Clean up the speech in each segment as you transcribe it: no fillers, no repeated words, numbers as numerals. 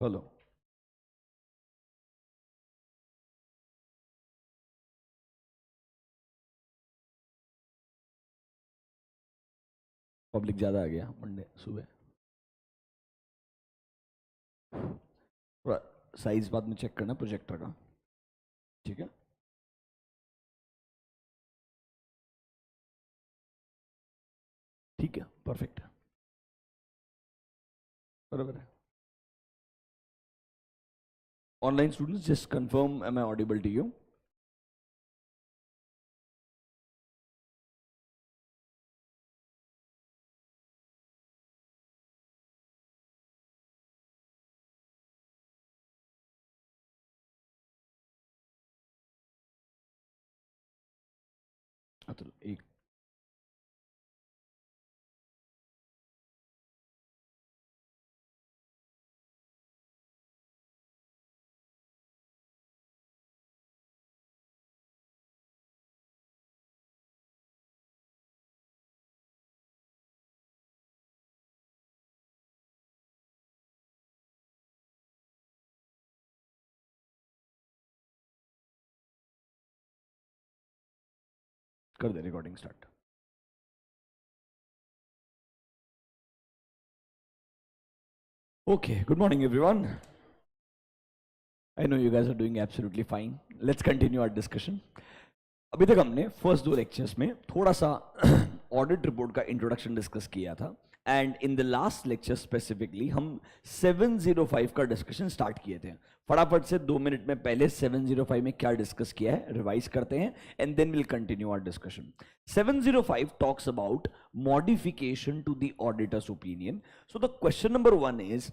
Hello. Public ज़्यादा आ गया Monday सुबह। थोड़ा साइज बाद में चेक करना प्रोजेक्टर का। ठीक है। ठीक है, परफेक्ट है। बराबर है। Online students just confirm, am I audible to you? तो एक कर दे recording start. Okay, good morning everyone. I know you guys are doing absolutely fine. Let's continue our discussion. अभी तक हमने फर्स्ट दो लेक्चर्स में थोड़ा सा ऑडिट रिपोर्ट का इंट्रोडक्शन डिस्कस किया था, and in the last lecture specifically हम 705 का डिस्कशन स्टार्ट किए थे। फटाफट से 2 मिनट में पहले 705 में क्या डिस्कस किया है रिवाइज करते हैं, and then will continue our discussion. 705 talks about modification to the auditor's opinion. So the question number 1 is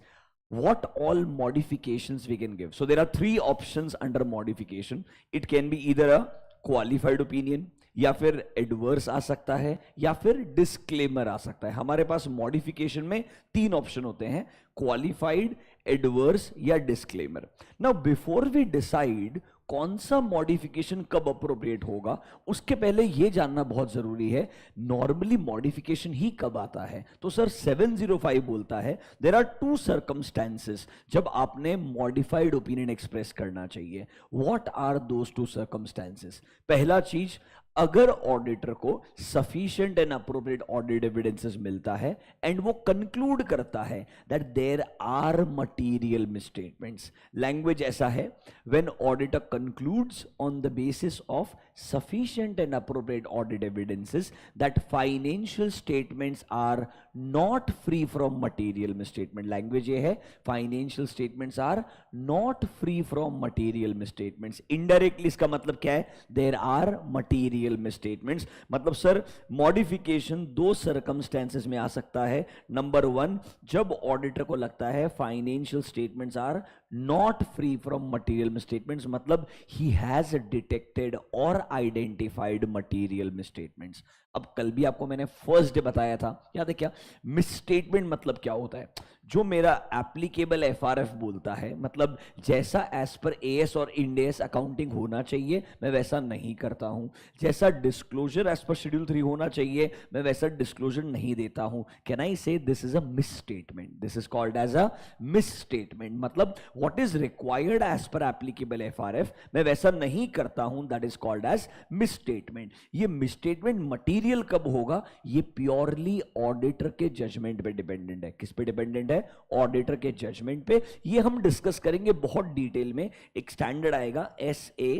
what all modifications we can give. So there are 3 options under modification. It can be either a qualified opinion, या फिर adverse आ सकता है, या फिर disclaimer आ सकता है। हमारे पास modification में 3 ऑप्शन होते हैं, क्वालिफाइड, एडवर्स या disclaimer. Now before we decide कौन सा मॉडिफिकेशन कब अप्रोप्रिएट होगा, उसके पहले यह जानना बहुत जरूरी है नॉर्मली मॉडिफिकेशन ही कब आता है। तो सर 705 बोलता है देयर आर 2 सर्कमस्टेंसेस जब आपने मॉडिफाइड ओपिनियन एक्सप्रेस करना चाहिए। What are those 2 circumstances? पहला चीज, अगर ऑडिटर को sufficient and appropriate audit evidences मिलता है एंड वो कंक्लूड करता है that there are material misstatements. Language ऐसा है, when auditor concludes on the basis of sufficient and appropriate audit evidences that financial statements are not free from material misstatement. Language ये है, financial statements are not free from material misstatements. Indirectly इसका मतलब क्या है? There are material misstatements. मतलब sir modification 2 circumstances में आ सकता है। नंबर 1, जब ऑडिटर को लगता है financial statements are not free from material misstatements, मतलब he has detected or identified material misstatements. अब कल भी आपको मैंने फर्स्ट डे बताया था, याद है क्या? मिसस्टेटमेंट मतलब क्या होता है? जो मेरा एप्लीकेबल एफआरएफ बोलता है, मतलब जैसा एज पर एएस और इंड एस अकाउंटिंग होना चाहिए मैं वैसा नहीं करता हूं, जैसा डिस्क्लोजर एज पर शेड्यूल 3 होना चाहिए मैं वैसा डिस्क्लोजर नहीं देता हूं। Can I say this is a misstatement? This is called as a misstatement. मतलब what is required as per applicable FRF मैं वैसा नहीं करता हूं, that is called as misstatement. ये मिसस्टेटमेंट मटीरियल कब होगा? ये प्योरली ऑडिटर के जजमेंट पे डिपेंडेंट है। किस पे डिपेंडेंट है? ऑडिटर के जजमेंट पे। ये हम डिस्कस करेंगे बहुत डिटेल में। एक स्टैंडर्ड आएगा SA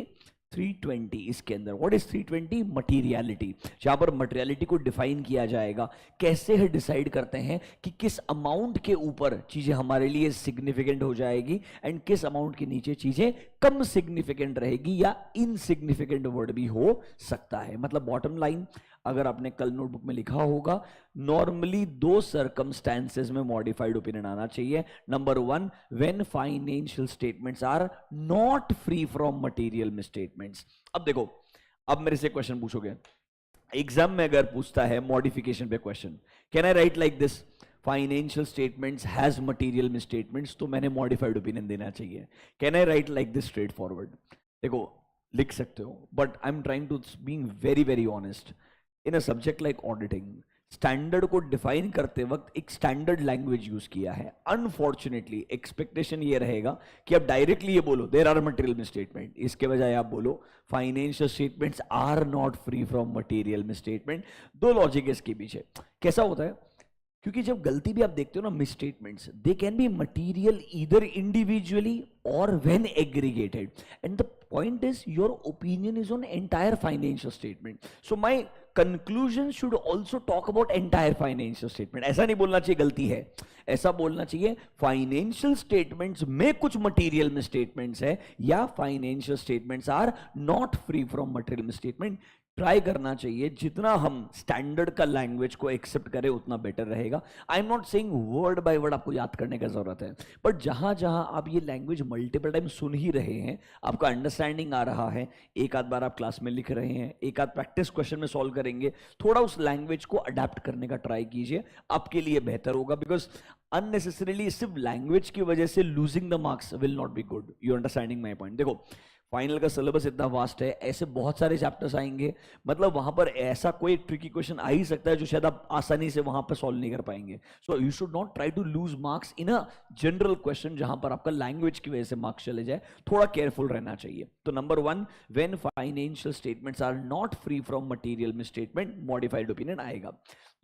320, इसके अंदर व्हाट इज 320? मटीरियलिटी, जहां पर मटीरियलिटी को डिफाइन किया जाएगा। कैसे है डिसाइड करते हैं कि किस अमाउंट के ऊपर चीजें हमारे लिए सिग्निफिकेंट हो जाएगी एंड किस अमाउंट के नीचे चीजें कम सिग्निफिकेंट रहेगी या इनसिग्निफिकेंट वर्ड भी हो सकता है। मतलब बॉटम लाइन, अगर आपने कल नोटबुक में लिखा होगा, नॉर्मली 2 सर्कमस्टेंसेस में मॉडिफाइड ओपिनियन आना चाहिए। Number 1, when financial statements are not free from material misstatements. अब देखो, अब मेरे से क्वेश्चन पूछोगे, एग्जाम में अगर पूछता है मॉडिफिकेशन पे question, can I write like this? Financial statements has material misstatements, तो मैंने मॉडिफाइड ओपिनियन देना चाहिए। Can I write like this straightforward? देखो, लिख सकते हो, but I am trying to being very very honest. In a subject like auditing, standard को define करते वक्त एक स्टैंडर्ड लैंग्वेज यूज किया है। अनफॉर्चुनेटली एक्सपेक्टेशन ये रहेगा कि आप डायरेक्टली ये बोलो देयर आर मटेरियल मिसस्टेटमेंट, इसके बजाय आप बोलो financial statements are not free from material misstatement. दो लॉजिक है इसके पीछे। कैसा होता है, क्योंकि जब गलती भी आप देखते हो ना misstatements, they can be material either individually or when aggregated, and the point is your opinion is on entire financial statement, so my conclusion should also talk about entire financial statement. ऐसा नहीं बोलना चाहिए गलती है, ऐसा बोलना चाहिए financial statements में कुछ मटेरियल मिसस्टेटमेंट्स है या financial statements are not free from material misstatement. Try करना चाहिए जितना हम स्टैंडर्ड का लैंग्वेज को एक्सेप्ट करें उतना बेटर रहेगा। आई am not saying word by word आपको याद करने का जरूरत है, बट जहां जहां आप ये लैंग्वेज मल्टीपल टाइम सुन ही रहे हैं, आपका अंडरस्टैंडिंग आ रहा है, एक आध बार आप क्लास में लिख रहे हैं, एक आध प्रैक्टिस क्वेश्चन में सॉल्व करेंगे, थोड़ा उस लैंग्वेज को अडेप्ट करने का ट्राई कीजिए, आपके लिए बेहतर होगा। बिकॉज अननेसेसरीली सिर्फ लैंग्वेज की वजह से losing the marks will not be good. You understanding my point. देखो फाइनल का सिलेबस इतना वास्ट है, ऐसे बहुत सारे चैप्टर्स आएंगे, मतलब वहां पर ऐसा कोई ट्रिकी क्वेश्चन आ ही सकता है जो शायद आप आसानी से वहां पर सॉल्व नहीं कर पाएंगे। So you should not try to lose marks in a general question जहां पर आपका लैंग्वेज की वजह से मार्क्स चले जाए। थोड़ा केयरफुल रहना चाहिए। तो number 1, when financial statements are not free from material misstatement, modified opinion आएगा।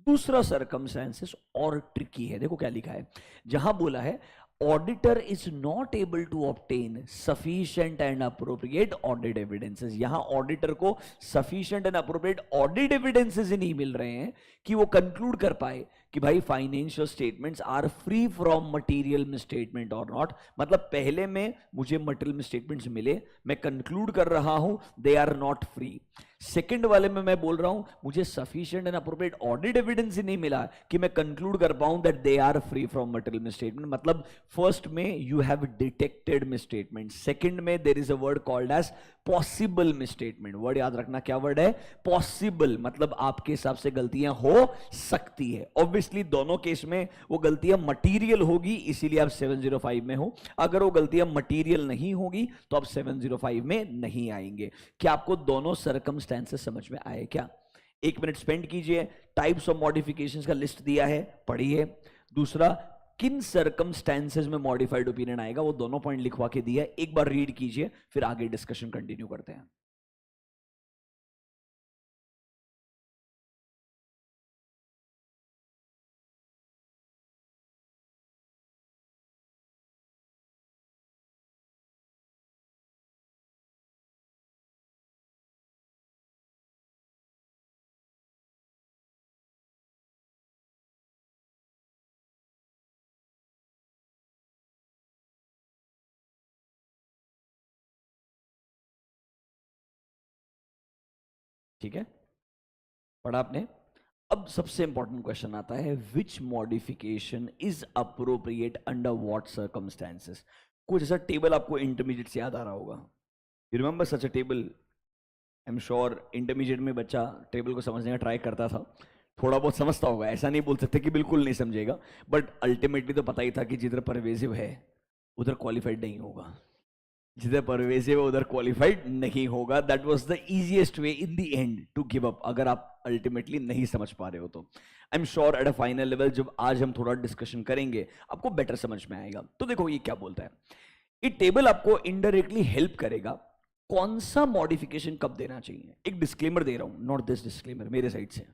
दूसरा सर्कमस्टेंसेस और ट्रिकी है। देखो क्या लिखा है, जहां बोला है auditor is not able to obtain sufficient and appropriate audit evidences. यहां ऑडिटर को sufficient and appropriate audit evidences ही नहीं मिल रहे हैं कि वो कंक्लूड कर पाए कि भाई financial statements are free from material misstatement और नॉट। मतलब पहले में मुझे मटेरियल मिसस्टेटमेंट्स मिले, मैं कंक्लूड कर रहा हूं they are not free. Second वाले में मैं बोल रहा हूं मुझे sufficient and appropriate audit evidence ही नहीं मिला कि मैं कंक्लूड कर पाऊं that they are free from material misstatement. मतलब फर्स्ट में you have detected misstatement, second में there is a word called as possible misstatement. Word याद रखना, क्या वर्ड है? पॉसिबल। मतलब आपके हिसाब से गलतियां हो सकती है। ऑब्वियसली दोनों केस में वो गलतियां मटीरियल होगी, इसीलिए आप 705 में हो। अगर वो गलतियां मटीरियल नहीं होगी तो आप 705 में नहीं आएंगे। क्या आपको दोनों सर्कमस्टेंसेस समझ में आए क्या? 1 मिनट स्पेंड कीजिए। टाइप्स ऑफ मॉडिफिकेशंस का लिस्ट दिया है, पढ़िए। दूसरा, किन सर्कमस्टेंसेस में मॉडिफाइड ओपिनियन आएगा, वो दोनों पॉइंट लिखवा के दिया है, एक बार रीड कीजिए, फिर आगे डिस्कशन कंटिन्यू करते हैं। ठीक है, पढ़ा आपने? अब सबसे इंपॉर्टेंट क्वेश्चन आता है, which modification is appropriate under what circumstances. कुछ ऐसा टेबल आपको इंटरमीडिएट से याद आ रहा होगा। You remember such a table? I am sure intermediate में बच्चा टेबल को समझने का ट्राई करता था, थोड़ा बहुत समझता होगा, ऐसा नहीं बोल सकते कि बिल्कुल नहीं समझेगा, बट अल्टीमेटली तो पता ही था कि जिधर परवेजिव है उधर क्वालिफाइड नहीं होगा, जिधर परवेजिव है उधर क्वालिफाइड नहीं होगा। That was the easiest way in the end to give up, अगर आप अल्टीमेटली नहीं समझ पा रहे हो तो। I am sure at a final level जब आज हम थोड़ा डिस्कशन करेंगे आपको बेटर समझ में आएगा। तो देखो ये क्या बोलता है, ये टेबल आपको इनडायरेक्टली हेल्प करेगा कौन सा मॉडिफिकेशन कब देना चाहिए। एक डिस्क्लेमर दे रहा हूं, नॉट दिस डिस्क्लेमर, मेरे साइड से।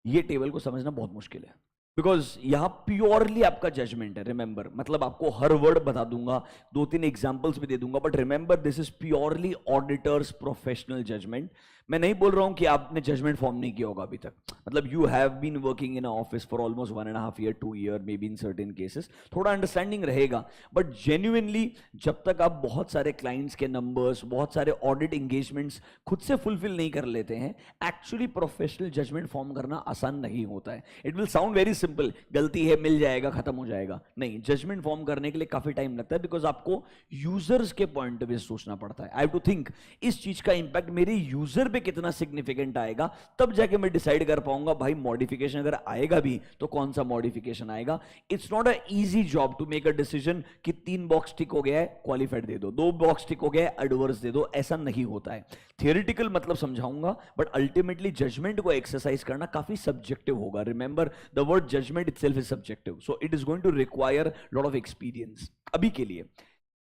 ये टेबल को समझना बहुत मुश्किल है, बिकॉज यहां प्योरली आपका जजमेंट है। रिमेंबर, मतलब आपको हर वर्ड बता दूंगा, 2-3 एग्जांपल्स भी दे दूंगा, but remember this is purely auditor's professional judgement. मैं नहीं बोल रहा हूं कि आपने जजमेंट फॉर्म नहीं किया होगा अभी तक, मतलब you have been working in office for almost 1.5 year 2 year, maybe in certain cases थोड़ा अंडरस्टैंडिंग रहेगा, बट जेन्युइनली जब तक आप बहुत सारे क्लाइंट्स के नंबर्स, बहुत सारे ऑडिट एंगेजमेंट्स खुद से फुलफिल नहीं कर लेते हैं, एक्चुअली प्रोफेशनल जजमेंट फॉर्म करना आसान नहीं होता है। It will sound very simple, गलती है मिल जाएगा खत्म हो जाएगा, नहीं, जजमेंट फॉर्म करने के लिए काफी टाइम लगता है, बिकॉज आपको यूजर्स के पॉइंट ऑफ व्यू सोचना पड़ता है। आई हैव टू थिंक इस चीज का इंपैक्ट मेरे यूजर पे कितना सिग्निफिकेंट आएगा, तब जाके मैं डिसाइड कर पाऊंगा भाई मॉडिफिकेशन अगर आएगा भी तो कौन सा मॉडिफिकेशन आएगा। It's not a easy job to make a decision कि 3 बॉक्स टिक हो गया है क्वालिफाइड दे दो, 2 बॉक्स टिक हो गया है एडवर्स दे दो, ऐसा नहीं होता है। थियोरेटिकल मतलब समझाऊंगा, बट अल्टीमेटली जजमेंट को एक्सरसाइज करना काफी सब्जेक्टिव होगा। Remember the word judgement itself is subjective, so it is going to require lot of experience. अभी के लिए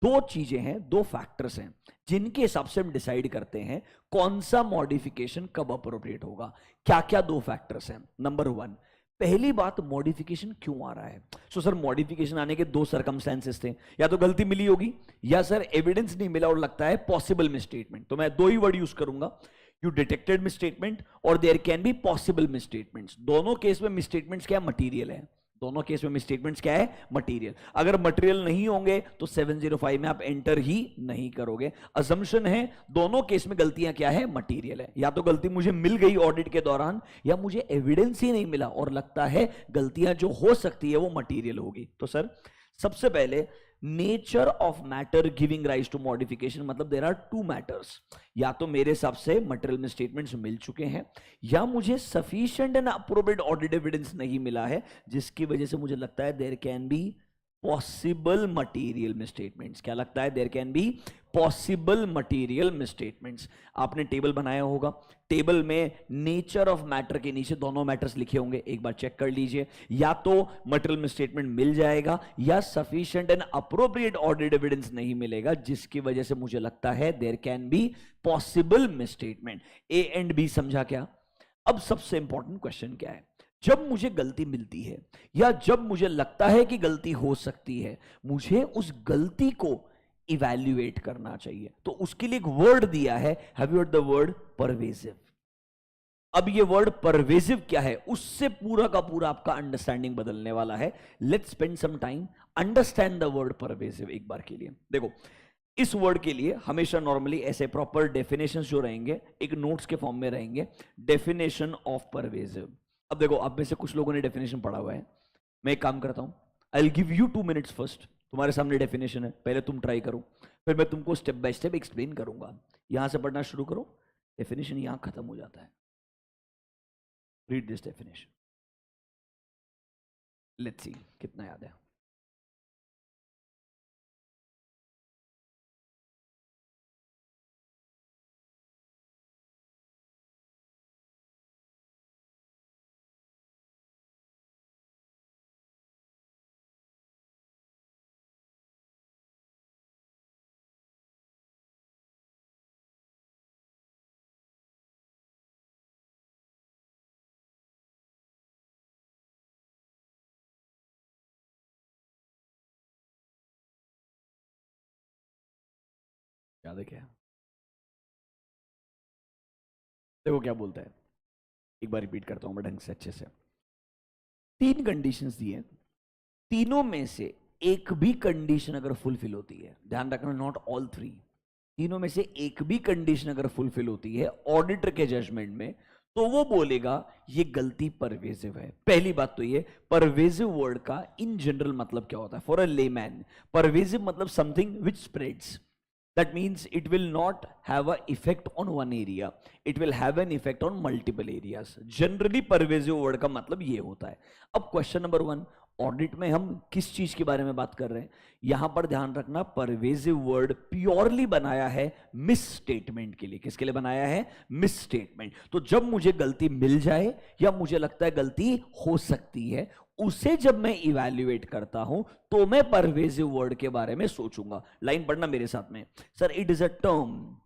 2 चीजें हैं, 2 फैक्टर्स हैं जिनके हिसाब से हम डिसाइड करते हैं कौन सा मॉडिफिकेशन कब अप्रोप्रिएट होगा। क्या क्या 2 फैक्टर्स हैं? नंबर 1, पहली बात, मॉडिफिकेशन क्यों आ रहा है। सो सर मॉडिफिकेशन आने के 2 सर्कमस्टेंसेस थे, या तो गलती मिली होगी या सर एविडेंस नहीं मिला और लगता है पॉसिबल मिसस्टेटमेंट। तो मैं 2 ही वर्ड यूज करूंगा, यू डिटेक्टेड मिसस्टेटमेंट और there can be possible misstatements. दोनों केस में मिसस्टेटमेंट्स क्या मटेरियल है, दोनों केस में मिसस्टेटमेंट्स क्या है, मटेरियल। अगर मटेरियल नहीं होंगे तो 705 में आप एंटर ही नहीं करोगे। असम्पशन है दोनों केस में गलतियां क्या है, मटेरियल है। या तो गलती मुझे मिल गई ऑडिट के दौरान, या मुझे एविडेंस ही नहीं मिला और लगता है गलतियां जो हो सकती है वो मटेरियल होगी। तो सर सबसे पहले nature of matter giving rise to modification, मतलब देयर आर 2 मैटर्स। या तो मेरे हिसाब से मटेरियल में स्टेटमेंट्स मिल चुके हैं, या मुझे sufficient and appropriate audit evidence नहीं मिला है, जिसकी वजह से मुझे लगता है there can be possible material misstatements. क्या लगता है? There can be possible material misstatements. आपने टेबल बनाया होगा, टेबल में नेचर ऑफ मैटर के नीचे दोनों मैटर्स लिखे होंगे, एक बार चेक कर लीजिए। या तो मटेरियल मिसस्टेटमेंट मिल जाएगा या sufficient and appropriate audit evidence नहीं मिलेगा, जिसकी वजह से मुझे लगता है there can be possible misstatement. A and B समझा क्या? अब सबसे इंपॉर्टेंट क्वेश्चन क्या है, जब मुझे गलती मिलती है या जब मुझे लगता है कि गलती हो सकती है, मुझे उस गलती को इवैल्यूएट करना चाहिए। तो उसके लिए एक वर्ड दिया है, have you heard the word pervasive. अब ये वर्ड परवेसिव क्या है, उससे पूरा का पूरा आपका अंडरस्टैंडिंग बदलने वाला है। Let's spend some time understand the word pervasive एक बार के लिए। देखो इस वर्ड के लिए हमेशा नॉर्मली ऐसे प्रॉपर डेफिनेशंस जो रहेंगे एक नोट्स के फॉर्म में रहेंगे, डेफिनेशन ऑफ परवेसिव। अब देखो आप में से कुछ लोगों ने डेफिनेशन पढ़ा हुआ है, मैं एक काम करता हूं, I will give you 2 minutes first. तुम्हारे सामने डेफिनेशन है, पहले तुम ट्राई करो, फिर मैं तुमको स्टेप बाय स्टेप एक्सप्लेन करूंगा। यहां से पढ़ना शुरू करो, डेफिनेशन यहां खत्म हो जाता है। Read this definition, let's see कितना याद है। याद है क्या? देखो क्या बोलता है, एक बार रिपीट करता हूं मैं ढंग से अच्छे से। 3 कंडीशंस दी है, तीनों में से एक भी कंडीशन अगर फुलफिल होती है, ध्यान रखना नॉट ऑल 3, तीनों में से एक भी कंडीशन अगर फुलफिल होती है ऑडिटर के जजमेंट में, तो वो बोलेगा ये गलती परवेसिव है। पहली बात तो ये, परवेसिव वर्ड का इन जनरल मतलब क्या होता है फॉर अ लेमैन? परवेसिव मतलब something which spreads, that means it will not have a effect on one area, it will have an effect on multiple areas. generally pervasive word का मतलब ये होता है। अब क्वेश्चन नंबर 1, ऑडिट में हम किस चीज के बारे में बात कर रहे हैं? यहां पर ध्यान रखना परवेसिव वर्ड प्योरली बनाया है मिस स्टेटमेंट के लिए। किसके लिए बनाया है? Miss statement. तो जब मुझे गलती मिल जाए या मुझे लगता है गलती हो सकती है, उसे जब मैं इवैल्यूएट करता हूं तो मैं परवेसिव वर्ड के बारे में सोचूंगा। लाइन पढ़ना मेरे साथ में। Sir it is a term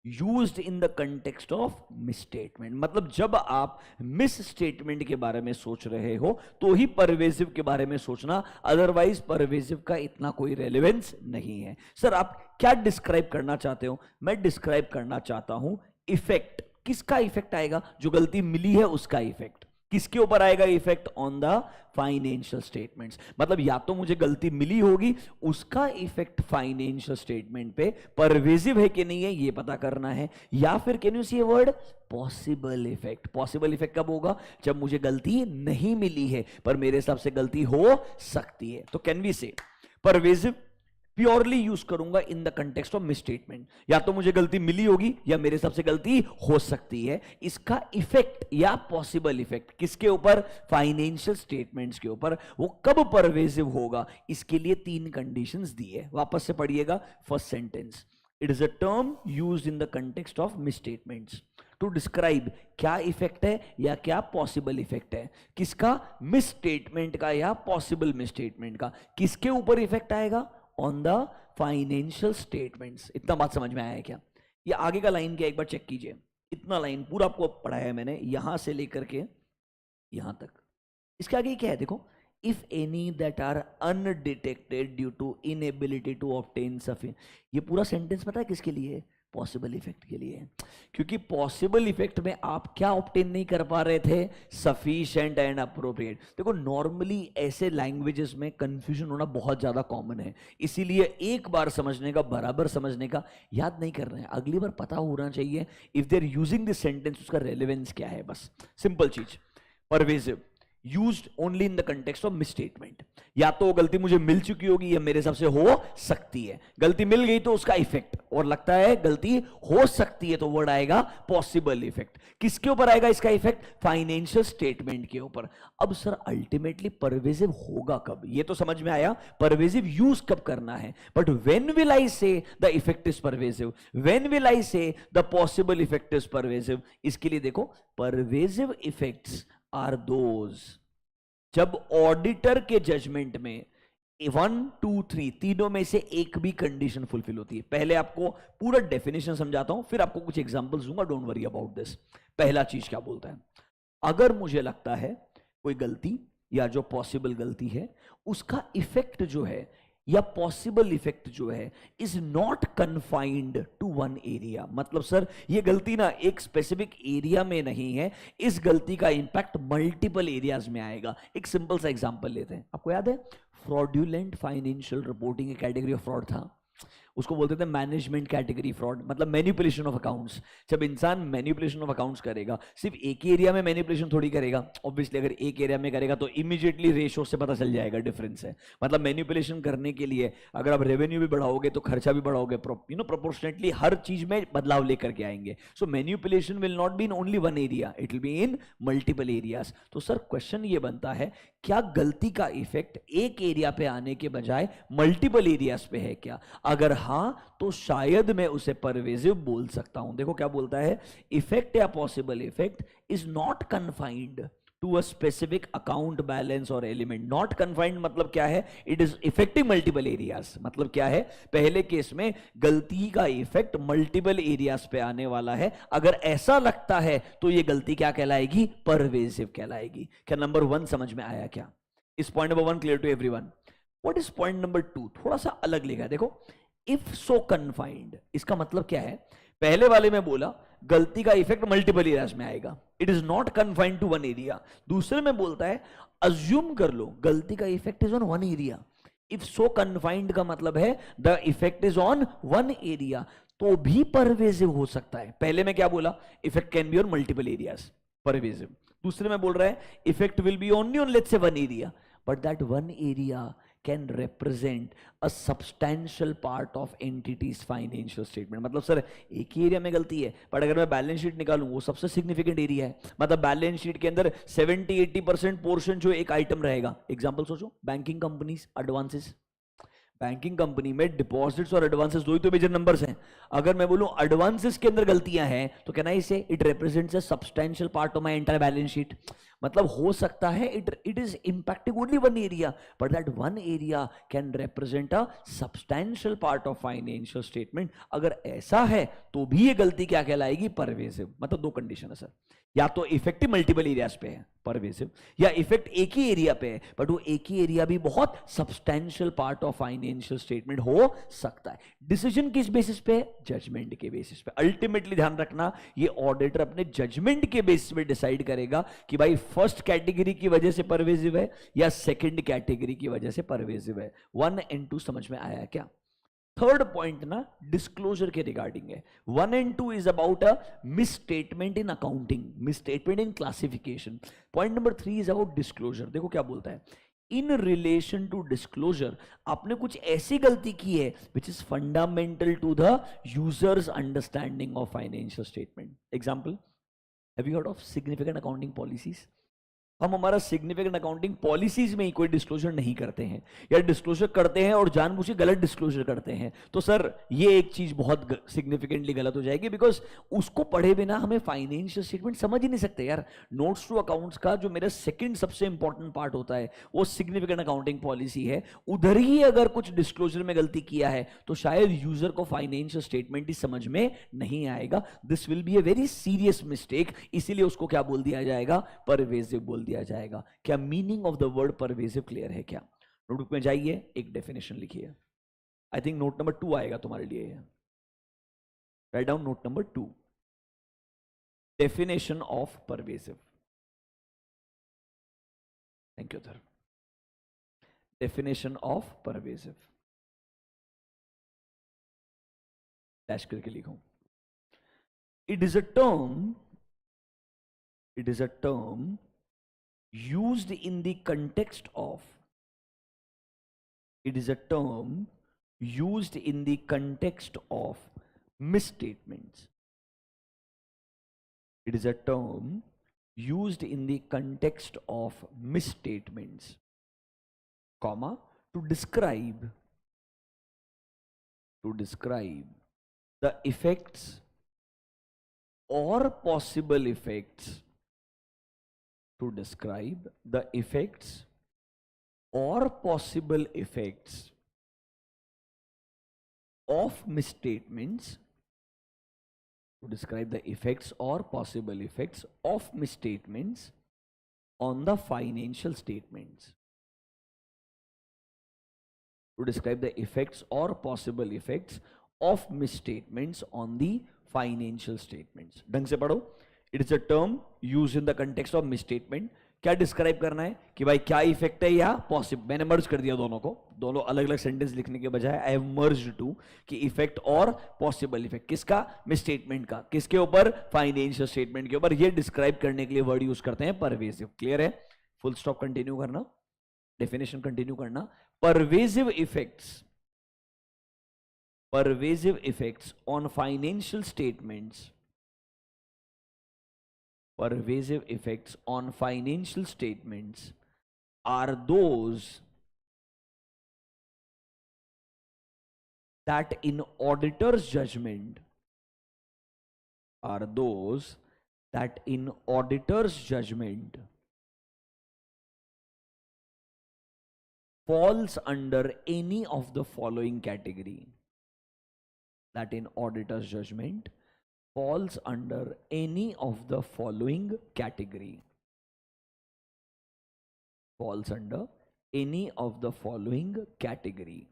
used in the context of miss statement, मतलब जब आप मिस स्टेटमेंट के बारे में सोच रहे हो तो ही परवेसिव के बारे में सोचना, अदरवाइज परवेसिव का इतना कोई रेलेवेंस नहीं है। सर आप क्या डिस्क्राइब करना चाहते हो? मैं डिस्क्राइब करना चाहता हूं इफेक्ट। किसका इफेक्ट आएगा? जो गलती मिली है उसका इफेक्ट। किसके ऊपर आएगा effect? On the financial statements. मतलब या तो मुझे गलती मिली होगी, उसका इफेक्ट फाइनेंशियल स्टेटमेंट पे परवेजिव है कि नहीं है ये पता करना है, या फिर can you see a word possible effect. Possible effect कब होगा? जब मुझे गलती नहीं मिली है पर मेरे हिसाब से गलती हो सकती है। तो कैन वी से परवेजिव प्योरली यूज करूंगा इन द कंटेक्स्ट ऑफ मिसस्टेटमेंट। या तो मुझे गलती मिली होगी या मेरे हिसाब से गलती हो सकती है। इसका इफेक्ट या पॉसिबल इफेक्ट किसके ऊपर? फाइनेंशियल स्टेटमेंट्स के ऊपर। वो कब परवेसिव होगा? इसके लिए 3 कंडीशंस दी है। वापस से पढ़िएगा first sentence. It is a term used in the context of misstatements to describe क्या इफेक्ट है या क्या पॉसिबल इफेक्ट है। किसका? मिसस्टेटमेंट का या पॉसिबल मिसस्टेटमेंट का। किसके ऊपर इफेक्ट आएगा? On the financial statements. इतना बात समझ में आया है क्या? ये आगे का लाइन क्या एक बार चेक कीजिए। इतना लाइन पूरा आपको पढ़ाया है मैंने, यहां से लेकर के यहां तक। इसके आगे क्या है देखो, if any that are undetected due to inability to obtain sufficient. ये पूरा सेंटेंस पता है किसके लिए है? पॉसिबल इफेक्ट के लिए। क्योंकि पॉसिबल इफेक्ट में आप क्या ऑब्टेन नहीं कर पा रहे थे? Sufficient and appropriate. देखो नॉर्मली ऐसे लैंग्वेजेस में कंफ्यूजन होना बहुत ज्यादा कॉमन है, इसीलिए एक बार समझने का, बराबर समझने का याद नहीं कर रहे हैं, अगली बार पता होना चाहिए if they are using this sentence उसका रेलेवेंस क्या है। बस सिंपल चीज। Pervasive used only in the context of misstatement. या तो गलती मुझे मिल चुकी होगी या मेरे हिसाब से हो सकती है। गलती मिल गई तो उसका इफेक्ट, और लगता है गलती हो सकती है तो वर्ड आएगा पॉसिबल इफेक्ट। किसके ऊपर आएगा इसका इफेक्ट? फाइनेंशियल स्टेटमेंट के ऊपर। अब सर अल्टीमेटली परवेसिव होगा कब? ये तो समझ में आया, परवेसिव यूज कब करना है। But when will I say the effect is pervasive? When will I say the possible effect is pervasive? इसके लिए देखो, परवेसिव इफेक्ट्स आर दोज जब ऑडिटर के जजमेंट में 1, 2, 3 तीनों में से एक भी कंडीशन फुलफिल होती है। पहले आपको पूरा डेफिनेशन समझाता हूं, फिर आपको कुछ एग्जांपल्स दूंगा, डोंट वरी अबाउट दिस। पहला चीज क्या बोलता है? अगर मुझे लगता है कोई गलती या जो पॉसिबल गलती है उसका इफेक्ट जो है या पॉसिबल इफेक्ट जो है is not confined to one area. मतलब सर ये गलती ना एक स्पेसिफिक एरिया में नहीं है, इस गलती का इंपैक्ट मल्टीपल एरियाज में आएगा। एक सिंपल सा एग्जांपल लेते हैं। आपको याद है फ्रॉड्यूलेंट फाइनेंशियल रिपोर्टिंग एक कैटेगरी ऑफ फ्रॉड था, उसको बोलते थे मैनेजमेंट कैटेगरी फ्रॉड, मतलब मैनिपुलेशन ऑफ अकाउंट्स। जब इंसान मैनिपुलेशन ऑफ अकाउंट्स करेगा, सिर्फ एक ही एरिया में मैनिपुलेशन थोड़ी करेगा, ऑब्वियसली अगर एक एरिया में करेगा तो इमीडिएटली रेशो से पता चल जाएगा डिफरेंस है। मतलब मैनिपुलेशन करने के लिए अगर आप रेवेन्यू भी बढ़ाओगे तो खर्चा भी बढ़ाओगे, प्रोपोर्शनेटली हर चीज में बदलाव लेकर के आएंगे। So manipulation will not be in only one area, it will be in multiple areas. तो सर क्वेश्चन ये बनता है, क्या गलती का इफेक्ट एक एरिया पे आने के बजाय मल्टीपल एरियाज पे है क्या? अगर हां तो शायद मैं उसे परवेसिव बोल सकता हूं। देखो क्या बोलता है, इफेक्ट या possible effect is not confined to a specific account balance और एलिमेंट। नॉट कन्फाइंड मतलब क्या है? It is affecting multiple areas. मतलब क्या है? पहले केस में गलती का इफेक्ट मल्टीपल एरियाज पे आने वाला है। अगर ऐसा लगता है तो ये गलती क्या कहलाएगी? परवेसिव कहलाएगी। क्या नंबर 1 समझ में आया क्या? इस point number 1 clear to everyone? What is point number 2? थोड़ा सा अलग लिखा। देखो इफ सो कन्फाइंड, इसका मतलब क्या है? पहले वाले में बोला गलती का इफेक्ट मल्टीपल एरियाज में आएगा, it is not confined to one area. दूसरे में बोलता है अज्यूम कर लो गलती का effect is on one area. If so confined का मतलब है the effect is on one area, तो भी परवेसिव हो सकता है। पहले में क्या बोला? Effect can be on multiple areas, pervasive. दूसरे में बोल रहा है effect will be only on let's say one area, but that one area can represent a substantial part of entity's financial statement। मतलब सर एक ही एरिया में गलती है, पर अगर मैं बैलेंस शीट निकालूं वो सबसे सिग्निफिकेंट एरिया है। मतलब बैलेंस शीट के अंदर 70-80% पोर्शन जो एक आइटम रहेगा। एग्जांपल सोचो, banking companies advances. Banking company में डिपॉजिट्स और एडवांसेस दो ही तो मेजर नंबर्स हैं। अगर मैं बोलूं एडवांसेस के अंदर गलतियां हैं तो कैन आई से it represents a substantial part of my entire balance sheet. मतलब हो सकता है it is impacting only one area, but that one area can represent a substantial part of financial statement. अगर ऐसा है तो भी ये गलती क्या कहलाएगी? परवेसिव। मतलब 2 कंडीशन है सर, या तो इफेक्टिव मल्टीपल एरियाज पे है परवेसिव, या इफेक्ट एक ही एरिया पे है बट वो एक ही एरिया भी बहुत substantial part of financial statement हो सकता है। डिसीजन किस बेसिस पे? जजमेंट के बेसिस पे। अल्टीमेटली ध्यान रखना, ये ऑडिटर अपने जजमेंट के बेसिस पे डिसाइड करेगा कि भाई फर्स्ट कैटेगरी की वजह से परवेजिव है या सेकंड कैटेगरी की वजह से परवेजिव है? 1 एंड 2 समझ में आया क्या? थर्ड पॉइंट ना डिस्क्लोजर के रिगार्डिंग है. 1 and 2 is about a miss statement in accounting, miss statement in classification. Point number 3 is about disclosure. देखो क्या बोलता है, इन रिलेशन टू डिस्क्लोजर आपने कुछ ऐसी गलती की है which is fundamental to the users' understanding of financial statement. Example, have you heard of significant accounting policies? हम हमारा सिग्निफिकेंट अकाउंटिंग पॉलिसीज में ही कोई डिस्क्लोजर नहीं करते हैं, या डिस्क्लोजर करते हैं और जानबूझ के गलत डिस्क्लोजर करते हैं, तो सर ये एक चीज बहुत सिग्निफिकेंटली गलत हो जाएगी, बिकॉज उसको पढ़े बिना हमें फाइनेंशियल स्टेटमेंट समझ ही नहीं सकते यार. नोट्स टू अकाउंट्स का जो मेरा सेकंड सबसे इंपॉर्टेंट पार्ट होता है वो सिग्निफिकेंट अकाउंटिंग पॉलिसी है. उधर ही अगर कुछ डिस्क्लोजर में गलती किया है तो शायद यूजर को फाइनेंशियल स्टेटमेंट ही समझ में नहीं आएगा. This will be a very serious mistake. इसीलिए उसको क्या बोल दिया जाएगा? परवेजिव बोल दिया जाएगा. क्या meaning of the word pervasive clear है क्या? नोटबुक में जाइए, एक डेफिनेशन लिखिए. आई थिंक नोट नंबर 2 आएगा तुम्हारे लिए. Write down note number 2, definition of pervasive. Thank you sir. Definition of pervasive dash करके लिखूं. It is a term, it is a term used in the context of, it is a term used in the context of misstatements. It is a term used in the context of misstatements, comma, to describe the effects or possible effects, to describe the effects or possible effects of misstatements, to describe the effects or possible effects of misstatements on the financial statements, to describe the effects or possible effects of misstatements on the financial statements. ढंग से पढ़ो. It is a term use in the context of misstatement. क्या describe करना है कि भाई क्या effect है या पॉसिबल. मैंने मर्ज कर दिया दोनों को, दोनों अलग अलग सेंटेंस लिखने के बजाय आई हैव मर्ज्ड टू, कि इफेक्ट और पॉसिबल इफेक्ट किसका? मिसस्टेटमेंट का. किसके ऊपर? फाइनेंशियल स्टेटमेंट के ऊपर. ये डिस्क्राइब करने के लिए वर्ड यूज करते हैं परवेजिव. क्लियर है? फुल स्टॉप कंटिन्यू करना, डेफिनेशन कंटिन्यू करना. Pervasive effects on financial statements, pervasive effects on financial statements are those that in auditor's judgment, falls under any of the following category. That in auditor's judgment falls under any of the following category. Falls under any of the following category.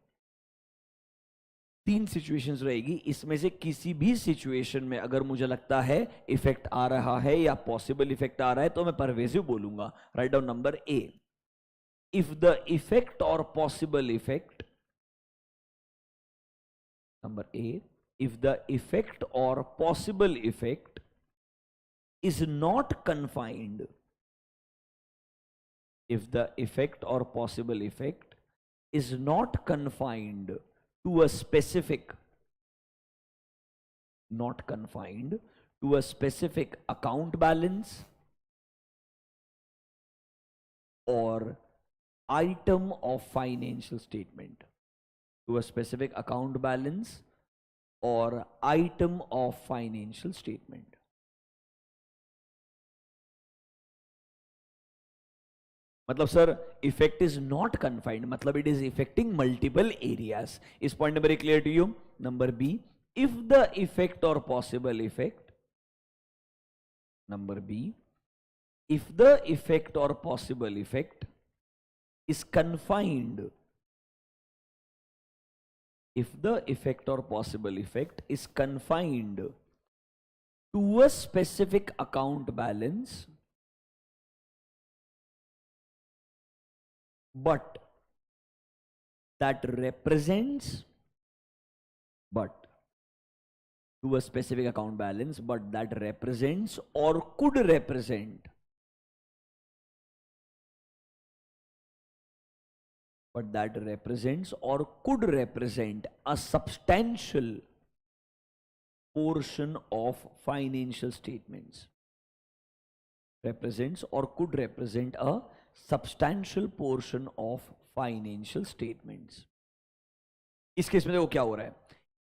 3 situations रहेगी. इसमें से किसी भी situation में अगर मुझे लगता है इफेक्ट आ रहा है या पॉसिबल इफेक्ट आ रहा है तो मैं परवेजिव बोलूंगा. Write down number A. If the effect or possible effect, number A, if the effect or possible effect is not confined, if the effect or possible effect is not confined to a specific, account balance or item of financial statement, to a specific account balance or item of financial statement. मतलब sir effect is not confined, मतलब it is affecting multiple areas. Is point number clear to you? Number B, if the effect or possible effect, number B, if the effect or possible effect is confined, if the effect or possible effect is confined to a specific account balance but that represents, but to a specific account balance, but that represents or could represent, but that represents or could represent a substantial portion of financial statements. Represents or could represent a substantial portion of financial statements. इस case में देखो क्या हो रहा है,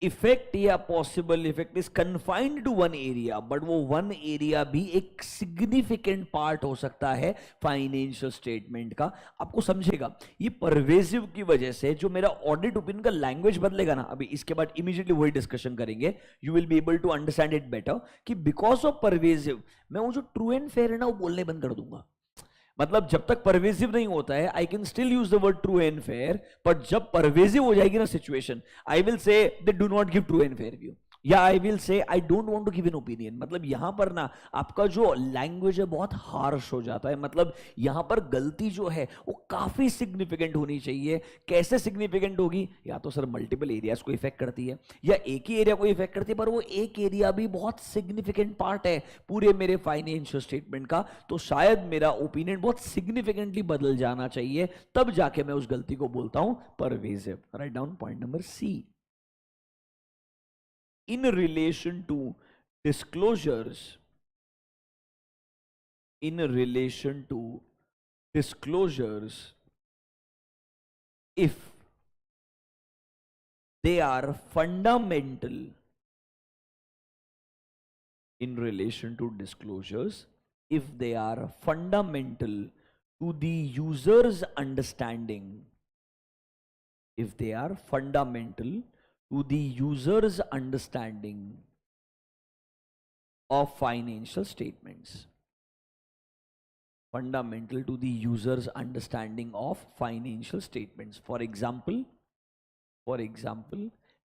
effect या possible effect is confined to one area, but वो one area भी एक सिग्निफिकेंट पार्ट हो सकता है फाइनेंशियल स्टेटमेंट का. आपको समझेगा ये परवेसिव की वजह से जो मेरा ऑडिट ओपिनियन का लैंग्वेज बदलेगा ना, अभी इसके बाद इमीडिएटली वही डिस्कशन करेंगे, you will be able to understand it better कि बिकॉज ऑफ परवेसिव मैं वो जो ट्रू एंड फेयर है ना वो बोलने बंद कर दूंगा. मतलब जब तक परवेसिव नहीं होता है I can still use the word true and fair, but जब परवेसिव हो जाएगी ना situation, I will say they do not give true and fair view, या I will say I don't want to give an opinion. मतलब यहां पर ना आपका जो लैंग्वेज है बहुत हार्श हो जाता है. मतलब यहां पर गलती जो है वो काफी सिग्निफिकेंट होनी चाहिए. कैसे सिग्निफिकेंट होगी, या तो सर मल्टीपल एरियाज को इफेक्ट करती है या एक ही एरिया को इफेक्ट करती है, पर वो एक एरिया भी बहुत सिग्निफिकेंट पार्ट है पूरे मेरे फाइनेंशियल स्टेटमेंट का, तो शायद मेरा ओपिनियन बहुत सिग्निफिकेंटली बदल जाना चाहिए, तब जाके मैं उस गलती को बोलता हूं pervasive. Write down point number C. In relation to disclosures, in relation to disclosures, if they are fundamental, in relation to disclosures, if they are fundamental to the user's understanding, if they are fundamental to the user's understanding of financial statements, fundamental to the user's understanding of financial statements. For example,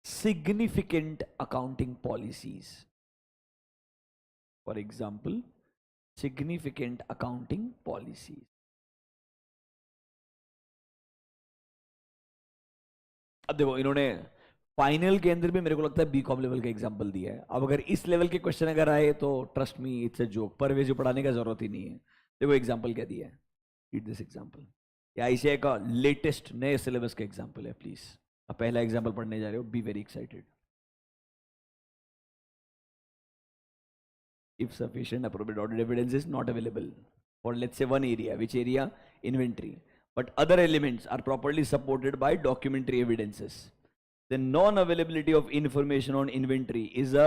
significant accounting policies. For example, significant accounting policies. अब देखो इन्होंने final के अंदर भी मेरे को लगता है बीकॉम लेवल का एग्जांपल दिया है. अब अगर इस लेवल के क्वेश्चन अगर आए तो trust me it's a joke, pervasive पढ़ाने का जरूरत ही नहीं है. देखो एग्जांपल क्या दिया है, रीड दिस एग्जांपल. या आईसीआई का लेटेस्ट नए सिलेबस का एग्जांपल है. प्लीज अब पहला एग्जांपल पढ़ने जा रहे हो, be very excited. If sufficient appropriate audit evidence is not available for let's say one area, which area? Inventory, but other elements are properly supported by documentary evidences, the non-availability of information on inventory is a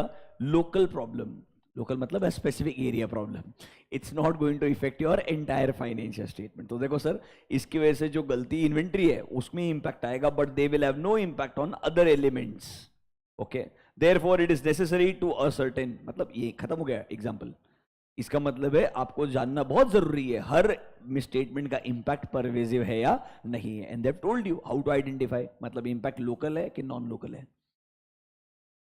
local problem. Local मतलब a specific area problem. It's not going to affect your entire financial statement. तो देखो sir इसकी वजह से जो गलती inventory है उसमें इम्पैक्ट आएगा, but they will have no impact on other elements. Okay, therefore it is necessary to ascertain. मतलब ये खत्म हो गया एग्जाम्पल. इसका मतलब है आपको जानना बहुत जरूरी है हर स्टेटमेंट का इंपैक्ट परवेसिव है या नहीं है. And they have told you how to identify. मतलब इंपैक्ट लोकल है कि नॉन लोकल है.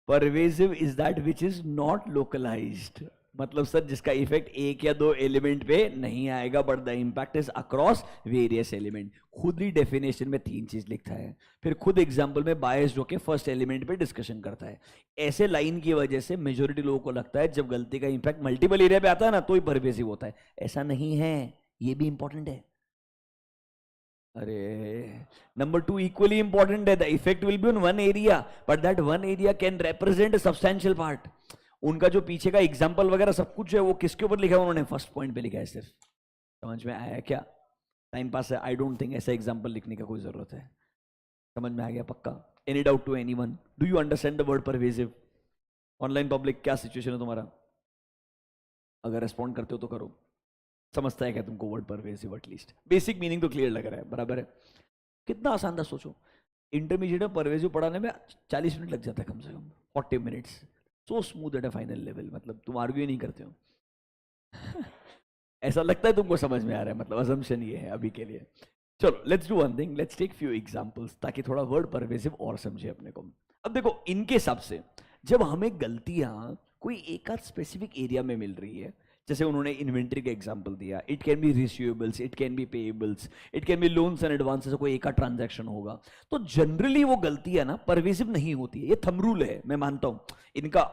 Pervasive is that which is not localised. मतलब सर जिसका इफेक्ट एक या दो एलिमेंट पे नहीं आएगा, but the impact is across various element. खुद ही डेफिनेशन में 3 चीज लिखता है, फिर खुद एग्जांपल में बायस होके फर्स्ट एलिमेंट पे डिस्कशन करता है. ऐसे लाइन की वजह से मेजोरिटी लोगों को लगता है जब गलती का इंपैक्ट मल्टीपल एरिया पे आता है ना तो ही परवेसिव होता है. ऐसा नहीं है, ये भी इंपॉर्टेंट है. अरे नंबर 2 इक्वली इंपॉर्टेंट है. The effect will be on one area, but that one area can represent a substantial part. उनका जो पीछे का एग्जाम्पल वगैरह सब कुछ है वो किसके ऊपर लिखा है, उन्होंने फर्स्ट पॉइंट पे लिखा है. सिर्फ समझ में आया क्या? टाइम पास है. आई डोंट थिंक ऐसा एग्जाम्पल लिखने का कोई जरूरत है. समझ में आ गया पक्का? Any doubt to anyone? Do you understand the word pervasive? Online public क्या सिचुएशन है तुम्हारा? अगर रेस्पॉन्ड करते हो तो करो. समझता है क्या तुमको word pervasive? At least basic meaning तो क्लियर लग रहा है. बराबर है. कितना आसान था सोचो. इंटरमीडिएट में परवेसिव पढ़ाने में 40 मिनट लग जाता है कम से कम. 40 minutes. So smooth eight a final level. मतलब तुम आर्ग्यू नहीं करते हो. ऐसा लगता है तुमको समझ में आ रहा है. मतलब असम्पशन ये है अभी के लिए. चलो let's do one thing, let's take few examples ताकि थोड़ा वर्ड परवेसिव और समझे अपने को. अब देखो इनके हिसाब से जब हमें गलतियां कोई एक आध स्पेसिफिक एरिया में मिल रही है, जैसे उन्होंने इन्वेंट्री का एग्जांपल दिया, it can be receivables, it can be payables, it can be loans and advances, कोई एक का ट्रांजैक्शन होगा। तो जनरली वो गलती है ना परवेसिव नहीं होती है, ये थंब रूल है, मैं मानता हूं इनका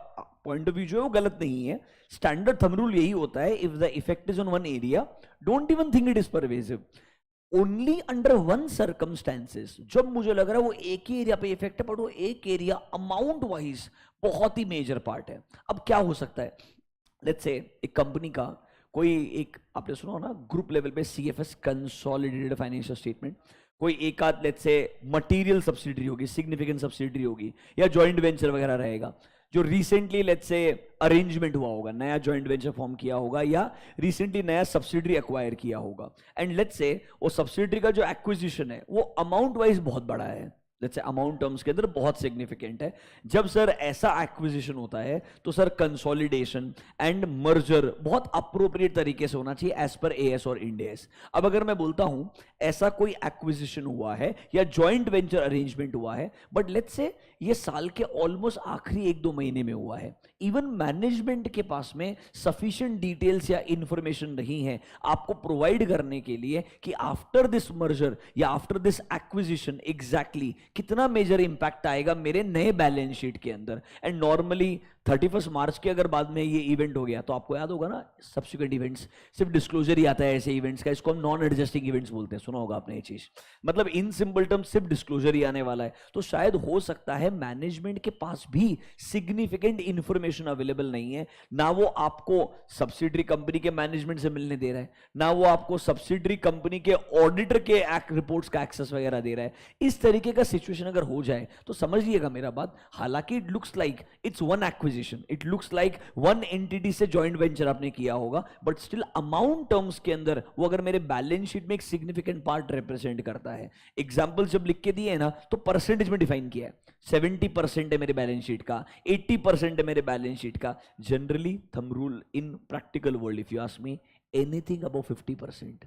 पॉइंट ऑफ व्यू जो है वो गलत नहीं है। स्टैंडर्ड थंब रूल यही होता है, if the effect is on one area don't even think it is pervasive. Only under one circumstances, जब मुझे लग रहा है वो एक ही एरिया पे इफेक्ट है, बट वो एक एरिया अमाउंट वाइज बहुत ही मेजर पार्ट है। अब क्या हो सकता है, लेट्स से एक कंपनी का कोई एक, आपने सुना हो ना ग्रुप लेवल पे सीएफएस कंसोलिडेटेड फाइनेंशियल स्टेटमेंट, कोई एक आध लेट्स से मटेरियल सब्सिडरी होगी, सिग्निफिकेंट सब्सिडरी होगी, या जॉइंट वेंचर वगैरह रहेगा जो रिसेंटली लेट्स से अरेंजमेंट हुआ होगा, नया जॉइंट वेंचर फॉर्म किया होगा, या रिसेंटली नया सब्सिडरी एक्वायर किया होगा। एंड लेट्स से वो सब्सिडरी का जो एक्विजिशन है वो अमाउंट वाइज बहुत बड़ा है, लेट्स से अमाउंट टर्म्स के अंदर बहुत सिग्निफिकेंट है। जब सर ऐसा एक्विजिशन होता है तो सर कंसोलिडेशन एंड मर्जर बहुत अप्रोप्रिएट तरीके से होना चाहिए एज पर एएस और इंड एस। अब अगर मैं बोलता हूं ऐसा कोई एक्विजिशन हुआ है या जॉइंट वेंचर अरेंजमेंट हुआ है, बट लेट्स से ये साल के ऑलमोस्ट आखिरी 1-2 महीने में हुआ है, इवन मैनेजमेंट के पास में सफिशिएंट डिटेल्स या इंफॉर्मेशन नहीं है आपको प्रोवाइड करने के लिए कि आफ्टर दिस मर्जर या आफ्टर दिस एक्विजिशन एग्जैक्टली कितना मेजर इंपैक्ट आएगा मेरे नए बैलेंस शीट के अंदर। एंड नॉर्मली 31 मार्च के अगर बाद में ये इवेंट हो गया तो आपको याद होगा ना, सब्सिक्वेंट इवेंट्स सिर्फ डिस्क्लोजर ही आता है ऐसे इवेंट्स का, इसको हम नॉन एडजस्टिंग इवेंट्स बोलते हैं, सुना होगा आपने ये चीज, मतलब इन सिंपल टर्म सिर्फ डिस्क्लोजर ही आने वाला है। तो शायद हो सकता है मैनेजमेंट के पास भी सिग्निफिकेंट इंफॉर्मेशन अवेलेबल नहीं है, ना वो आपको सब्सिडरी कंपनी के मैनेजमेंट से मिलने दे रहा है, ना वो आपको सब्सिडरी कंपनी के ऑडिटर के रिपोर्ट्स का एक्सेस वगैरह दे रहा है। इस तरीके का सिचुएशन अगर हो जाए तो समझिएगा मेरा बात, हालांकि it looks like it's one acquisition, it looks like one entity से जॉइंट वेंचर आपने किया होगा, बट स्टिल अमाउंट टर्म्स के अंदर वो अगर मेरे बैलेंस शीट में एक सिग्निफिकेंट पार्ट रिप्रेजेंट करता है। एग्जांपल जब लिख के दिए है ना तो परसेंटेज में डिफाइन किया है, 70% है मेरे बैलेंस शीट का, 80% है मेरे बैलेंस शीट का। Generally thumb rule in practical world, if you ask me, anything above 50%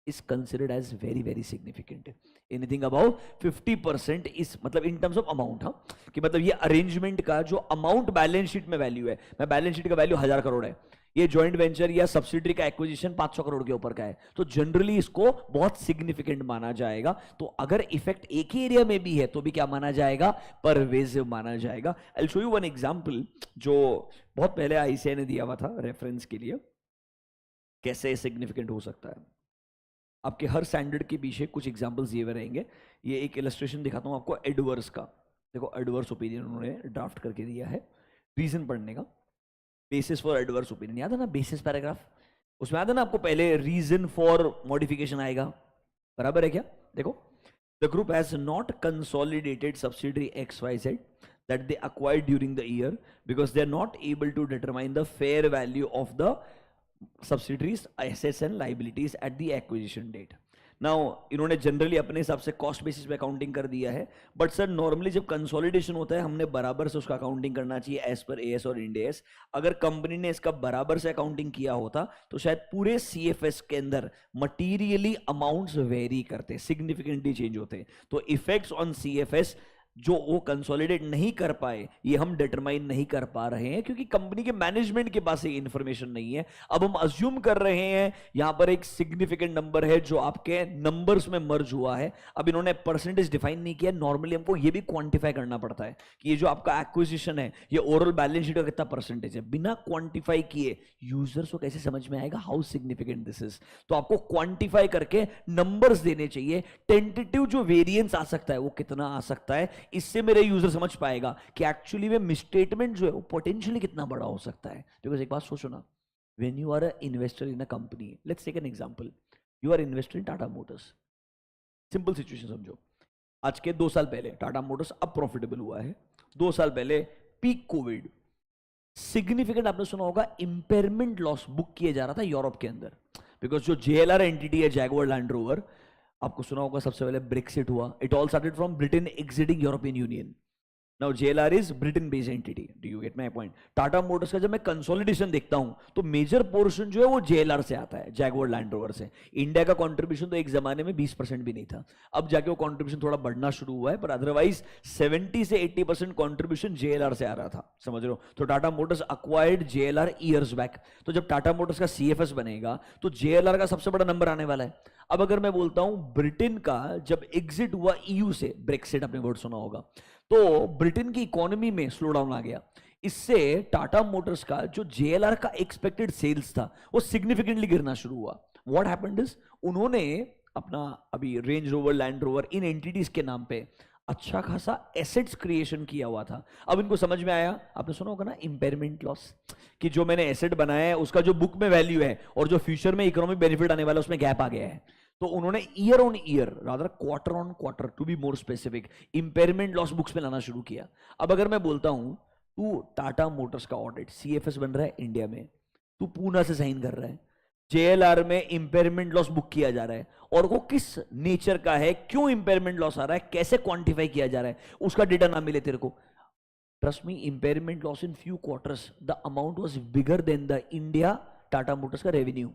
is considered as very very significant. Anything above 50% is मतलब in terms of amount, हाँ, कि मतलब ये अरेंजमेंट का जो अमाउंट बैलेंस शीट में value है, मैं बैलेंस शीट का वैल्यू 1000 करोड़ है, ये जॉइंट वेंचर या सब्सिडरी का एक्विजिशन 500 करोड़ के ऊपर का है, तो जनरली इसको बहुत सिग्निफिकेंट माना जाएगा। तो अगर इफेक्ट एक ही एरिया में भी है तो भी क्या माना जाएगा, परवेसिव माना जाएगा। आई will show you one example जो बहुत पहले आईसीआई ने दिया हुआ था रेफरेंस के लिए, कैसे सिग्निफिकेंट हो सकता है। आपके हर स्टैंडर्ड के पीछे कुछ एग्जांपल्स दिए हुए रहेंगे। ये एक इलस्ट्रेशन दिखाता हूं आपको एडवर्स का, देखो एडवर्स ओपिनियन उन्होंने ड्राफ्ट करके दिया है, रीजन पढ़ने का, बेसिस फॉर एडवर्स ओपिनियन, याद है ना बेसिस पैराग्राफ, उसमें याद है ना आपको पहले रीजन फॉर मॉडिफिकेशन आएगा, बराबर है क्या, देखो the group has not consolidated subsidiary XYZ that they acquired during the year because they are not able to determine the fair value of the subsidiaries assets and liabilities at the acquisition date. Now इन्होंने generally अपने हिसाब से cost basis पे accounting कर दिया है, but sir normally जब consolidation होता है हमने बराबर से उसका अकाउंटिंग करना चाहिए एज पर एएस और इंड एस। अगर कंपनी ने इसका बराबर से अकाउंटिंग किया होता तो शायद पूरे सीएफएस के अंदर मटीरियली अमाउंट्स वेरी करते, सिग्निफिकेंटली चेंज होते। तो इफेक्ट्स ऑन सीएफएस जो वो कंसोलिडेट नहीं कर पाए ये हम डिटरमाइन नहीं कर पा रहे हैं क्योंकि कंपनी के मैनेजमेंट के पास ये इंफॉर्मेशन नहीं है। अब हम अज्यूम कर रहे हैं यहां पर एक सिग्निफिकेंट नंबर है जो आपके नंबर्स में मर्ज हुआ है। अब इन्होंने परसेंटेज डिफाइन नहीं किया, नॉर्मली हमको ये भी क्वांटिफाई करना पड़ता है कि ये जो आपका एक्विजिशन है ये ओवरऑल बैलेंस शीट का कितना परसेंटेज है। बिना क्वांटिफाई किए यूजर्स को कैसे समझ में आएगा हाउ सिग्निफिकेंट दिस इज। तो आपको क्वांटिफाई करके नंबर्स देने चाहिए, टेंटेटिव जो वेरिएंस आ सकता है वो कितना आ सकता है, इससे मेरे यूजर समझ पाएगा कि एक्चुअली में मिसस्टेटमेंट जो है वो पोटेंशियली कितना बड़ा हो सकता है। बिकॉज एक बात सोचो ना, when you are a investor in a company, let's take an example, you are investor in Tata Motors. Simple situation समझो, आज के 2 साल पहले टाटा मोटर्स अब प्रॉफिटेबल हुआ है, 2 साल पहले पीक कोविड, सिग्निफिकेंट आपने सुना होगा इंपेयरमेंट लॉस बुक किया जा रहा था यूरोप के अंदर, बिकॉज जो जेएलआर एंटिटी है जैगुआर लैंड रोवर, आपको सुना होगा सबसे पहले ब्रेक्सिट हुआ, it all started from Britain exiting European union. Now JLR is Britain based entity, do you get my point? Tata Motors का जब मैं कंसोलिडेशन देखता हूं तो मेजर पोर्शन जो है वो जेएलआर से आता है, जैगुआर लैंड रोवर से। इंडिया का कंट्रीब्यूशन तो एक जमाने में 20% भी नहीं था, अब जाके वो कंट्रीब्यूशन थोड़ा बढ़ना शुरू हुआ है, पर अदरवाइज 70 से 80% कंट्रीब्यूशन जेएलआर से आ रहा था, समझ रहे हो? तो Tata Motors acquired JLR years back, तो जब टाटा मोटर्स का सीएफएस बनेगा तो जेएलआर का सबसे बड़ा नंबर आने वाला है। अब अगर मैं बोलता हूं ब्रिटेन का जब एग्जिट हुआ ईयू से, ब्रेक्सिट आपने वर्ड सुना होगा, तो ब्रिटेन की इकोनॉमी में स्लो डाउन आ गया। इससे टाटा मोटर्स का जो जेएलआर का एक्सपेक्टेड सेल्स था वो सिग्निफिकेंटली गिरना शुरू हुआ। व्हाट हैपेंड इज, उन्होंने अपना अभी रेंज रोवर, लैंड रोवर, इन एंटिटीज के नाम पे अच्छा खासा एसेट्स क्रिएशन किया हुआ था। अब इनको समझ में आया, आपने सुना होगा ना इंपेयरमेंट लॉस, कि जो मैंने एसेट बनाया है उसका जो बुक में वैल्यू है और जो फ्यूचर में इकोनॉमिक बेनिफिट आने वाला है उसमें गैप आ गया है। तो उन्होंने year on year, rather quarter on quarter, to be more specific, impairment loss books में लाना शुरू किया। अब अगर मैं बोलता हूं तू टाटा मोटर्स का ऑडिट सीएफएस बन रहा है इंडिया में, तू पूना से साइन कर रहा है, जेएलआर में इंपेयरमेंट लॉस बुक किया जा रहा है, और वो किस नेचर का है, क्यों इंपेयरमेंट लॉस आ रहा है, कैसे क्वांटिफाई किया जा रहा है, उसका डेटा ना मिले तेरे को, trust me, impairment loss in few quarters the amount was bigger than the India Tata Motors का revenue.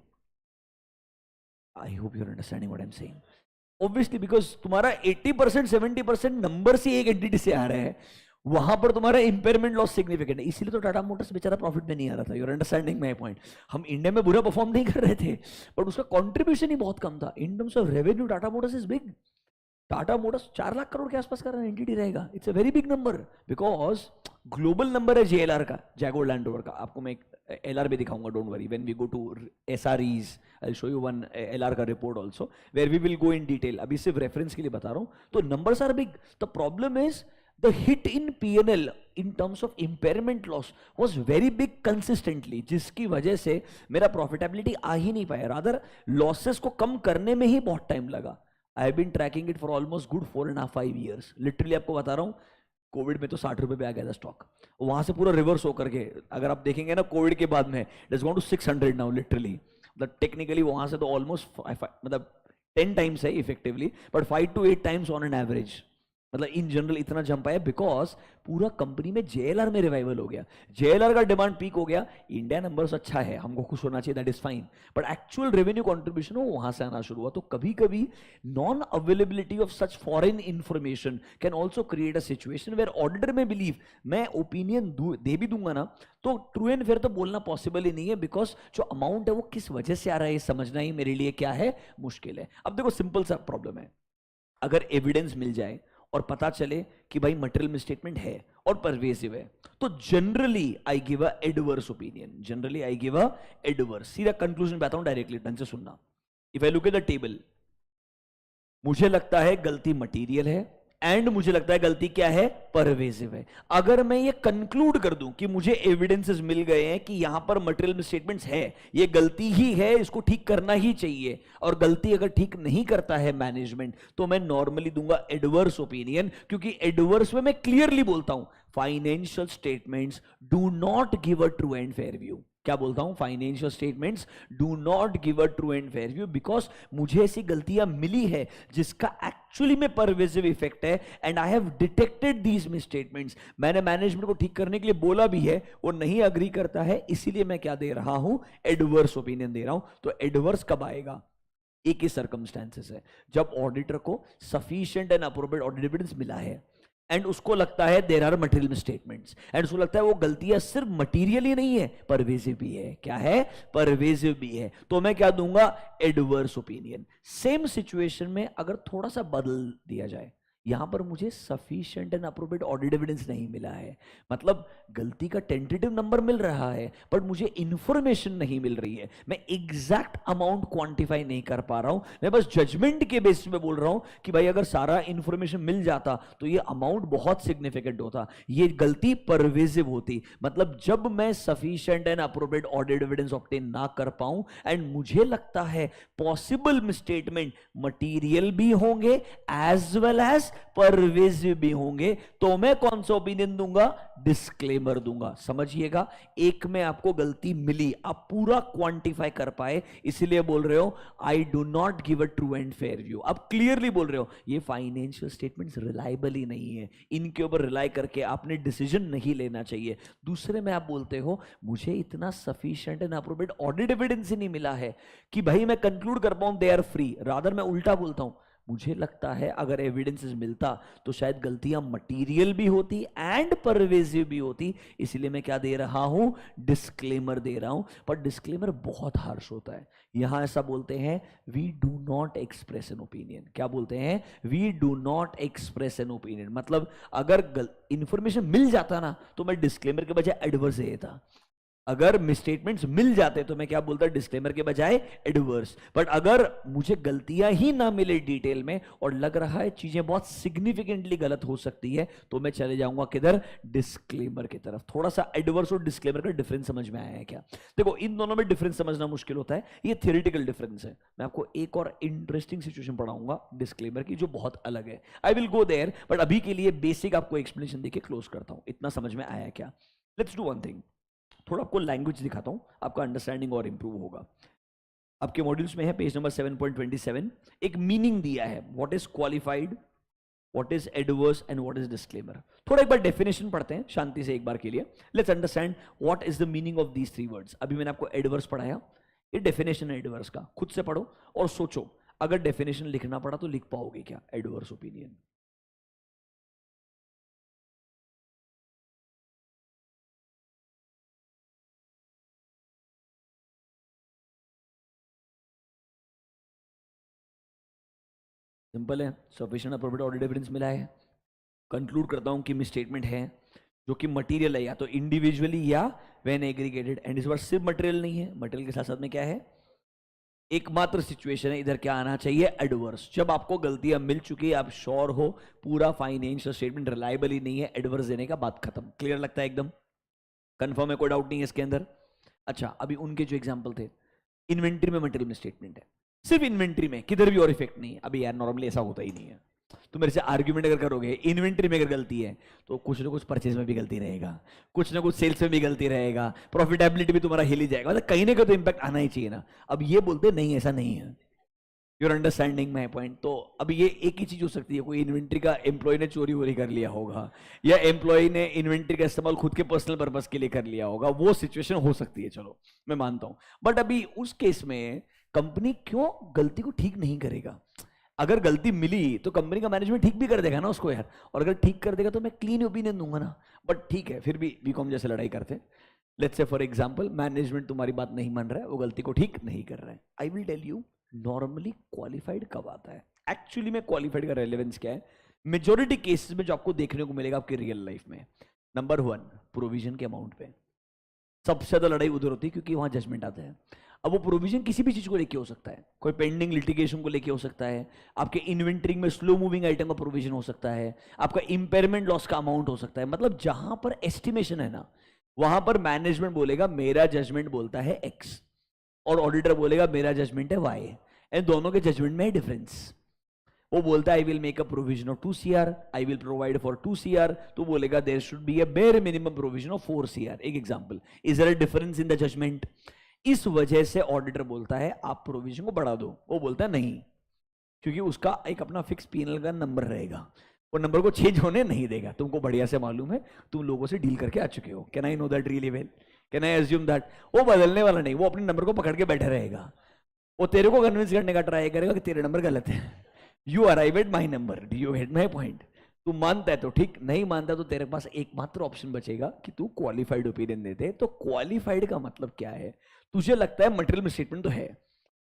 I hope you're understanding what I'm saying. Obviously, because तुम्हारा 80% 70% नंबर से एक एंटिटी से आ रहा है, वहां पर तुम्हारा इंपेयरमेंट लॉस सिग्निफिकेंट है, इसीलिए तो टाटा मोटर्स बेचारा प्रॉफिट में नहीं आ रहा था। Your understanding my point? हम इंडिया में बुरा परफॉर्म नहीं कर रहे थे, बट उसका कंट्रीब्यूशन ही बहुत कम था। In terms of revenue Tata Motors is big. Tata Motors 4 lakh crore के आसपास का एंटिटी रहेगा, it's a very big number, because global number है जेएलआर का, जैगुआर लैंड रोवर का। आपको मैं एक एलआर भी दिखाऊंगा, don't worry, when we go to SREs I will show you one LR का report also where we will go in detail. अभी सिर्फ रेफरेंस के लिए बता रहा हूं, तो numbers are big. The problem is the hit in PNL in terms of impairment loss was very big consistently, जिसकी वजह से मेरा प्रॉफिटेबिलिटी आ ही नहीं पाया, रादर लॉसेस को कम करने में ही बहुत टाइम लगा। I have been tracking it for almost good 4.5 years, literally आपको बता रहा हूं। कोविड में तो 60 रुपए पे आ गया था स्टॉक, वहां से पूरा रिवर्स होकर के, अगर आप देखेंगे ना कोविड के बाद में it is gone to 600 now literally. मतलब टेक्निकली वहां से तो ऑलमोस्ट मतलब 10 टाइम्स है effectively, but 5 to 8 times on an average. मतलब इन जनरल इतना जंप आया बिकॉज पूरा कंपनी में जेएलआर में रिवाइवल हो गया, जेएलआर का डिमांड पीक हो गया। इंडिया नंबर्स अच्छा है, हमको खुश होना चाहिए, that is fine, but actual revenue contribution वो वहां से आना शुरू हुआ। तो कभी कभी non availability of such foreign information can also create a situation where auditor may believe, मैं ओपिनियन दे भी दूंगा ना तो ट्रू एंड फेयर तो बोलना पॉसिबल ही नहीं है, बिकॉज जो अमाउंट है वो किस वजह से आ रहा है ये समझना ही मेरे लिए क्या है, मुश्किल है। अब देखो सिंपल सा प्रॉब्लम है, अगर एविडेंस मिल जाए और पता चले कि भाई मटेरियल मिसस्टेटमेंट है और परवेसिव है, तो generally I give a adverse opinion, generally I give a adverse. सीधा कंक्लूजन पे आता हूं डायरेक्टली, ढंग से सुनना। If I look at the table, मुझे लगता है गलती मटेरियल है एंड मुझे लगता है गलती क्या है, परवेसिव है। अगर मैं ये कंक्लूड कर दूं कि मुझे एविडेंसेस मिल गए हैं कि यहां पर मटेरियल मिसस्टेटमेंट्स है, ये गलती ही है, इसको ठीक करना ही चाहिए, और गलती अगर ठीक नहीं करता है मैनेजमेंट, तो मैं नॉर्मली दूंगा एडवर्स ओपिनियन, क्योंकि एडवर्स में मैं क्लियरली बोलता हूं financial statements do not give a true and fair view. क्या बोलता हूं, financial statements do not give a true and fair view, because मुझे ऐसी गलतियां मिली है जिसका एक्चुअली में परवेसिव इफेक्ट है, and I have detected these misstatements. मैंने मैनेजमेंट को ठीक करने के लिए बोला भी है, वो नहीं अग्री करता है, इसीलिए मैं क्या दे रहा हूं, एडवर्स ओपिनियन दे रहा हूं। तो एडवर्स कब आएगा, एक ही सर्कमस्टेंसेस है, जब ऑडिटर को sufficient and appropriate audit evidence मिला है एंड उसको लगता है there are material misstatements, and उसको लगता है वो गलतियां सिर्फ मटेरियल ही नहीं है, परवेसिव भी है। क्या है, परवेसिव भी है। तो मैं क्या दूंगा, एडवर्स ओपिनियन। सेम सिचुएशन में अगर थोड़ा सा बदल दिया जाए, यहां पर मुझे sufficient and appropriate audit evidence नहीं मिला है, मतलब गलती का टेंटेटिव नंबर मिल रहा है बट मुझे इंफॉर्मेशन नहीं मिल रही है, मैं एग्जैक्ट अमाउंट क्वांटिफाई नहीं कर पा रहा हूं, मैं बस जजमेंट के बेसिस पे बोल रहा हूं कि भाई अगर सारा इंफॉर्मेशन मिल जाता तो ये अमाउंट बहुत सिग्निफिकेंट होता, ये गलती परवेसिव होती। मतलब जब मैं sufficient and appropriate audit evidence obtain ना कर पाऊं एंड मुझे लगता है पॉसिबल मिसस्टेटमेंट मटीरियल भी होंगे एज वेल एज परवेसिव भी होंगे, तो मैं कौन सा ओपिनियन दूंगा? डिस्क्लेमर दूंगा। समझिएगा, एक में आपको गलती मिली, आप पूरा क्वांटिफाई कर पाए, इसलिए बोल रहे हो I do not give a true and fair view. आप क्लियरली बोल रहे हो ये फाइनेंशियल स्टेटमेंट्स रिलायबल ही नहीं है, इनके ऊपर रिलाई करके आपने डिसीजन नहीं लेना चाहिए। दूसरे में आप बोलते हो मुझे इतना sufficient and appropriate audit evidence ही नहीं मिला है कि भाई मैं कंक्लूड कर पाऊं दे आर फ्री। रादर मैं उल्टा बोलता हूं, मुझे लगता है अगर एविडेंसेस मिलता तो शायद गलतियां मटेरियल भी होती एंड परवेसिव भी होती, इसलिए मैं क्या दे रहा हूं? डिस्क्लेमर दे रहा हूं। पर डिस्क्लेमर बहुत हार्श होता है। यहां ऐसा बोलते हैं we do not express an opinion. क्या बोलते हैं? We do not express an opinion. मतलब अगर इंफॉर्मेशन मिल जाता ना तो मैं डिस्क्लेमर के बजाय एडवर्स दे देता। अगर मिसस्टेटमेंट्स मिल जाते तो मैं क्या बोलता? डिस्क्लेमर के बजाय एडवर्स। बट अगर मुझे गलतियां ही ना मिले डिटेल में और लग रहा है चीजें बहुत सिग्निफिकेंटली गलत हो सकती है, तो मैं चले जाऊंगा किधर? डिस्क्लेमर की तरफ। थोड़ा सा एडवर्स और डिस्क्लेमर का डिफरेंस समझ में आया है क्या? देखो, इन दोनों में डिफरेंस समझना मुश्किल होता है, ये थियोरेटिकल डिफरेंस है। मैं आपको एक और इंटरेस्टिंग सिचुएशन पढ़ाऊंगा डिस्क्लेमर की जो बहुत अलग है। I will go there, but अभी के लिए बेसिक आपको एक्सप्लेनेशन देके क्लोज करता हूं। इतना समझ में आया क्या? लेट्स डू वन थिंग, थोड़ा आपको लैंग्वेज दिखाता हूं, आपका अंडरस्टैंडिंग और इंप्रूव होगा। आपके मॉड्यूल्स में है पेज नंबर 7.27, एक मीनिंग दिया है, what is qualified, what is adverse and what is disclaimer. थोड़ा एक बार डेफिनेशन पढ़ते हैं शांति से एक बार के लिए। Let's understand what is the meaning of these three words. अभी मैंने आपको एडवर्स पढ़ाया, ये डेफिनेशन है एडवर्स का, खुद से पढ़ो और सोचो अगर डेफिनेशन लिखना पड़ा तो लिख पाओगे क्या एडवर्स ओपिनियन? सिंपल है, सफिशिएंट अप्रोप्रिएट ऑडिट एविडेंस मिला है। कंक्लूड करता हूं कि मिस स्टेटमेंट है जो कि मटेरियल है या तो इंडिविजुअली या व्हेन एग्रीगेटेड, एंड इस बार सिर्फ मटेरियल नहीं है, मटेरियल के साथ साथ में क्या है? एकमात्र सिचुएशन है इधर क्या आना चाहिए? एडवर्स। जब आपको गलतियां मिल चुकी है, आप श्योर हो पूरा फाइनेंशियल स्टेटमेंट रिलायबल ही नहीं है, एडवर्स देने का बात खत्म। क्लियर लगता है? एकदम कंफर्म है, कोई डाउट नहीं है इसके अंदर? अच्छा, अभी उनके जो एग्जाम्पल थे, इन्वेंट्री में मटेरियल में स्टेटमेंट है, सिर्फ इन्वेंट्री में, किधर भी और इफेक्ट नहीं है। अभी यार नॉर्मली ऐसा होता ही नहीं है। तो मेरे से आर्ग्यूमेंट अगर करोगे इन्वेंट्री में अगर गलती है तो कुछ ना कुछ परचेज में भी गलती रहेगा, कुछ ना कुछ सेल्स में भी गलती रहेगा, प्रॉफिटेबिलिटी भी तुम्हारा हिल ही जाएगा, मतलब कहीं ना कहीं तो इंपैक्ट आना ही चाहिए ना। अब ये बोलते नहीं ऐसा नहीं है, यूर अंडरस्टैंडिंग माई पॉइंट। तो अब ये एक ही चीज हो सकती है, कोई इन्वेंट्री का एम्प्लॉय ने चोरी वोरी कर लिया होगा, या एम्प्लॉय ने इन्वेंट्री का इस्तेमाल खुद के पर्सनल पर्पस के लिए कर लिया होगा, वो सिचुएशन हो सकती है, चलो मैं मानता हूं। बट अभी उस केस में कंपनी क्यों गलती को ठीक नहीं करेगा? अगर गलती मिली तो कंपनी का मैनेजमेंट ठीक भी कर देगा ना उसको यार, और अगर ठीक कर देगा तो मैं क्लीन ओपिनियन दूंगा ना। बट ठीक है, फिर भी बीकॉम जैसे लड़ाई करते, let's say for example management तुम्हारी बात नहीं मान रहा है, वो गलती को ठीक नहीं कर रहा है। I will tell you normally qualified कब आता है, एक्चुअली में क्वालिफाइड का रेलेवेंस क्या है। मेजोरिटी केसेस में जो आपको देखने को मिलेगा आपकी रियल लाइफ में, नंबर 1 प्रोविजन के अमाउंट पे सबसे ज्यादा लड़ाई उधर होती है, क्योंकि वहां जजमेंट आता है। अब वो प्रोविजन किसी भी चीज को लेके हो सकता है, कोई पेंडिंग लिटिगेशन को लेके हो सकता है, आपके इन्वेंटरी में स्लो मूविंग आइटम का प्रोविजन हो सकता है, आपका इंपेयरमेंट लॉस का अमाउंट हो सकता है। मतलब जहां पर एस्टिमेशन है ना, वहां पर मैनेजमेंट बोलेगा मेरा जजमेंट बोलता है एक्स, और ऑडिटर बोलेगा मेरा जजमेंट है वाई, एंड दोनों के जजमेंट में है डिफरेंस। वो बोलता है I will make a provision of 2 CR, I will provide for 2 CR, तो बोलेगा there should be a bare minimum provision of 4 CR। एक example, is there a difference in the judgement? इस वजह से ऑडिटर बोलता है आप प्रोविजन को बढ़ा दो, वो बोलता है नहीं, क्योंकि उसका एक अपना फिक्स पीएनएल का नंबर रहेगा, वो नंबर को चेंज होने नहीं देगा। तुमको बढ़िया से मालूम है, तुम लोगों से डील करके आ चुके हो, can I know that really well, can I assume that? वो बदलने वाला नहीं, वो अपने नंबर को पकड़ के बैठे रहेगा, वो तेरे को कन्विंस करने का ट्राई करेगा कि तेरे नंबर गलत है। You arrive at my number, do you get my point? तू मानता है तो ठीक, नहीं मानता तो तेरे पास एकमात्र ऑप्शन बचेगा कि तू क्वालिफाइड ओपिनियन दे दे। तो क्वालिफाइड का मतलब क्या है? तुझे लगता है मटेरियल मिसस्टेटमेंट तो है,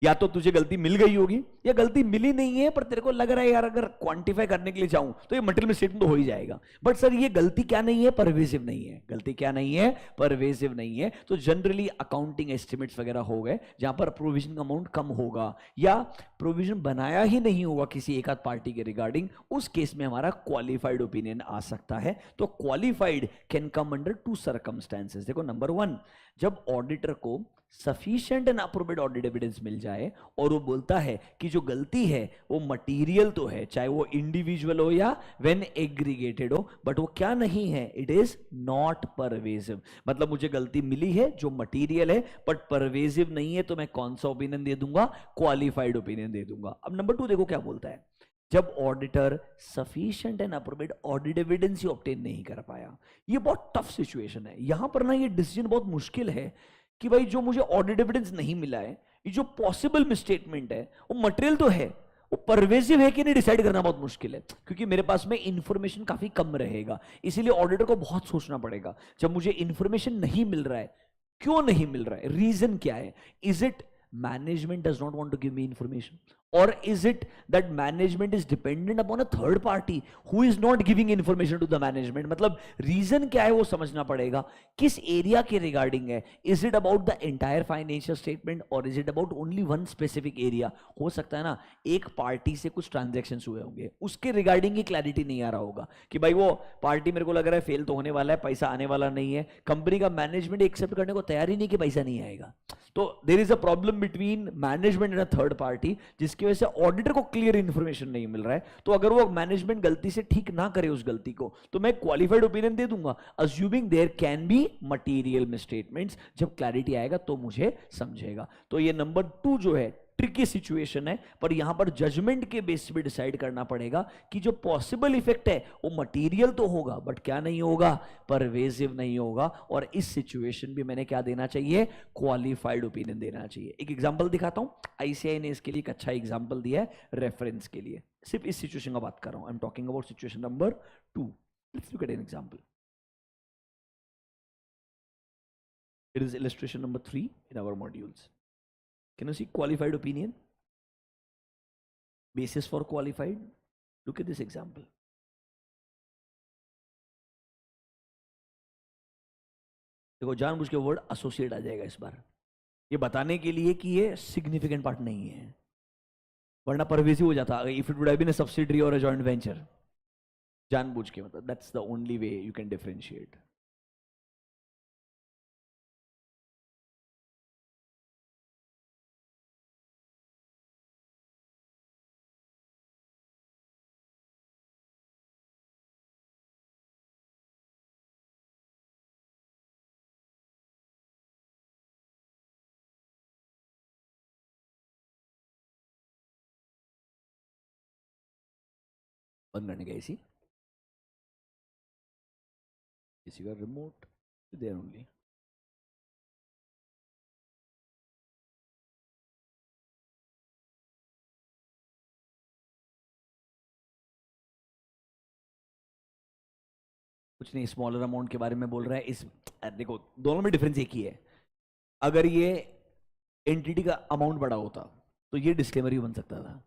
या तो तुझे गलती मिल गई होगी या गलती मिली नहीं है, पर तेरे को लग रहा है यार अगर क्वांटिफाई करने के लिए जाऊं तो ये मटेरियल मिसस्टेटमेंट तो हो ही जाएगा। बट सर ये गलती क्या नहीं है? परवेसिव नहीं है। गलती क्या नहीं है? परवेसिव नहीं है। तो जनरली अकाउंटिंग एस्टिमेट्स वगैरह हो गए जहां पर प्रोविजन का अमाउंट कम होगा या प्रोविजन बनाया ही नहीं होगा किसी एक आध पार्टी के रिगार्डिंग, उस केस में हमारा क्वालिफाइड ओपिनियन आ सकता है। तो qualified can come under 2 circumstances. देखो, नंबर 1, जब ऑडिटर को sufficient and appropriate audit evidence मिल जाए और वो बोलता है कि जो गलती है वो मटेरियल तो है, चाहे वो इंडिविजुअल हो या व्हेन एग्रीगेटेड हो, बट वो क्या नहीं है, इट इज नॉट परवेसिव। मतलब मुझे गलती मिली है जो मटेरियल है बट परवेसिव नहीं है, तो मैं कौन सा ओपिनियन दे दूंगा, क्वालिफाइड ओपिनियन दे दूंगा। अब नंबर 2 देखो क्या बोलता है, जब auditor sufficient and appropriate audit evidence he obtain नहीं कर पाया। ये बहुत टफ सिचुएशन है, यहां पर ना ये डिसीजन बहुत मुश्किल है कि भाई जो मुझे ऑडिट एविडेंस नहीं मिला है, ये जो पॉसिबल मिसस्टेटमेंट है वो मटेरियल तो है, वो परवेसिव है कि नहीं डिसाइड करना बहुत मुश्किल है, क्योंकि मेरे पास में इंफॉर्मेशन काफी कम रहेगा। इसीलिए ऑडिटर को बहुत सोचना पड़ेगा, जब मुझे इंफॉर्मेशन नहीं मिल रहा है, क्यों नहीं मिल रहा है, रीजन क्या है, is it management does not want to give me information, or is it that management is dependent upon a third party who is not giving information to the management? मतलब रीजन क्या है वो समझना पड़ेगा, किस area के regarding है, is it about the entire financial statement or is it about only one specific area. हो सकता है ना एक पार्टी से कुछ ट्रांजेक्शन हुए होंगे, उसके रिगार्डिंग ही क्लैरिटी नहीं आ रहा होगा कि भाई वो पार्टी मेरे को लग रहा है फेल तो होने वाला है, पैसा आने वाला नहीं है, कंपनी का मैनेजमेंट एक्सेप्ट करने को तैयार ही नहीं कि पैसा नहीं आएगा। तो there is a problem between management and a third party, जिसकी वजह से ऑडिटर को क्लियर इंफॉर्मेशन नहीं मिल रहा है। तो अगर वो मैनेजमेंट गलती से ठीक ना करे उस गलती को, तो मैं क्वालिफाइड ओपिनियन दे दूंगा, assuming there can be material misstatements. जब क्लैरिटी आएगा तो मुझे समझेगा। तो ये नंबर 2 जो है ट्रिकी सिचुएशन है, पर यहां पर जजमेंट के बेस पे डिसाइड करना पड़ेगा कि जो पॉसिबल इफेक्ट है वो मटेरियल तो होगा बट क्या नहीं होगा, परवेसिव नहीं होगा। और इस सिचुएशन भी मैंने क्या देना चाहिए, क्वालिफाइड ओपिनियन देना चाहिए। एक एग्जांपल दिखाता हूं, आईसीआई ने इसके लिए एक अच्छा एग्जांपल दिया है रेफरेंस के लिए, सिर्फ इस सिचुएशन का बात कर रहा हूं। I am talking about situation number 2। Let's look at an example. It is illustration number 3 in our modules. Can you see qualified opinion? Basis for qualified? Look at this example. देखो जानबूझ के word associate आ जाएगा इस बार, ये बताने के लिए कि ये सिग्निफिकेंट पार्ट नहीं है, वरना परवेसिव हो जाता if it would have been a subsidiary और अ जॉइंट वेंचर। जानबूझ के, मतलब that's the only way you can differentiate. बंद करने का इसी का रिमोट देयर ओनली। कुछ नहीं, स्मॉलर अमाउंट के बारे में बोल रहा है। इस देखो दोनों में डिफरेंस एक ही है, अगर ये एंटिटी का अमाउंट बड़ा होता तो ये डिस्क्लेमर ही बन सकता था,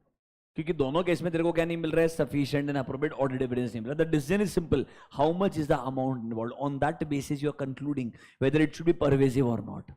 क्योंकि दोनों केस में तेरे को क्या नहीं मिल रहा है, sufficient and appropriate audit evidence नहीं मिल रहा। The decision is simple, how much is the amount involved, on that basis you are concluding whether it should be pervasive और नॉट।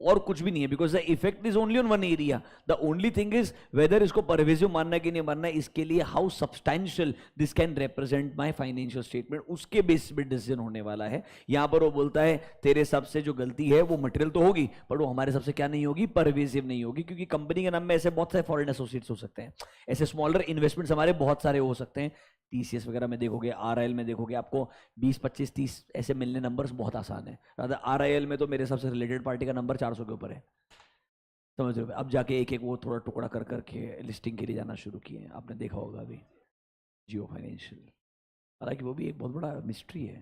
और कुछ भी नहीं है, because the effect is only on one area. The only thing is whether इसको pervasive मानना है कि नहीं मानना है, इसके लिए how substantial this can represent my financial statement, उसके बेस पे डिसीजन होने वाला है। यहां पर वो बोलता है तेरे हिसाब से जो गलती है वो मटेरियल तो होगी पर वो हमारे हिसाब से क्या नहीं होगी, परवेसिव नहीं होगी, क्योंकि कंपनी के नाम में ऐसे बहुत सारे फॉरेन एसोसिएट्स हो सकते हैं, ऐसे स्मॉलर इन्वेस्टमेंट्स हमारे बहुत सारे हो सकते हैं। टीसीएस वगैरह में देखोगे, आरआईएल में देखोगे, आपको 20, 25, 30 ऐसे मिलने नंबर्स बहुत आसान है। आरआईएल में तो मेरे हिसाब से रिलेटेड पार्टी का नंबर 400 के ऊपर है, समझ रहे हो। अब जाके एक एक वो थोड़ा टुकड़ा कर करके लिस्टिंग के लिए जाना शुरू किए, आपने देखा होगा अभी जियो फाइनेंशियल। हालांकि वो भी एक बहुत बड़ा मिस्ट्री है,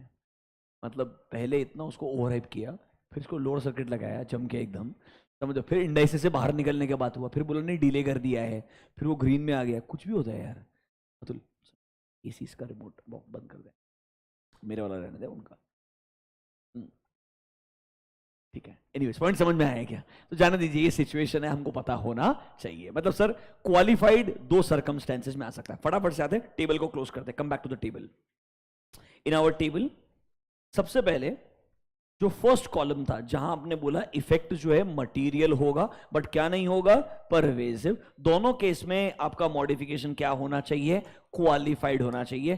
मतलब पहले इतना उसको ओवरहाइप किया, फिर इसको लोअर सर्किट लगाया जम के एकदम, समझो, फिर इंडाइसिस से बाहर निकलने के बाद हुआ, फिर बोला नहीं डिले कर दिया है, फिर वो ग्रीन में आ गया। कुछ भी होता है यार। मतलब इसी इसका रिमोट बंद कर दे, मेरे वाला रहने दे उनका, ठीक है। एनीवेज पॉइंट समझ में आया क्या? तो जाने दीजिए, ये सिचुएशन है, हमको पता होना चाहिए। मतलब सर क्वालिफाइड 2 सर्कमस्टेंसेज में आ सकता है। फटाफट से आते हैं, टेबल को क्लोज करते हैं, come back to the table. In our table सबसे पहले जो फर्स्ट कॉलम था, जहां आपने बोला इफेक्ट जो है मटेरियल होगा बट क्या नहीं होगा, परवेसिव। दोनों केस में आपका मॉडिफिकेशन क्या होना चाहिए, क्वालिफाइड होना चाहिए।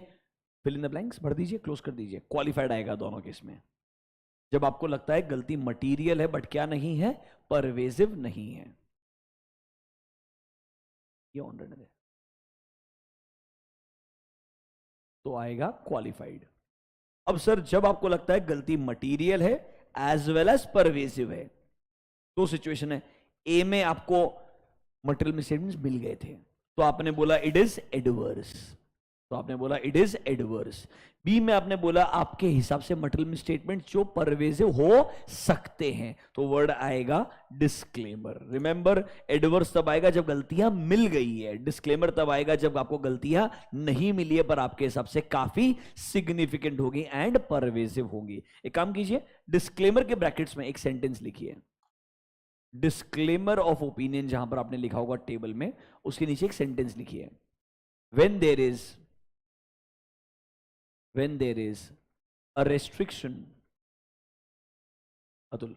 फिल इन द ब्लैंक्स भर दीजिए, क्लोज कर दीजिए, क्वालिफाइड आएगा दोनों केस में। जब आपको लगता है गलती मटीरियल है बट क्या नहीं है, परवेजिव नहीं है। ये ऑन रहने दे, तो आएगा क्वालिफाइड। अब सर जब आपको लगता है गलती मटीरियल है एज वेल एज परवेजिव है, तो सिचुएशन है, ए में आपको मटेरियल मिसस्टेटमेंट्स मिल गए थे, तो आपने बोला इट इज एडवर्स, तो आपने बोला इट इज एडवर्स। बी में आपने बोला आपके हिसाब से मटेरियल मिसस्टेटमेंट जो परवेजिव हो सकते हैं, तो वर्ड आएगा डिस्क्लेमर। रिमेंबर, एडवर्स तब आएगा जब गलतियां मिल गई है, डिस्क्लेमर तब आएगा जब आपको गलतियां नहीं मिली है पर आपके हिसाब से काफी सिग्निफिकेंट होगी एंड परवेजिव होगी। एक काम कीजिए, डिस्क्लेमर के ब्रैकेट्स में एक सेंटेंस लिखिए, डिस्क्लेमर ऑफ ओपिनियन जहां पर आपने लिखा होगा टेबल में, उसके नीचे एक सेंटेंस लिखिए, when there is a restriction, Atul,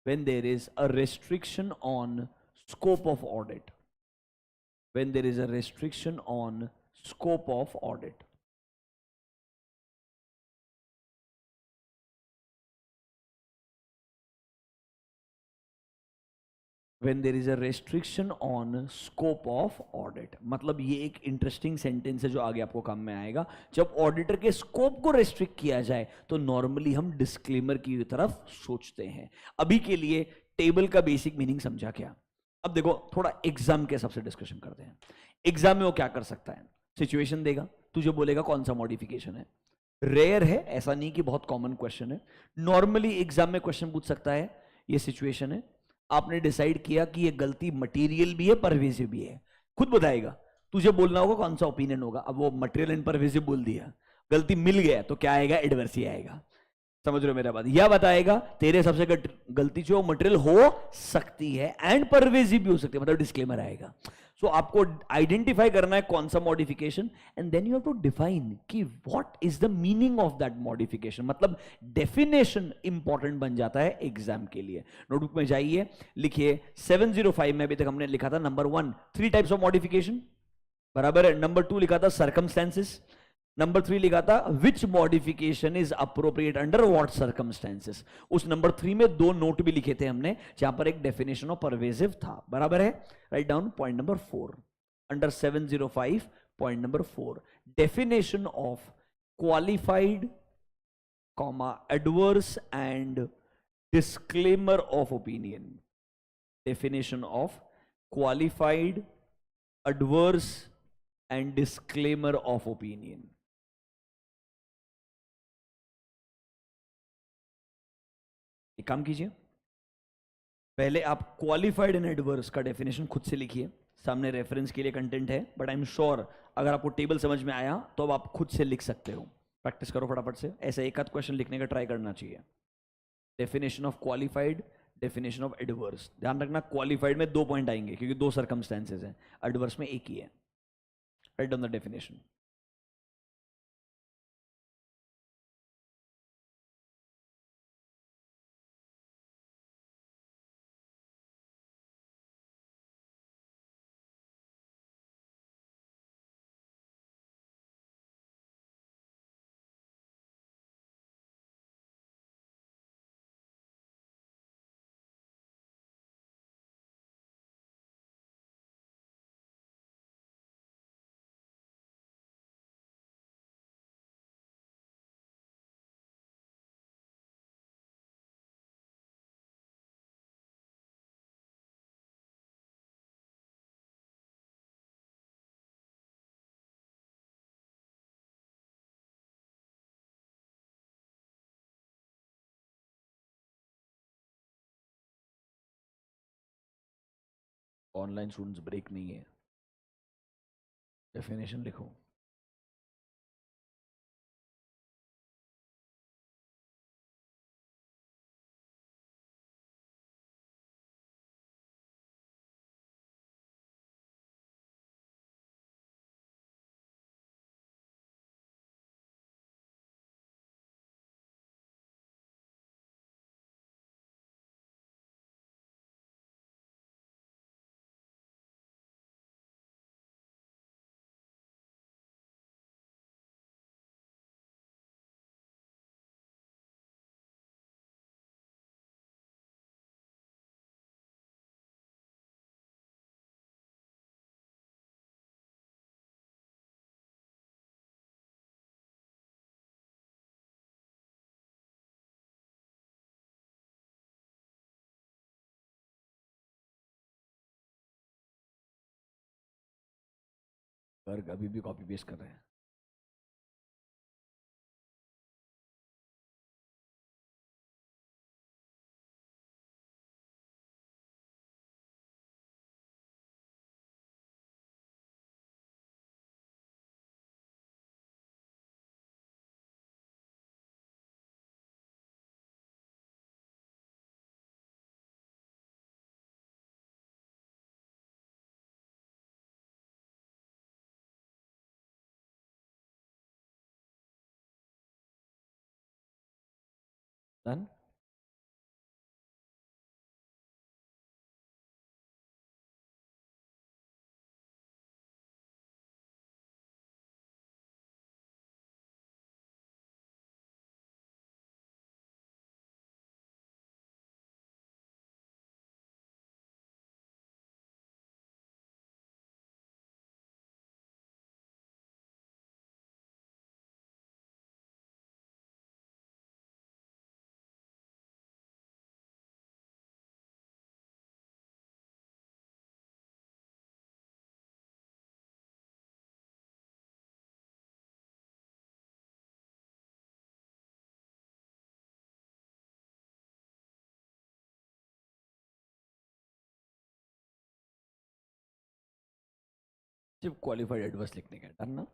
when there is a restriction on scope of audit, when there is a restriction on scope of audit, when there is a restriction on scope of audit, मतलब ये एक interesting sentence है जो आगे आपको काम में आएगा। जब ऑडिटर के स्कोप को रेस्ट्रिक्ट किया जाए तो नॉर्मली हम डिस्क्लेमर की तरफ सोचते हैं। अभी के लिए टेबल का बेसिक मीनिंग समझा क्या? अब देखो थोड़ा एग्जाम के हिसाब से डिस्कशन करते हैं। एग्जाम में वो क्या कर सकता है, सिचुएशन देगा, तुझे बोलेगा कौन सा मॉडिफिकेशन है। रेयर है, ऐसा नहीं कि बहुत कॉमन क्वेश्चन है। नॉर्मली एग्जाम में क्वेश्चन पूछ सकता है, ये सिचुएशन है, आपने डिसाइड किया कि ये गलती मटेरियल भी है परवेजिव भी है, खुद बताएगा, तुझे बोलना होगा कौन सा ओपिनियन होगा। अब वो मटेरियल एंड परवेजिव बोल दिया, गलती मिल गया तो क्या आएगा, एडवर्स ही आएगा। समझ रहे हो मेरा बात? या बताएगा तेरे सबसे गलती जो मटेरियल हो सकती है एंड परवेजिव भी हो सकती है, मतलब डिस्क्लेमर आएगा। सो आपको आइडेंटिफाई करना है कौन सा modification, and then you have to define कि what is the meaning of that modification, मतलब डेफिनेशन इंपॉर्टेंट बन जाता है एग्जाम के लिए। नोटबुक में जाइए, लिखिए 705 में अभी तक हमने लिखा था नंबर 1 3 टाइप्स ऑफ मॉडिफिकेशन, बराबर है। नंबर 2 लिखा था सर्कमस्टेंसेस, नंबर 3 लिखा था which modification is appropriate under what circumstances. उस नंबर 3 में 2 नोट भी लिखे थे हमने जहां पर एक डेफिनेशन ऑफ परवेजिव था, बराबर है। Write down point number 4 under 705, point number 4, definition of qualified comma adverse and disclaimer of opinion, definition of qualified adverse and disclaimer of opinion. एक काम कीजिए, पहले आप क्वालिफाइड एंड एडवर्स का डेफिनेशन खुद से लिखिए, सामने रेफरेंस के लिए कंटेंट है, बट आई एम श्योर अगर आपको टेबल समझ में आया तो अब आप खुद से लिख सकते हो। प्रैक्टिस करो फटाफट से, ऐसे एक आध क्वेश्चन लिखने का ट्राई करना चाहिए। Definition of qualified, definition of adverse. ध्यान रखना क्वालिफाइड में 2 पॉइंट आएंगे क्योंकि 2 सर्कमस्टेंसेज हैं, एडवर्स में एक ही है। Write down the definition. Online students break नहीं है, डेफिनेशन लिखो। गर्ग अभी भी कॉपी पेस्ट कर रहे हैं। डन। सिर्फ क्वालिफाइड एडवर्स लिखने का, डन ना।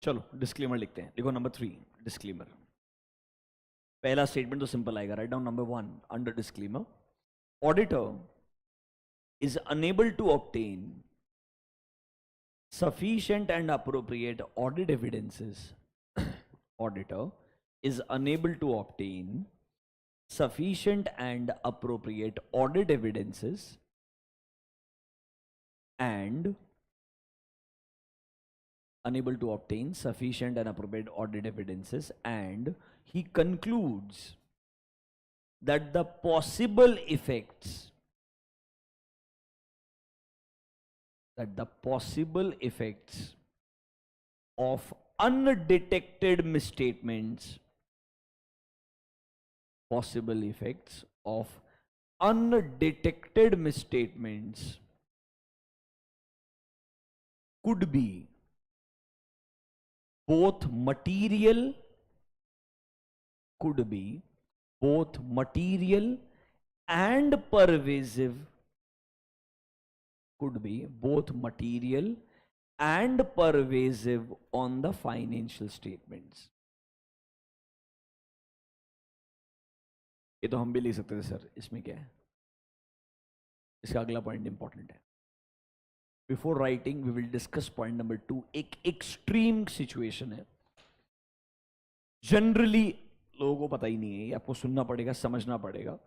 चलो डिस्क्लेमर लिखते हैं, देखो नंबर 3 डिस्क्लेमर। पहला स्टेटमेंट तो सिंपल आएगा, right down number 1 under disclaimer, auditor is unable to obtain sufficient and appropriate audit evidences. Auditor is unable to obtain sufficient and appropriate audit evidences and unable to obtain sufficient and appropriate audit evidences, and he concludes that the possible effects of undetected misstatements, could be both material and pervasive, on the financial statements. ये तो हम भी लिख सकते थे sir, इसमें क्या है? इसका अगला पॉइंट इंपॉर्टेंट है। Before writing we will discuss point number 2। एक एक्सट्रीम सिचुएशन है, जनरली लोगों को पता ही नहीं है, आपको सुनना पड़ेगा, समझना पड़ेगा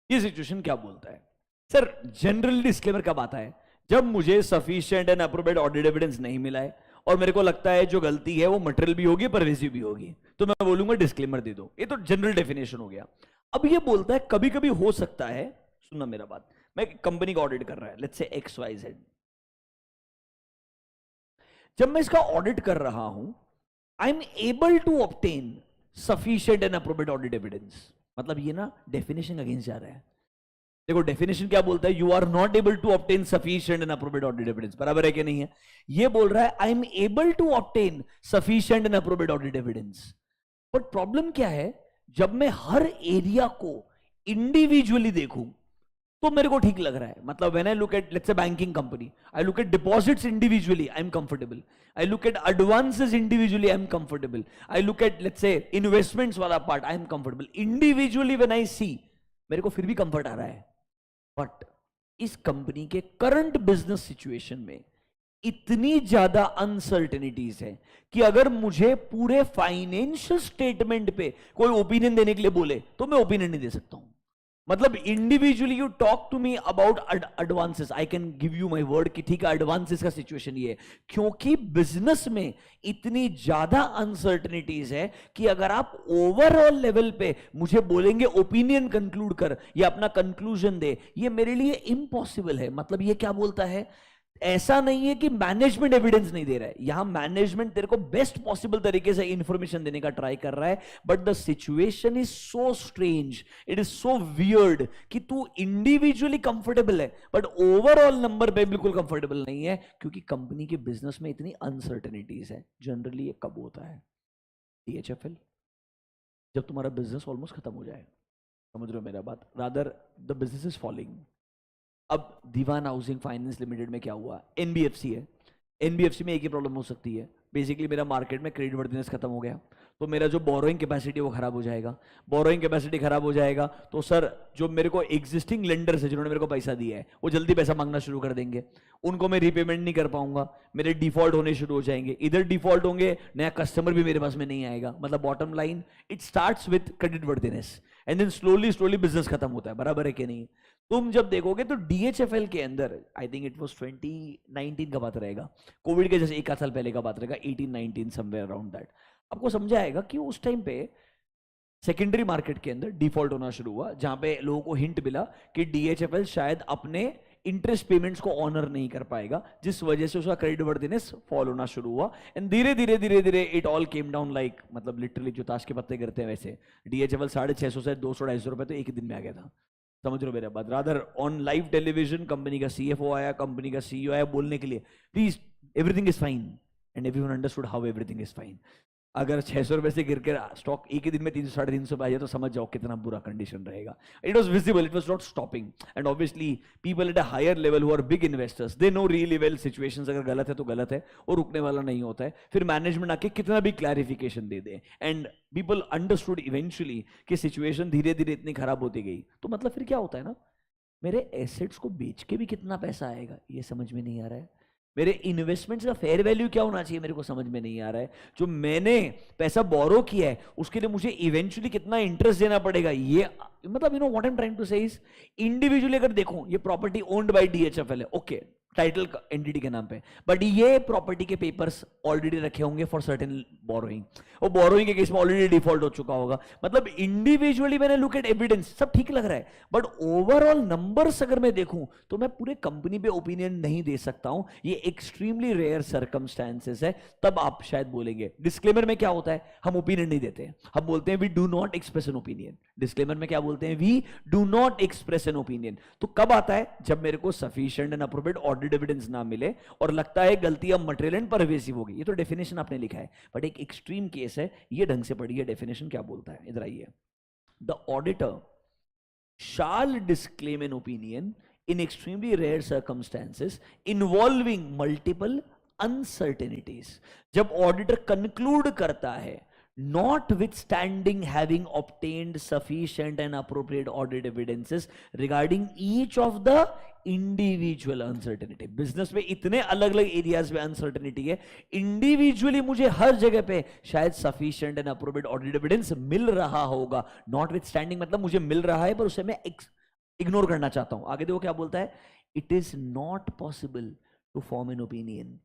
ये सिचुएशन क्या बोलता है। सर जनरली डिस्क्लेमर कब आता है? जब मुझे sufficient and appropriate audit evidence नहीं मिला है और मेरे को लगता है जो गलती है वो मटेरियल भी होगी, परवेसिव भी होगी, तो मैं बोलूंगा डिस्क्लेमर दे दो। ये तो जनरल डेफिनेशन हो गया। अब ये बोलता है कभी कभी हो सकता है, सुनना मेरा बात, मैं कंपनी का ऑडिट कर रहा है, लेट्स से XYZ, जब मैं इसका ऑडिट कर रहा हूं, I am able to obtain sufficient and appropriate audit evidence, मतलब ये ना डेफिनेशन अगेंस्ट जा रहा है। देखो डेफिनेशन क्या बोलता है? You are not able to obtain sufficient and appropriate audit evidence, बराबर है कि नहीं है? ये बोल रहा है I am able to obtain sufficient and appropriate audit evidence. But problem क्या है, जब मैं हर एरिया को इंडिविजुअली देखूं तो मेरे को ठीक लग रहा है। मतलब when I look at let's say banking company, I look at deposits individually, I am comfortable. I look at advances individually, I am comfortable. I look at let's say investments वाला part, I am comfortable. Individually when I see, मेरे को फिर भी comfort आ रहा है। But इस company के current business situation में इतनी ज्यादा अनसर्टेनिटीज है कि अगर मुझे पूरे फाइनेंशियल स्टेटमेंट पे कोई ओपिनियन देने के लिए बोले तो मैं ओपिनियन नहीं दे सकता हूं। मतलब individually you talk to me about advances, I can give you my word कि ठीक है एडवांसेस का सिचुएशन ये है, क्योंकि बिजनेस में इतनी ज्यादा अनसर्टनिटीज है कि अगर आप ओवरऑल लेवल पे मुझे बोलेंगे ओपिनियन कंक्लूड कर या अपना कंक्लूजन दे, ये मेरे लिए इम्पॉसिबल है। मतलब ये क्या बोलता है, ऐसा नहीं है कि मैनेजमेंट एविडेंस नहीं दे रहा है, यहां मैनेजमेंट तेरे को बेस्ट पॉसिबल तरीके से इंफॉर्मेशन देने का ट्राई कर रहा है, but the situation is so strange, it is so weird कि तू इंडिविजुअली कंफर्टेबल है बट ओवरऑल नंबर पे बिल्कुल कंफर्टेबल नहीं है, क्योंकि कंपनी के बिजनेस में इतनी अनसर्टेनिटीज है। जनरली ये कब होता है, DHFL, जब तुम्हारा बिजनेस ऑलमोस्ट खत्म हो जाए, समझ रहे हो मेरा बात, rather the business is falling. अब दीवान हाउसिंग फाइनेंस लिमिटेड में क्या हुआ, एनबीएफसी है, एनबीएफसी में एक ही प्रॉब्लम हो सकती है, बेसिकली मेरा मार्केट में क्रेडिट वर्दिनेस खत्म हो गया, तो मेरा जो बोरोइंग कैपेसिटी वो खराब हो जाएगा, बोरोइंग कैपेसिटी खराब हो जाएगा तो सर जो मेरे को एग्जिस्टिंग लेंडर्स है जिन्होंने मेरे को पैसा दिया है वो जल्दी पैसा मांगना शुरू कर देंगे, उनको मैं रीपेमेंट नहीं कर पाऊंगा, मेरे डिफॉल्ट होने शुरू हो जाएंगे, इधर डिफॉल्ट होंगे, नया कस्टमर भी मेरे पास में नहीं आएगा। मतलब bottom line it starts with credit worthiness and then slowly slowly business खत्म होता है, बराबर है कि नहीं। तुम जब देखोगे तो DHFL के अंदर आई थिंक इट वाज 2019 का बात रहेगा, कोविड के जैसे एक आध साल पहले का बात रहेगा, 18-19 समवेयर अराउंड दैट, आपको समझा आएगा कि उस टाइम पे सेकेंडरी मार्केट के अंदर डिफॉल्ट होना शुरू हुआ, जहां पे लोगों को हिंट मिला कि DHFL शायद अपने इंटरेस्ट पेमेंट्स को ऑनर नहीं कर पाएगा, जिस वजह से उसका क्रेडिट वर्दिनेस फॉल होना शुरू हुआ एंड धीरे धीरे धीरे धीरे it all came down like, मतलब लिटरली जो ताश के पत्ते गिरते हैं वैसे DHFL 650 से 200-250 रुपए तो एक ही दिन में आ गया था, समझ रहे हो मेरा बात। Rather on live television company का CFO आया, कंपनी का CEO आया बोलने के लिए please everything is fine, and everyone understood how everything is fine. अगर 600 रुपए से गिर कर स्टॉक एक ही दिन में 300-350 पे आ जाए तो समझ जाओ कितना बुरा कंडीशन रहेगा। It was visible, it was not stopping, and obviously people at a higher level who are big investors they know really well situations, अगर गलत है तो गलत है और रुकने वाला नहीं होता है, फिर मैनेजमेंट आके कितना भी clarification they they, and people understood eventually कि सिचुएशन धीरे धीरे इतनी खराब होती गई, तो मतलब फिर क्या होता है ना, मेरे एसेट्स को बेच के भी कितना पैसा आएगा ये समझ में नहीं आ रहा है, मेरे इन्वेस्टमेंट्स का फेयर वैल्यू क्या होना चाहिए मेरे को समझ में नहीं आ रहा है, जो मैंने पैसा बोरो किया है उसके लिए मुझे इवेंचुअली कितना इंटरेस्ट देना पड़ेगा, ये मतलब you know what I am trying to say is, individually अगर देखो ये प्रॉपर्टी ओन्ड बाय DHFL है, ओके टाइटल एंटिटी के नाम पे, बट ये प्रॉपर्टी के पेपर्स ऑलरेडी रखे होंगे फॉर सर्टेन बोरोइंग, और बोरोइंग के केस में ऑलरेडी डिफॉल्ट हो चुका होगा, मतलब इंडिविजुअली मैंने लुक एट एविडेंस सब ठीक लग रहा है, बट ओवरऑल नंबर्स अगर मैं देखूं तो मैं पूरे कंपनी पे ओपिनियन नहीं दे सकता हूं, ये एक्सट्रीमली रेयर सर्कमस्टेंसेस है, तब आप शायद बोलेंगे। डिस्क्लेमर में क्या होता है, हम ओपिनियन नहीं देते, हम बोलते हैं we do not express an opinion, disclaimer में क्या बोलते हैं, we do not express an opinion. तो कब आता है, जब मेरे को sufficient and appropriate audit evidence ना मिले और लगता है गलती अब मटेरियल एंड परवेसिव होगी, ये तो डेफिनेशन आपने लिखा है, बट एक एक्सट्रीम केस है, ये ढंग से पढ़िए डेफिनेशन क्या बोलता है, इधर आइए, the auditor shall disclaim an opinion in extremely rare circumstances involving multiple uncertainties। जब ऑडिटर कंक्लूड करता है notwithstanding having obtained sufficient and appropriate audit evidences regarding each of the individual uncertainty, business में इतने अलग अलग एरियाज में uncertainty है, individually मुझे हर जगह पे शायद sufficient and appropriate audit evidence मिल रहा होगा, नॉट विथ स्टैंडिंग मतलब मुझे मिल रहा है पर उसे मैं इग्नोर करना चाहता हूं। आगे देखो क्या बोलता है, it is not possible to form an opinion.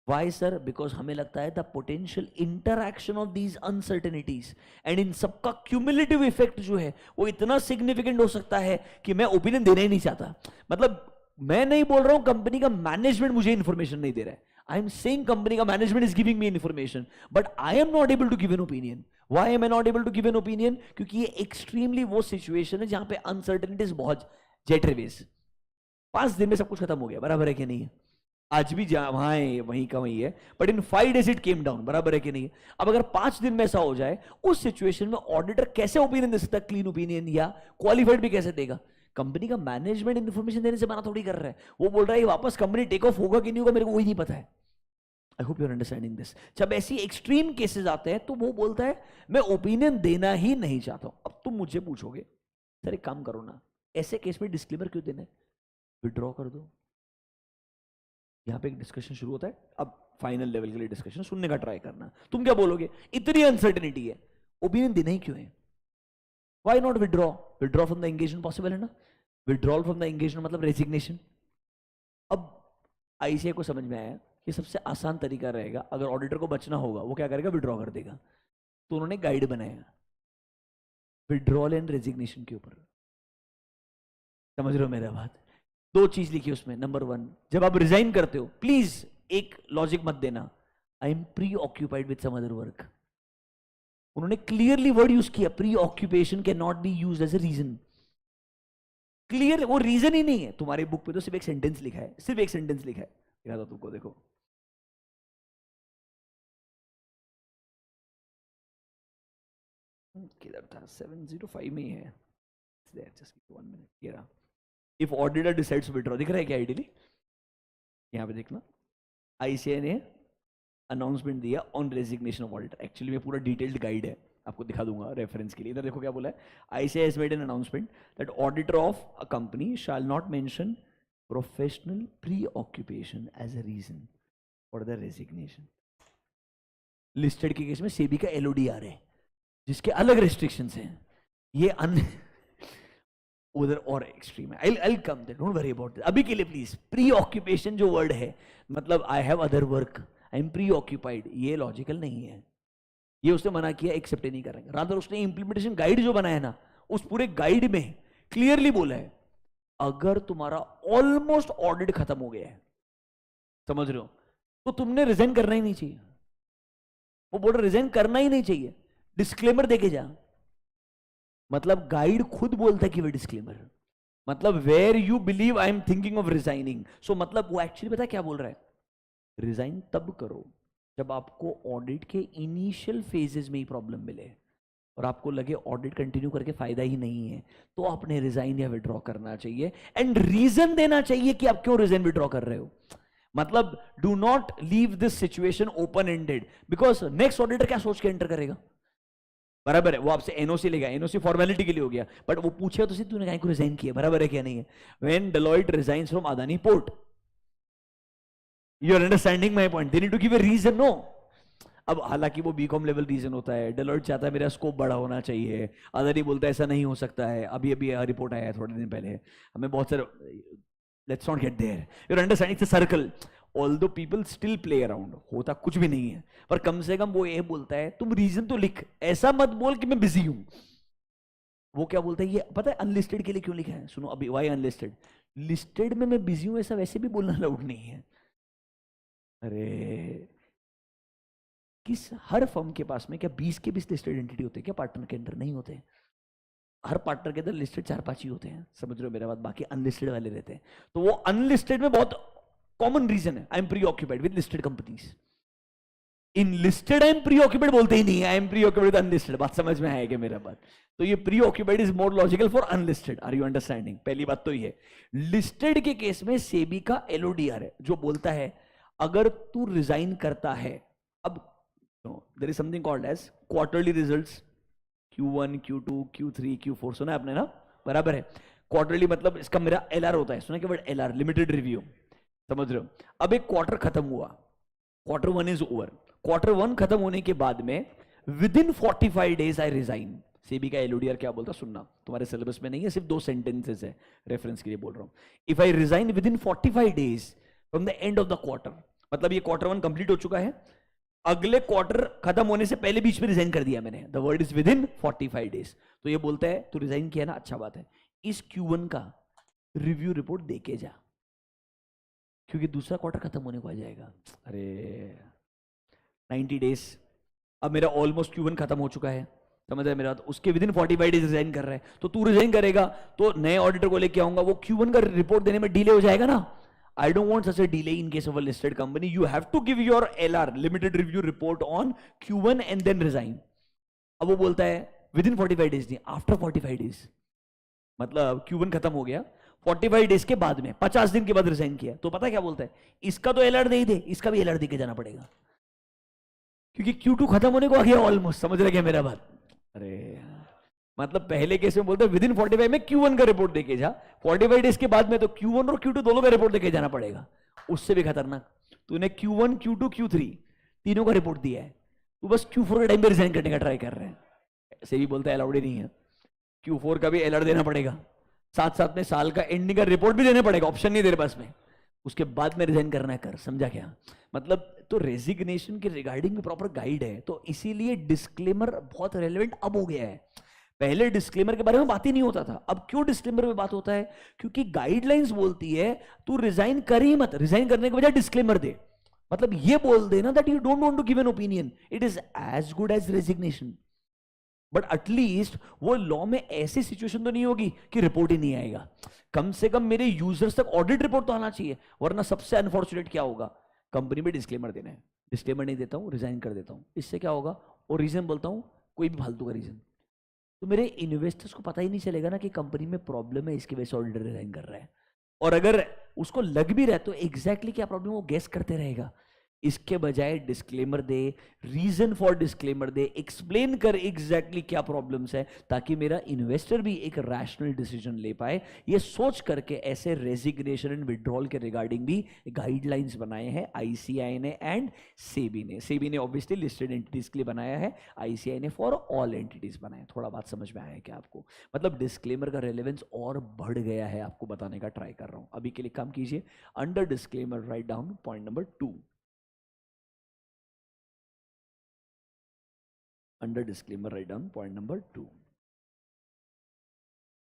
Why sir? Because हमें लगता है the potential interaction of these uncertainties and इन सबका cumulative effect जो है वो इतना significant हो सकता है कि मैं ओपिनियन देना ही नहीं चाहता। मतलब मैं नहीं बोल रहा हूं कंपनी का मैनेजमेंट मुझे इंफॉर्मेशन नहीं दे रहा है, आई एम सेइंग कंपनी का management is giving me information but I am not able to give an opinion. Why am I not able to give an opinion? क्योंकि ये एक्सट्रीमली वो सिचुएशन है जहां पे अनसर्टेनिटीज बहुत जेटरवेज, 5 दिन में सब कुछ खत्म हो गया, बराबर है कि नहीं है? आज भी वहां है, वहीं का वहीं है, but in 5 days it came down, बराबर है कि नहीं? अब अगर 5 दिन में ऐसा हो जाए, उस सिचुएशन में ऑडिटर कैसे ओपिनियन दे सकता है, क्लीन ओपिनियन या क्वालिफाइड भी कैसे देगा? कंपनी का मैनेजमेंट इन्फॉर्मेशन देने से मना थोड़ी कर रहा है, वो बोल रहा है वापस कंपनी टेक ऑफ होगा कि नहीं होगा मेरे को वही नहीं पता है। I hope you are understanding this. जब ऐसी एक्सट्रीम केसेस आते हैं तो वो बोलता है मैं ओपिनियन देना ही नहीं चाहता हूं। अब तुम मुझे पूछोगे सर एक काम करो ना, ऐसे केस में डिस्क्लेमर क्यों देना है, विड्रॉ कर दो। यहां पे एक डिस्कशन शुरू होता है, अब फाइनल लेवल के लिए डिस्कशन सुनने का ट्राई करना। तुम क्या बोलोगे, इतनी अनसर्टेनिटी है, ओपिनियन देना ही क्यों है? Why not withdraw? Withdraw from the engagement possible है ना? विड्रॉल फ्रॉम द एंगेजमेंट मतलब रेजिग्नेशन। अब आईसीआई को समझ में आया कि सबसे आसान तरीका रहेगा, अगर ऑडिटर को बचना होगा वो क्या करेगा, विड्रॉ कर देगा। तो उन्होंने गाइड बनाया विड्रॉल एंड रेजिग्नेशन के ऊपर। समझ रहे हो मेरा बात? दो चीज लिखी उसमें। नंबर वन, जब आप रिजाइन करते हो प्लीज एक लॉजिक मत देना, I am preoccupied with some other work. उन्होंने क्लियरली वर्ड यूज किया, preoccupation can not be used as a reason. Clear, वो रीजन ही नहीं है। तुम्हारी बुक पे तो सिर्फ एक सेंटेंस लिखा है, सिर्फ एक सेंटेंस लिखा है। दिखा दो तुमको, देखो किधर था, 705 में ही है। जस्ट 1 मिनट, ये रहा। If auditor decides to withdraw, दिख रहा है क्या आइडियली? यहां पे देखना, आईसीआई ने अनाउंसमेंट दिया on resignation of auditor. Actually में पूरा डिटेल्ड गाइड है, आपको दिखा दूंगा रेफरेंस के लिए। इधर देखो क्या बोला है, ICI has made an announcement that auditor of a company shall not mention professional preoccupation as a reason for the resignation. Listed के केस में सेबी का एलओडीआर है जिसके अलग रेस्ट्रिक्शंस हैं। ये उधर और एक्सट्रीम है। I come there, don't worry about this अभी के लिए प्लीज। प्री ऑक्यूपेशन जो वर्ड है, मतलब I have other work, I am preoccupied, ये लॉजिकल नहीं है। ये उसने मना किया, एक्सेप्ट नहीं करेंगे। रादर उसने इंप्लीमेंटेशन गाइड जो बनाया ना, उस पूरे गाइड में क्लियरली बोला है अगर तुम्हारा ऑलमोस्ट ऑडिट खत्म हो गया है, समझ रहे हो, तो तुमने रिजाइन करना ही नहीं चाहिए। वो बोल रहे रिजाइन करना ही नहीं चाहिए, डिस्क्लेमर देके जा। मतलब गाइड खुद बोलता है कि वे डिस्क्लेमर, मतलब where you believe I am thinking of resigning. So मतलब वो एक्चुअली पता है क्या बोल रहा है, रिजाइन तब करो जब आपको ऑडिट के इनिशियल फेजेस में ही प्रॉब्लम मिले और आपको लगे ऑडिट कंटिन्यू करके फायदा ही नहीं है, तो आपने रिजाइन या विड्रॉ करना चाहिए। एंड रीजन देना चाहिए कि आप क्यों रिजाइन विड्रॉ कर रहे हो। मतलब do not leave this situation open ended, because next auditor क्या सोच के एंटर करेगा, बराबर है। वो आपसे एनओसी लेगा, एनओसी फॉर्मेलिटी के लिए हो गया, बट वो पूछे तो तूने कहीं को रिजाइन किया, बराबर है क्या नहीं है। When Deloitte resigns from Adani port, you are understanding my point, they need to give a reason, no. अब हालांकि वो बीकॉम लेवल रीजन होता है, डेलॉइट चाहता है मेरा स्कोप बड़ा होना चाहिए, अदानी बोलता है ऐसा नहीं हो सकता है। अभी अभी रिपोर्ट आया है थोड़े दिन पहले, हमें बहुत सारे, let's not get there, you are understanding, it's a circle. Although people still play around, होता कुछ भी नहीं है, पर कम से कम वो ये बोलता है तुम रीजन तो लिख, ऐसा मत बोल कि मैं बिजी हूं। वो क्या बोलता है, ये पता है अनलिस्टेड के लिए क्यों लिखा है, सुनो अभी, वाई अनलिस्टेड। लिस्टेड में मैं बिजी हूं ऐसा वैसे भी बोलना अलाउड नहीं है। अरे किस, हर फर्म के पास में क्या 20 के 20 लिस्टेड एंटिटी होते हैं क्या पार्टनर के अंदर? नहीं होते। हर पार्टनर के अंदर लिस्टेड 4-5 ही होते हैं, समझ रहे हो मेरा बात, बाकी अनलिस्टेड वाले रहते हैं। तो वो अनलिस्टेड में बहुत कॉमन रीजन है, I am preoccupied with listed companies. In listed I am preoccupied बोलते ही नहीं, I am preoccupied with unlisted. बात समझ में आएगा मेरा बात? तो ये preoccupied is more logical for unlisted, are you understanding? पहली बात तो ये। लिस्टेड के केस में सेबी का एलओडीआर है जो बोलता है अगर तू रिजाइन करता है, अब there is something called as quarterly results, Q1, Q2, Q3, Q4, सुना है आपने ना, बराबर है। क्वार्टरली मतलब इसका मेरा LR होता है, सुना है वर्ड LR, लिमिटेड रिव्यू, समझ रहे हो। अब एक क्वार्टर खत्म हुआ, क्वार्टर 1 इज ओवर, क्वार्टर 1 खत्म होने के बाद में with in 45 days I resign. SEBI का एलओडीआर क्या बोलता, सुनना, तुम्हारे सिलेबस में नहीं है, सिर्फ 2 सेंटेंसेस है, रेफरेंस के लिए बोल रहा हूं। If I resign within 45 days from the end of the quarter, मतलब ये क्वार्टर 1 कंप्लीट हो चुका है, अगले क्वार्टर खत्म होने से पहले बीच में रिजाइन कर दिया मैंने, the word is with in 45 days, तो ये बोलता है तू रिजाइन किया ना, अच्छा बात है, इस Q1 का रिव्यू रिपोर्ट देके जा, क्योंकि दूसरा क्वार्टर खत्म होने को आ जाएगा। अरे 90 डेज, अब मेरा ऑलमोस्ट Q1 खत्म हो चुका है, समझ रहे मेरा, उसके विद इन 45 डेज रिजाइन कर रहा है, तो तू रिजाइन करेगा तो नए ऑडिटर को लेके आऊंगा, वो Q1 का रिपोर्ट देने में डिले हो जाएगा ना। I don't want such a delay in case of a listed company. You have to give your LR, limited review report on Q1 and then resign. अब वो बोलता है within 45 days नहीं, after 45 days, मतलब Q1 खत्म हो गया, 45 days के बाद में 50 दिन के बाद रिजाइन किया, तो पता क्या बोलता है, इसका तो LR दे ही दे, इसका भी LR दे के जाना पड़ेगा, क्योंकि Q2 खत्म होने को आ गया ऑलमोस्ट, समझ रहे क्या मेरा बात? अरे मतलब पहले केस में बोलते हैं विद इन 45 में Q1 का रिपोर्ट देके जा, 45 डेज के बाद में तो Q1 और Q2 दोनों का रिपोर्ट देके जाना पड़ेगा। उससे भी खतरनाक, तूने Q1, Q2, Q3 तीनों का रिपोर्ट दिया है, तू बस Q4 के टाइम पे रिजाइन करने का ट्राई कर रहे हैं, ऐसे भी बोलता है अलाउड ही नहीं है। Q4 का भी एलआर देना पड़ेगा, साथ साथ में साल का एंडिंग का रिपोर्ट भी देना पड़ेगा, ऑप्शन नहीं दे रहे पास में। उसके बाद में रिजाइन करना है कर, समझा क्या मतलब। तो रेजिग्नेशन के रिगार्डिंग भी प्रॉपर गाइड है, तो इसीलिए डिस्क्लेमर बहुत रेलेवेंट अब हो गया है। पहले डिस्क्लेमर के बारे में बात ही नहीं होता था, अब क्यों डिस्क्लेमर में बात होता है? क्योंकि गाइडलाइंस बोलती है तू रिजाइन कर ही मत, रिजाइन करने के बजाय डिस्क्लेमर दे। मतलब ये बोल देना that you don't want to give an opinion, it is as good as resignation. But at least वो लॉ में ऐसी सिचुएशन तो नहीं होगी कि रिपोर्ट ही नहीं आएगा। कम से कम मेरे यूजर्स तक ऑडिट रिपोर्ट तो आना चाहिए, वरना सबसे अनफॉर्चुनेट क्या होगा, कंपनी में डिस्क्लेमर देना है, डिस्क्लेमर नहीं देता हूं, रिजाइन कर देता हूं, इससे क्या होगा, और रीजन बोलता हूं कोई भी फालतू का रीजन, तो मेरे इन्वेस्टर्स को पता ही नहीं चलेगा ना कि कंपनी में प्रॉब्लम है, इसकी वजह से ऑडिटर रिजाइन कर रहा है। और अगर उसको लग भी रहा है तो एग्जैक्टली क्या प्रॉब्लम वो गेस करते रहेगा। इसके बजाय डिस्क्लेमर दे, रीजन फॉर डिस्क्लेमर दे, एक्सप्लेन कर एग्जैक्टली क्या प्रॉब्लम्स है, ताकि मेरा इन्वेस्टर भी एक रैशनल डिसीजन ले पाए। ये सोच करके ऐसे रेजिग्नेशन एंड विड्रॉल के रिगार्डिंग भी गाइडलाइंस बनाए हैं आईसीआई ने एंड सेबी ने। सेबी ने ऑब्वियसली लिस्टेड एंटिटीज के लिए बनाया है, आईसीआई ने फॉर ऑल एंटिटीज बनाया। थोड़ा बात समझ में आया है क्या आपको? मतलब डिस्क्लेमर का रेलेवेंस और बढ़ गया है, आपको बताने का ट्राई कर रहा हूं। अभी के लिए काम कीजिए, under disclaimer right down point number 2। Under disclaimer, write down point number 2.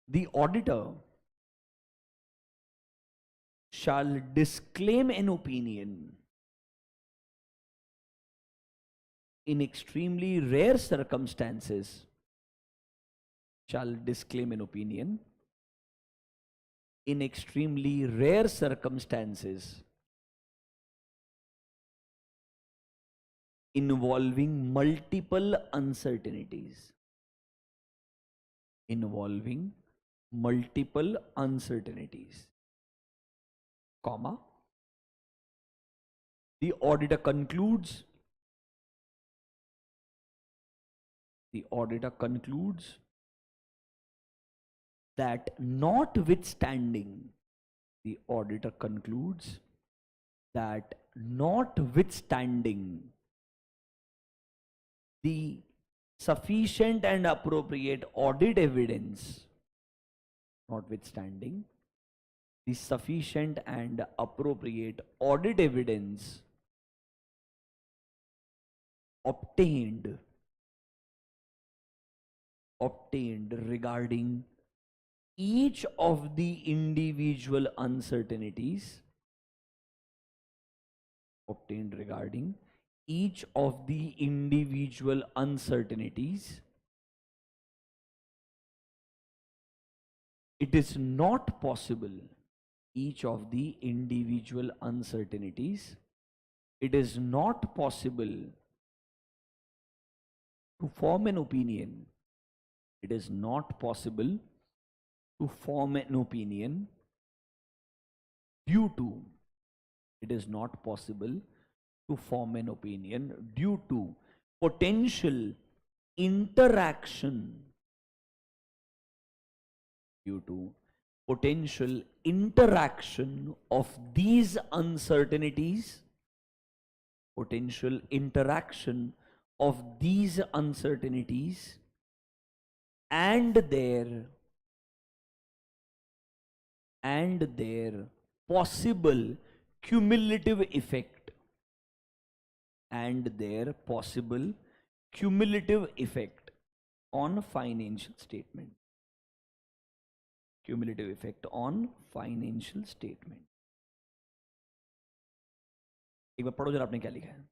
The auditor shall disclaim an opinion in extremely rare circumstances. Shall disclaim an opinion in extremely rare circumstances involving multiple uncertainties. Involving multiple uncertainties, comma, the auditor concludes, the auditor concludes that notwithstanding, the auditor concludes that notwithstanding the sufficient and appropriate audit evidence, notwithstanding the sufficient and appropriate audit evidence obtained regarding each of the individual uncertainties, obtained regarding each of the individual uncertainties, it is not possible, each of the individual uncertainties, it is not possible to form an opinion, it is not possible to form an opinion due to, it is not possible to form an opinion due to potential interaction, due to potential interaction of these uncertainties, potential interaction of these uncertainties and their possible cumulative effect, and their possible cumulative effect on financial statement, cumulative effect on financial statement। एक बार पढ़ो जरा आपने क्या लिखा है।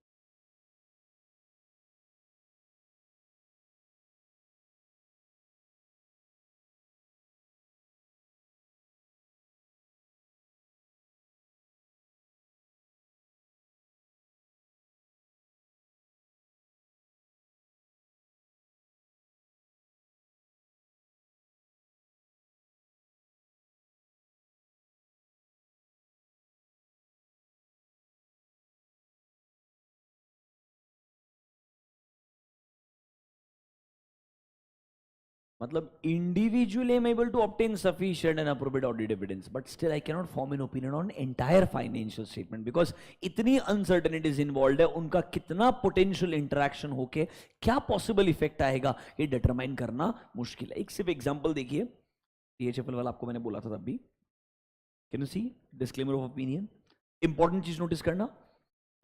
मतलब individually I'm able to obtain sufficient and appropriate audit evidence, but still I cannot form an opinion on entire financial statement because इतनी uncertainties involved है, उनका कितना potential interaction होके क्या possible effect आएगा ये determine करना मुश्किल है. एक सिर्फ example देखिए, THFL वाला आपको मैंने बोला था तब भी. Can you see disclaimer of opinion? Important चीज notice करना.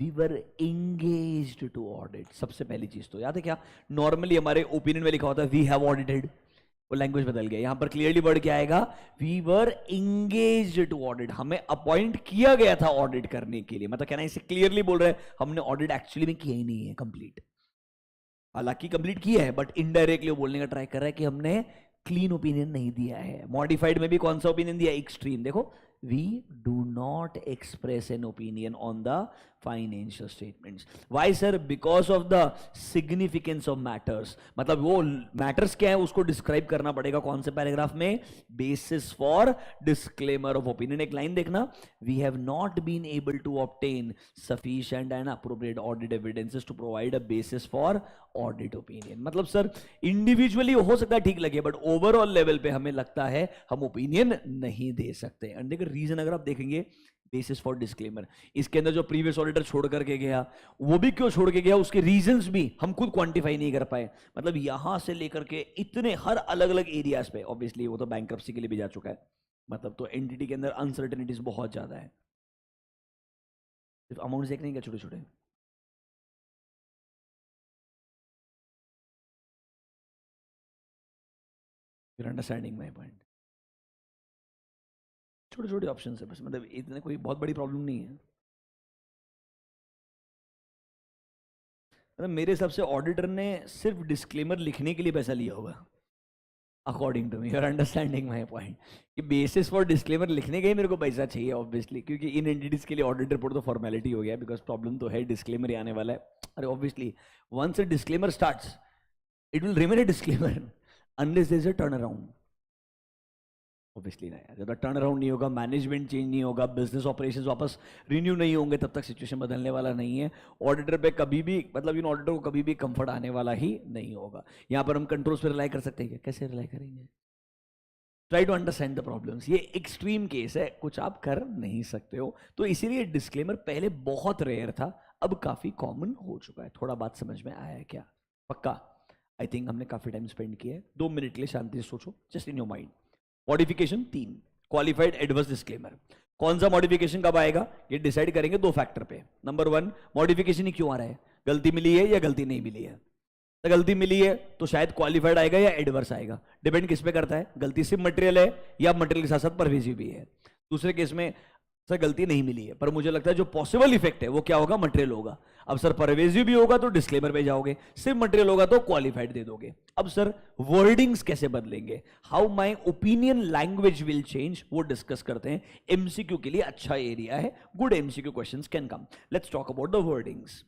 We were engaged to audit. सबसे पहली चीज तो याद है क्या, नॉर्मली हमारे ओपिनियन में लिखा होता है वी हैव ऑडिटेड, वो लैंग्वेज बदल गया. यहां पर क्लियरली वर्ड क्या आएगा, we were engaged to audit. हमें अपॉइंट किया गया था ऑडिट करने के लिए. मतलब कहना इसे क्लियरली बोल रहे हैं हमने ऑडिट एक्चुअली में किया ही नहीं है कंप्लीट. हालांकि कंप्लीट किया है बट इनडायरेक्टली बोलने का ट्राई कर रहा है कि हमने क्लीन ओपिनियन नहीं दिया है. मॉडिफाइड में भी कौन सा ओपिनियन दिया, एक्सट्रीम. देखो, we do not express an opinion on the financial statements. Why sir? Because of the significance of matters. मतलब वो matters क्या है उसको describe करना पड़ेगा कौन से पैराग्राफ में, basis for disclaimer of opinion. एक लाइन देखना, we have not been able to obtain sufficient and appropriate audit evidences to provide a basis for audit opinion. मतलब सर इंडिविजुअली हो सकता है ठीक लगे बट ओवरऑल लेवल पे हमें लगता है हम ओपिनियन नहीं दे सकते. एंड देखिए रीजन अगर आप देखेंगे, बेसिस फॉर डिस्क्लेमर, इसके अंदर जो प्रीवियस ऑडिटर छोड़ करके गया वो भी क्यों छोड़ के गया, उसके रीजंस भी हम खुद क्वांटिफाई नहीं कर पाए. मतलब यहां से लेकर के इतने हर अलग अलग एरियाज पे, ऑब्वियसली वो तो बैंक्रप्सी के लिए भी जा चुका है. मतलब तो एंटिटी के अंदर अनसर्टेनिटीज बहुत ज्यादा है. सिर्फ अमाउंट देख नहीं क्या, छोटे छोटे. Understanding my point. छोटे छोटे ऑप्शन है बस, मतलब इतने कोई बहुत बड़ी प्रॉब्लम नहीं है. मतलब मेरे हिसाब से ऑडिटर ने सिर्फ डिस्क्लेमर लिखने के लिए पैसा लिया होगा, according to me. Your understanding my point कि बेसिस फॉर डिस्क्लेमर लिखने का ही मेरे को पैसा चाहिए ऑब्वियसली, क्योंकि इन एंटिटीज के लिए ऑडिट रिपोर्ट तो फॉर्मेलिटी हो गया बिकॉज प्रॉब्लम तो है, डिस्क्लेमर ही आने वाला है. अरे obviously once a disclaimer starts it will remain a disclaimer unless there is a turn around. Obviously ना यार, जब तक टर्न अराउंड नहीं होगा, मैनेजमेंट चेंज नहीं होगा, बिजनेस ऑपरेशंस वापस रिन्यू नहीं होंगे, तब तक सिचुएशन बदलने वाला नहीं है. ऑडिटर पे कभी भी, मतलब इन ऑडिटर को कभी भी कंफर्ट आने वाला ही नहीं होगा. यहाँ पर हम कंट्रोल्स पे रिलाई कर सकते हैं क्या, कैसे रिलाई करेंगे. Try to understand the problems. ये एक्सट्रीम केस है, कुछ आप कर नहीं सकते हो. तो इसीलिए डिस्क्लेमर पहले बहुत रेयर था, अब काफी कॉमन हो चुका है. थोड़ा बात समझ में आया है क्या, पक्का. आई थिंक हमने काफी टाइम स्पेंड किया है. 2 मिनट के लिए शांति से सोचो, just in your mind. Modification 3, qualified adverse disclaimer. कौन सा मॉडिफिकेशन कब आएगा ये डिसाइड करेंगे 2 फैक्टर पे. नंबर 1, मॉडिफिकेशन ही क्यों आ रहा है, गलती मिली है या गलती नहीं मिली है. तो गलती मिली है तो शायद क्वालिफाइड आएगा या एडवर्स आएगा, डिपेंड किस पे करता है. गलती सिर्फ मटेरियल है या मटेरियल के साथ साथ परवेजिव भी है. दूसरे केस में सर गलती नहीं मिली है पर मुझे लगता है जो पॉसिबल इफेक्ट है वो क्या होगा, मटेरियल होगा. अब सर परवेजिव भी होगा तो डिस्क्लेमर पे जाओगे, सिर्फ मटेरियल होगा तो क्वालिफाइड दे दोगे. अब सर वर्डिंग्स कैसे बदलेंगे, how my opinion language will change, वो डिस्कस करते हैं. एमसीक्यू के लिए अच्छा एरिया है, good MCQ questions can come. Let's talk about the wordings.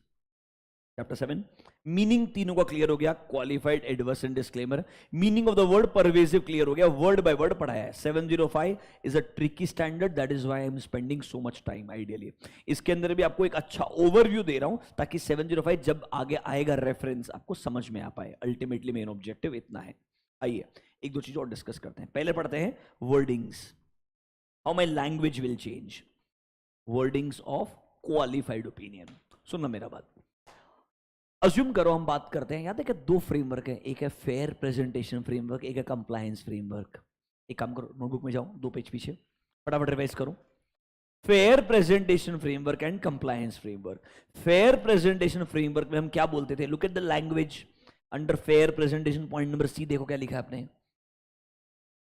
Chapter 7, meaning तीनों का क्लियर हो गया, qualified adverse and disclaimer. Meaning of the word pervasive clear हो गया, वर्ड बाय वर्ड पढ़ाया है. 705 is a tricky standard, that is why I am spending so much time. Ideally इसके अंदर भी आपको एक अच्छा ओवरव्यू दे रहा हूं ताकि 705 जब आगे आएगा रेफरेंस आपको समझ में आ पाए. अल्टीमेटली मेन ऑब्जेक्टिव इतना है. आइए एक दो चीज और डिस्कस करते हैं. पहले पढ़ते हैं wordings, how my language will change. Wordings of qualified opinion. सुनना मेरा बात. अज्यूम करो हम बात करते हैं, याद है कि 2 फ्रेमवर्क है, एक है फेयर प्रेजेंटेशन फ्रेमवर्क, एक है कंप्लायंस फ्रेमवर्क. एक काम करो, नोटबुक में जाओ 2 पेज पीछे, फटाफट रिवाइज करो. Fair presentation framework and compliance framework. Fair presentation framework में हम क्या बोलते थे, look at the language under fair presentation. Point number C देखो क्या लिखा है आपने,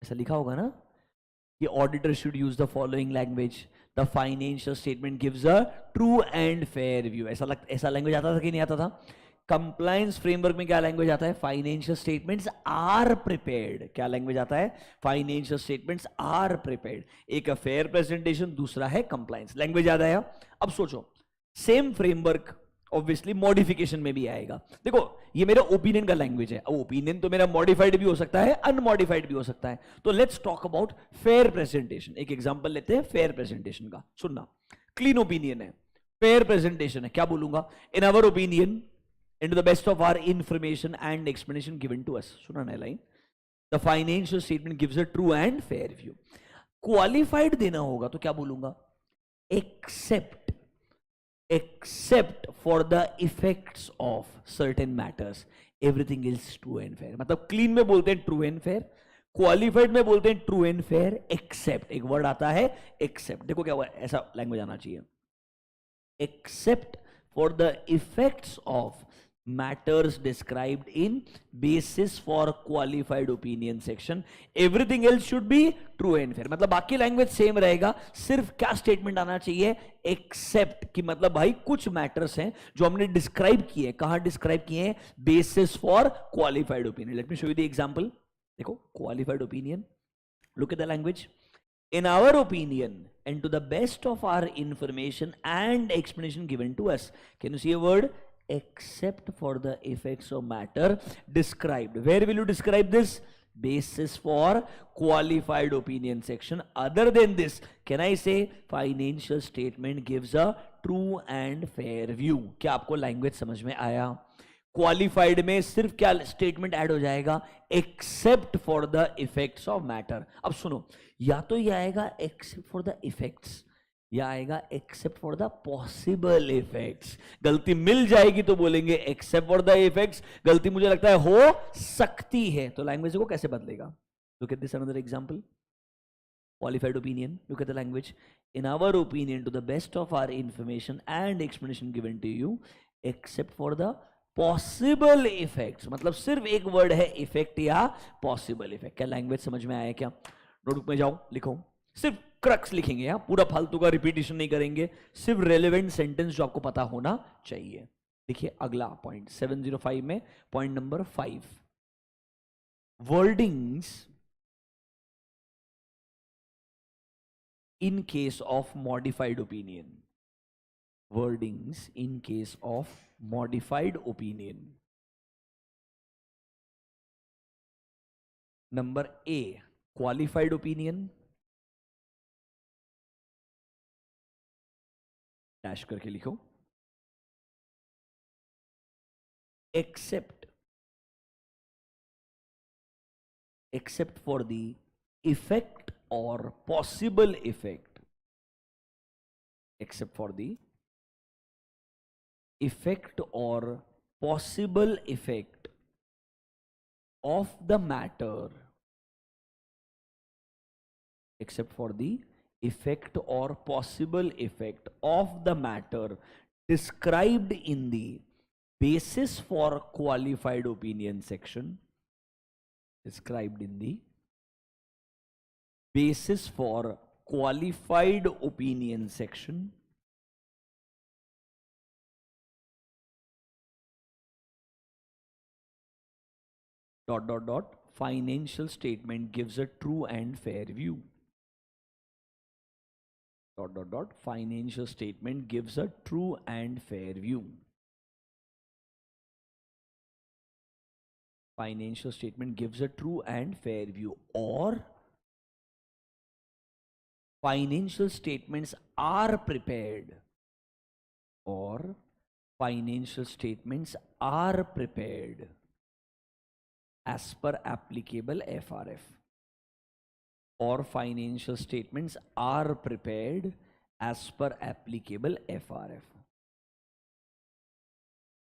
ऐसा लिखा होगा ना कि auditor should use the following language, the financial statement gives a true and fair view. ऐसा लैंग्वेज आता था कि नहीं आता था. कंप्लायंस फ्रेमवर्क में क्या लैंग्वेज आता है, फाइनेंशियल स्टेटमेंट्स आर प्रिपेयर्ड. क्या लैंग्वेज आता है, फाइनेंशियल स्टेटमेंट्स आर प्रिपेयर्ड. एक है फेयर प्रेजेंटेशन, दूसरा है कंप्लायंस. लैंग्वेज याद आया. अब सोचो सेम फ्रेमवर्क ऑब्वियसली मॉडिफिकेशन में भी आएगा. देखो ये मेरा ओपिनियन का लैंग्वेज है, अब ओपिनियन तो मेरा मॉडिफाइड भी हो सकता है, अनमॉडिफाइड भी हो सकता है. तो let's talk about fair presentation. एक एग्जांपल लेते हैं फेयर प्रेजेंटेशन का. सुनना, क्लीन ओपिनियन है, फेयर प्रेजेंटेशन है. क्या बोलूंगा, in our opinion and to the best of our information and explanation given to us. सुना ना line, the financial statement gives a true and fair view. Qualified देना होगा तो क्या बोलूंगा? Except for the effects of certain matters everything is true and fair. मतलब clean में बोलते हैं ट्रू एंड फेयर, क्वालिफाइड में बोलते हैं ट्रू एंड फेयर एक्सेप्ट. एक वर्ड आता है एक्सेप्ट. देखो क्या हुआ, ऐसा लैंग्वेज आना चाहिए. Accept for the effects of matters described in basis for qualified opinion section everything else should be true and fair. मतलब बाकी लैंग्वेज सेम रहेगा, सिर्फ क्या स्टेटमेंट आना चाहिए? एक्सेप्ट. कि मतलब भाई कुछ मैटर्स हैं जो हमने डिस्क्राइब किए. कहां डिस्क्राइब किए हैं? Basis for qualified opinion. Let me show you the example. देखो qualified opinion, look at the language. In our opinion and to the best of our information and explanation given to us. Can you see a word? Except for the effects of matter described. Where will you describe this? Basis for qualified opinion section. Other than this, can I say financial statement gives a true and fair view? क्या आपको language समझ में आया? Qualified में सिर्फ क्या statement add हो जाएगा? Accept for the effects of matter. अब सुनो, या तो ये आएगा एक्सेप्ट फॉर द इफेक्ट्स, या आएगा accept for the possible effects. गलती मिल जाएगी तो बोलेंगे एक्सेप्ट फॉर द इफेक्ट्स, गलती मुझे लगता है हो सकती है, तो लैंग्वेज को कैसे बदलेगा? Look at this another example. Qualified opinion, look at the language. In our opinion to the best of our information and explanation given to you except for the possible effects. मतलब सिर्फ एक word है effect या possible effect. क्या language समझ में आया क्या? नोटबुक में जाओ, लिखो. सिर्फ क्रक्स लिखेंगे, यहां पूरा फालतू का रिपीटिशन नहीं करेंगे, सिर्फ रेलेवेंट सेंटेंस जो आपको पता होना चाहिए. देखिए अगला पॉइंट 705 में point number 5, wordings in case of modified opinion. Wordings in case of modified opinion. Number A, qualified opinion, dash करके लिखो. Except for the effect or possible effect. Except for the effect or possible effect of the matter. Except for the effect or possible effect of the matter described in the basis for qualified opinion section. Described in the basis for qualified opinion section. ... Financial statement gives a true and fair view. ... Financial statement gives a true and fair view. Financial statement gives a true and fair view. Or financial statements are prepared. Or financial statements are prepared as per applicable FRF. Or financial statements are prepared as per applicable FRF.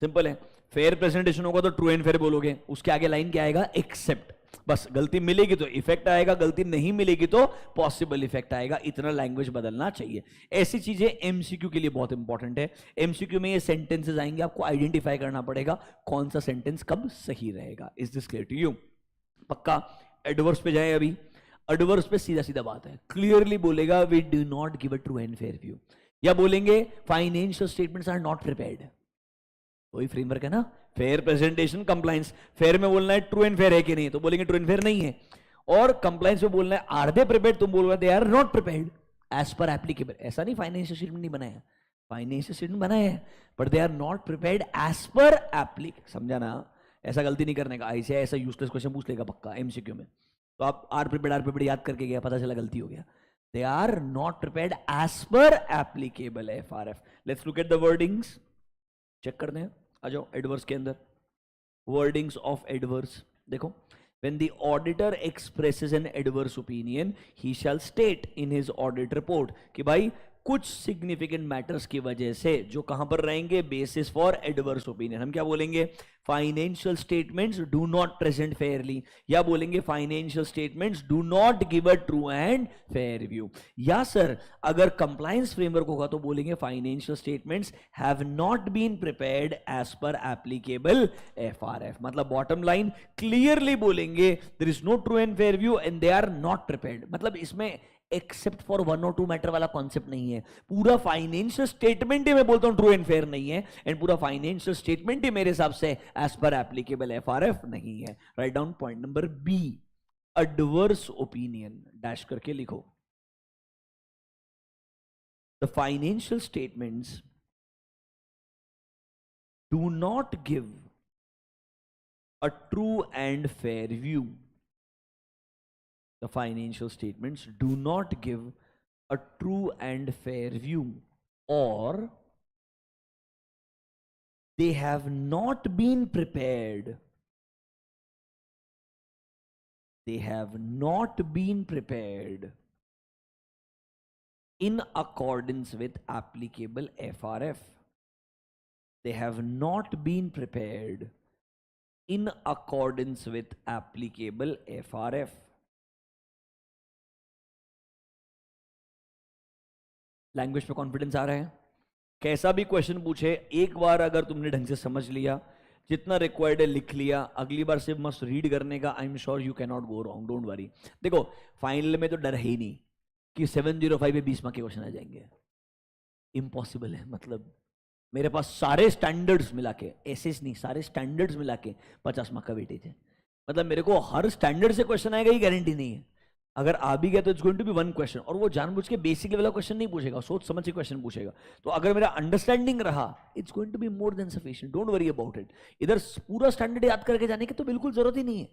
Simple है. Fair presentation होगा तो true and fair बोलोगे, उसके आगे line क्या आएगा? Accept. बस गलती मिलेगी तो इफेक्ट आएगा, गलती नहीं मिलेगी तो पॉसिबल इफेक्ट आएगा. इतना लैंग्वेज बदलना चाहिए. ऐसी चीजें एमसीक्यू के लिए बहुत इंपॉर्टेंट है. एमसीक्यू में ये सेंटेंसेस आएंगे, आपको आइडेंटिफाई करना पड़ेगा कौन सा सेंटेंस कब सही रहेगा. Is this clear to you? पक्का. एडवर्स पे जाए. अभी एडवर्स पे सीधा सीधा बात है, क्लियरली बोलेगा we do not give a true and fair view, या बोलेंगे financial statements are not prepared. वही फ्रेमवर्क है ना, फेयर प्रेजेंटेशन, कंप्लायंस. फेयर में बोलना है ट्रू एंड फेयर है कि नहीं, तो बोलेंगे ट्रू एंड फेयर नहीं है. और कंप्लायंस में बोलना है आर दे प्रिपेयर्ड, तुम बोल रहे they are not prepared as per applicable. ऐसा नहीं फाइनेंशियल स्टेटमेंट नहीं बनाया, फाइनेंशियल स्टेटमेंट बनाया है but they are not prepared as per applicable. समझा ना? ऐसा गलती नहीं करने का. ऐसे ऐसा यूजलेस क्वेश्चन पूछ लेगा पक्का एमसीक्यू में, तो आप आर प्रिपेयर्ड याद करके गया, पता चला गलती हो गया. They are not prepared as per applicable FRF. Let's look at the wordings, check करते हैं. आ जाओ एडवर्स के अंदर. वर्डिंग्स ऑफ एडवर्स देखो. When the auditor expresses an adverse opinion, he shall state in his audit report कि भाई कुछ सिग्निफिकेंट मैटर्स की वजह से जो कहां पर रहेंगे, बेसिस फॉर एडवर्स ओपिनियन, हम क्या बोलेंगे, financial statements do not present fairly, या बोलेंगे financial statements do not give a true and fair view, या सर अगर कंप्लायंस फ्रेमवर्क होगा तो बोलेंगे financial statements have not been prepared as per applicable FRF. मतलब बॉटम लाइन क्लियरली बोलेंगे there is no true and fair view and they are not prepared. मतलब इसमें except for 1 और 2 मैटर वाला कॉन्सेप्ट नहीं है, पूरा फाइनेंशियल स्टेटमेंट ही मैं बोलता हूं ट्रू एंड फेयर नहीं है, एंड पूरा फाइनेंशियल स्टेटमेंट ही मेरे हिसाब से एज पर एप्लीकेबल एफआरएफ नहीं है। Write down point number B, adverse opinion, dash करके लिखो, the financial statements do not give a true and fair view. The financial statements do not give a true and fair view, or they have not been prepared. They have not been prepared in accordance with applicable FRF. They have not been prepared in accordance with applicable FRF. Language पे confidence आ रहा है? कैसा भी question पूछे, एक बार अगर तुमने ढंग से समझ लिया, जितना रिक्वायर्ड है लिख लिया, अगली बार सिर्फ मस्ट रीड करने का, आई am sure you can not go wrong, don't worry. देखो फाइनल में तो डर है ही नहीं कि 705 पे 20 मार्क के क्वेश्चन आ जाएंगे, इम्पॉसिबल है। मतलब मेरे पास सारे स्टैंडर्ड्स मिला के, ऐसे नहीं, सारे स्टैंडर्ड्स मिला के 50 मार्क का वेटेज है। मतलब मेरे को हर स्टैंडर्ड से क्वेश्चन आएगा, ये गारंटी नहीं है। अगर आ भी गया तो it's going to be 1 question, और वो जानबूझ के बेसिक लेवल का क्वेश्चन नहीं पूछेगा, सोच समझ के क्वेश्चन पूछेगा। तो अगर मेरा अंडरस्टैंडिंग रहा, it's going to be more than sufficient, don't worry about it. इधर पूरा स्टैंडर्ड याद करके जाने की तो बिल्कुल जरूरत ही नहीं है,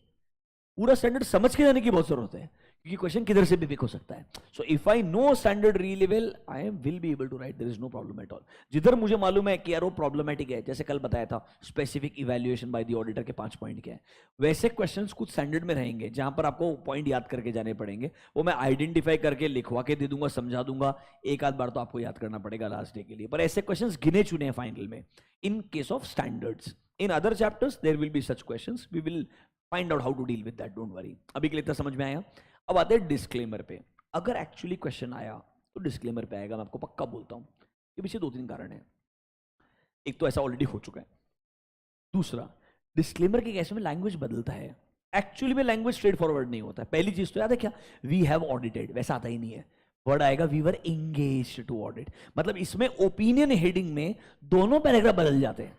पूरा स्टैंडर्ड समझ के जाने की बहुत जरूरत है, क्योंकि क्वेश्चन किधर से भी पिक हो सकता है। So if I know standard really well, I am will be able to write, there is no problem at all. जिधर मुझे मालूम है कि यार वो प्रॉब्लमेटिक है, जैसे कल बताया था specific evaluation by the auditor के 5 पॉइंट क्या है, वैसे क्वेश्चंस कुछ स्टैंडर्ड में रहेंगे जहां पर आपको पॉइंट याद करके जाने पड़ेंगे, वो मैं आइडेंटिफाई करके लिखवा के दे दूंगा, समझा दूंगा, एक आध बार तो आपको याद करना पड़ेगा लास्ट डे के लिए, पर ऐसे क्वेश्चन गिने चुने हैं फाइनल में in case of standards. In other chapters there will be such questions, we will find out how to deal with that, don't worry. अभी के लिए इतना समझ में आया। अब आते हैं डिस्क्लेमर पे। अगर एक्चुअली क्वेश्चन आया तो डिस्क्लेमर पे आएगा, मैं आपको पक्का बोलता हूं। ये पीछे 2-3 कारण है। एक तो ऐसा ऑलरेडी हो चुका है, दूसरा डिस्क्लेमर के केस में लैंग्वेज बदलता है, एक्चुअली में लैंग्वेज स्ट्रेट फॉरवर्ड नहीं होता है। पहली चीज तो याद है क्या, वी हैव ऑडिटेड, वैसा आता ही नहीं है, वर्ड आएगा we were engaged to audit. मतलब इसमें ओपिनियन हेडिंग में दोनों पैराग्राफ बदल जाते हैं।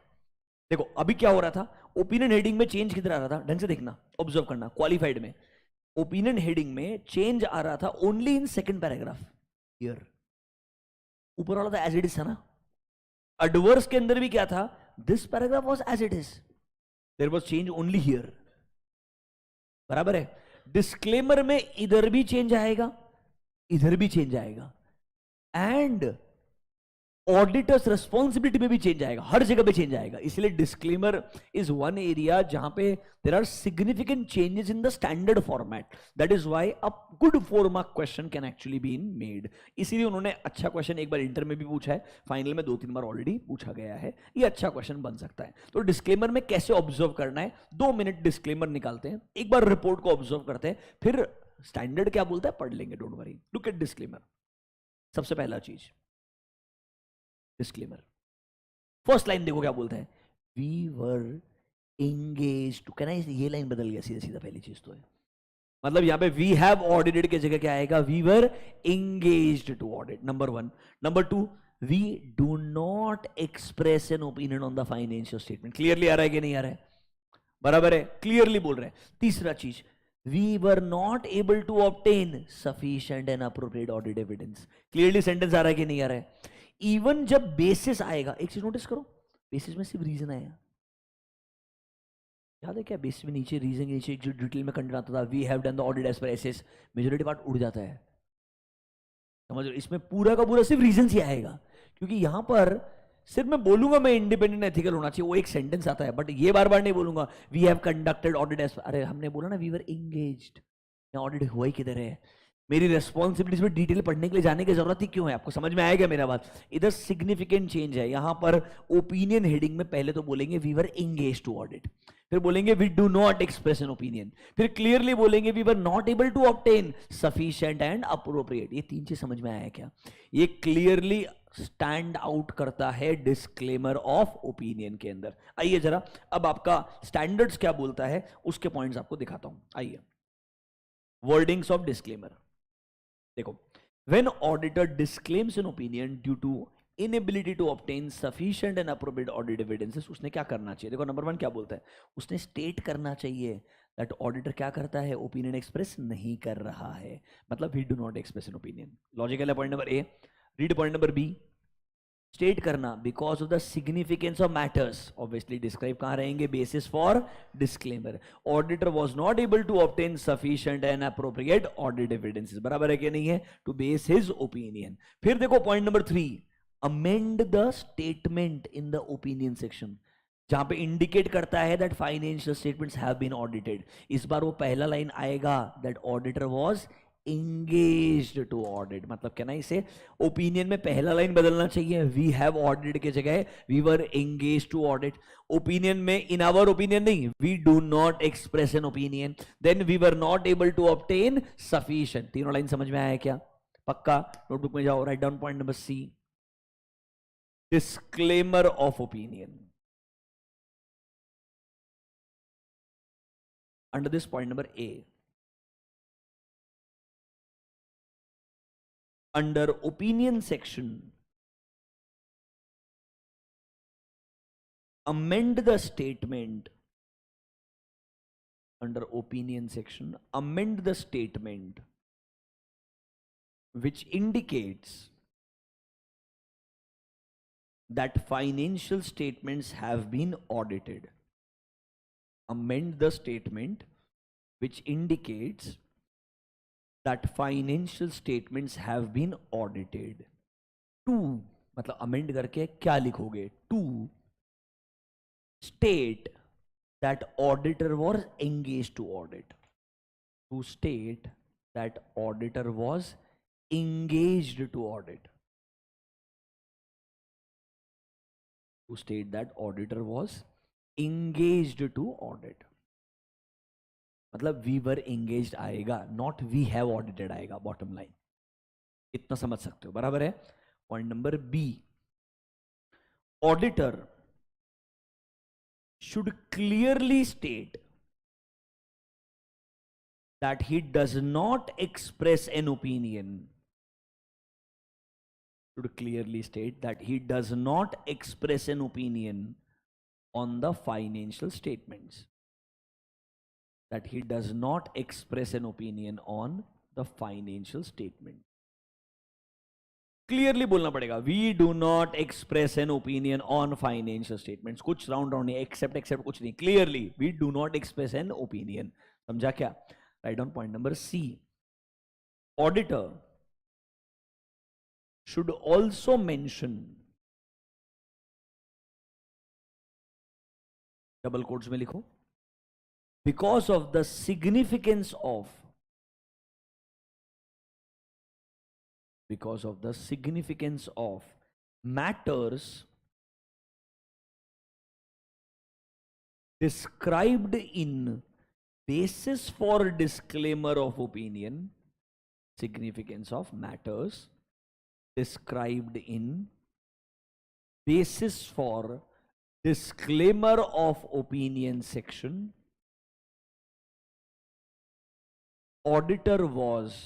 देखो अभी क्या हो रहा था, ओपिनियन हेडिंग में चेंज किधर आ रहा था, ढंग से देखना, ऑब्जर्व करना, क्वालिफाइड में ओपिनियन हेडिंग में चेंज आ रहा था only in second paragraph, here ऊपर वाला था एज इट इज था ना। एडवर्स के अंदर भी क्या था, this paragraph was as it is, there was change only here, बराबर है। डिस्क्लेमर में इधर भी चेंज आएगा, इधर भी चेंज आएगा, एंड ऑडिटर्स रिस्पॉन्सिबिलिटी में भी चेंज आएगा, हर जगह पे चेंज आएगा। इसलिए डिस्क्लेमर इज वन एरिया जहां पे there are significant changes in the standard format, that is why a good 4 mark question can actually been made. इसीलिए उन्होंने अच्छा क्वेश्चन एक बार इंटर में भी पूछा है, फाइनल में 2-3 बार ऑलरेडी पूछा गया है, ये अच्छा क्वेश्चन बन सकता है। तो डिस्क्लेमर में कैसे ऑब्जर्व करना है, 2 मिनट डिस्क्लेमर निकालते हैं, एक बार रिपोर्ट को ऑब्जर्व करते हैं, फिर स्टैंडर्ड क्या बोलता है पढ़ लेंगे, don't worry. Look at disclaimer. सबसे पहला चीज डिस्क्लेमर, फर्स्ट लाइन देखो क्या बोलता है, वी वर एंगेज्ड टू, कहना ये लाइन बदल गया सीधा सीधा, पहली चीज तो है। मतलब यहां पे वी हैव ऑडिटेड के जगह क्या आएगा, we were engaged to audit, number 1। Number 2, we do not express an opinion on the financial statement. Clearly आ रहा है कि नहीं आ रहा है, बराबर है, क्लियरली बोल रहे हैं। तीसरा चीज, we were not able to obtain sufficient and appropriate audit evidence. Clearly sentence आ रहा है कि नहीं आ रहा है। इवन जब बेसिस आएगा, एक चीज नोटिस करो, बेसिस में सिर्फ रीजन आएगा, याद है क्या, बेसिस में नीचे रीजन के नीचे जो डिटेल में कंटेंट आता था, we have done the audit as per SAs, majority part उड़ जाता है, समझ लो। इसमें पूरा का पूरा सिर्फ रीजन ही आएगा, क्योंकि यहां पर सिर्फ मैं बोलूंगा मैं इंडिपेंडेंट एथिकल होना चाहिए, वो एक सेंटेंस आता है, बट ये बार बार नहीं बोलूंगा we have conducted audit as, अरे हमने बोला ना वी वर एंगेज्ड, ऑडिट हुआ ही किधर है? मेरी रेस्पॉन्सिबिलिटीज में डिटेल पढ़ने के लिए जाने की जरूरत ही क्यों है? आपको समझ में आएगा मेरा बात? इधर सिग्निफिकेंट चेंज है, यहां पर ओपिनियन हेडिंग में पहले तो बोलेंगे we were engage to audit, फिर बोलेंगे we do not express an opinion, फिर क्लियरली बोलेंगे we were not able to obtain sufficient and appropriate. ये तीन चीज समझ में आया क्या? ये क्लियरली स्टैंड आउट करता है डिस्क्लेमर ऑफ ओपिनियन के अंदर। आइए जरा अब आपका स्टैंडर्ड्स क्या बोलता है उसके पॉइंट्स आपको दिखाता हूं। आइए, वर्डिंग्स ऑफ डिस्क्लेमर देखो, when auditor disclaims an opinion due to inability to obtain sufficient and appropriate audit evidences, उसने क्या करना चाहिए? देखो नंबर 1 क्या बोलता है, उसने स्टेट करना चाहिए दैट ऑडिटर क्या करता है, ओपिनियन एक्सप्रेस नहीं कर रहा है, मतलब he do not express an opinion. Logical है point number A. Read point number B, state करना because of the significance of matters, obviously describe कहां रहेंगे, basis for disclaimer. Auditor was not able to obtain sufficient and appropriate audit evidences, बराबर है कि नहीं है, to base his opinion. फिर देखो point number 3, amend the statement in the opinion section, जहां पे इंडिकेट करता है that financial statements have been audited. इस बार वो पहला लाइन आएगा that auditor was engaged to audit, मतलब क्या ना इसे ओपिनियन में पहला लाइन बदलना चाहिए, वी हैव ऑडिटेड के जगह we were engaged to audit. Opinion में इन आवर ओपिनियन नहीं, we do not express an opinion, then we were not able to obtain sufficient. तीनों लाइन समझ में आया क्या? पक्का नोटबुक में जाओ, write down point number C, disclaimer of opinion. Under this point number A, under opinion section, amend the statement, under opinion section amend the statement which indicates that financial statements have been audited. Amend the statement which indicates that financial statements have been audited. To मतलब amend करके क्या लिखोगे? To state that auditor was engage to audit, to state that auditor was engaged to audit, to state that auditor was engaged to audit, मतलब we were engaged आएगा, not we have audited आएगा, bottom line. इतना समझ सकते हो, बराबर है। Point number B, auditor should clearly state that he does not express an opinion, should clearly state that he does not express an opinion on the financial statements, that he does not express an opinion on the financial statement. Clearly बोलना पड़ेगा, we do not express an opinion on financial statements, कुछ round round नहीं, except कुछ नहीं, clearly we do not express an opinion. समझा क्या? Write down point number C, auditor should also mention, double quotes में लिखो, because of the significance of, because of the significance of matters described in basis for disclaimer of opinion, significance of matters described in basis for disclaimer of opinion section, auditor was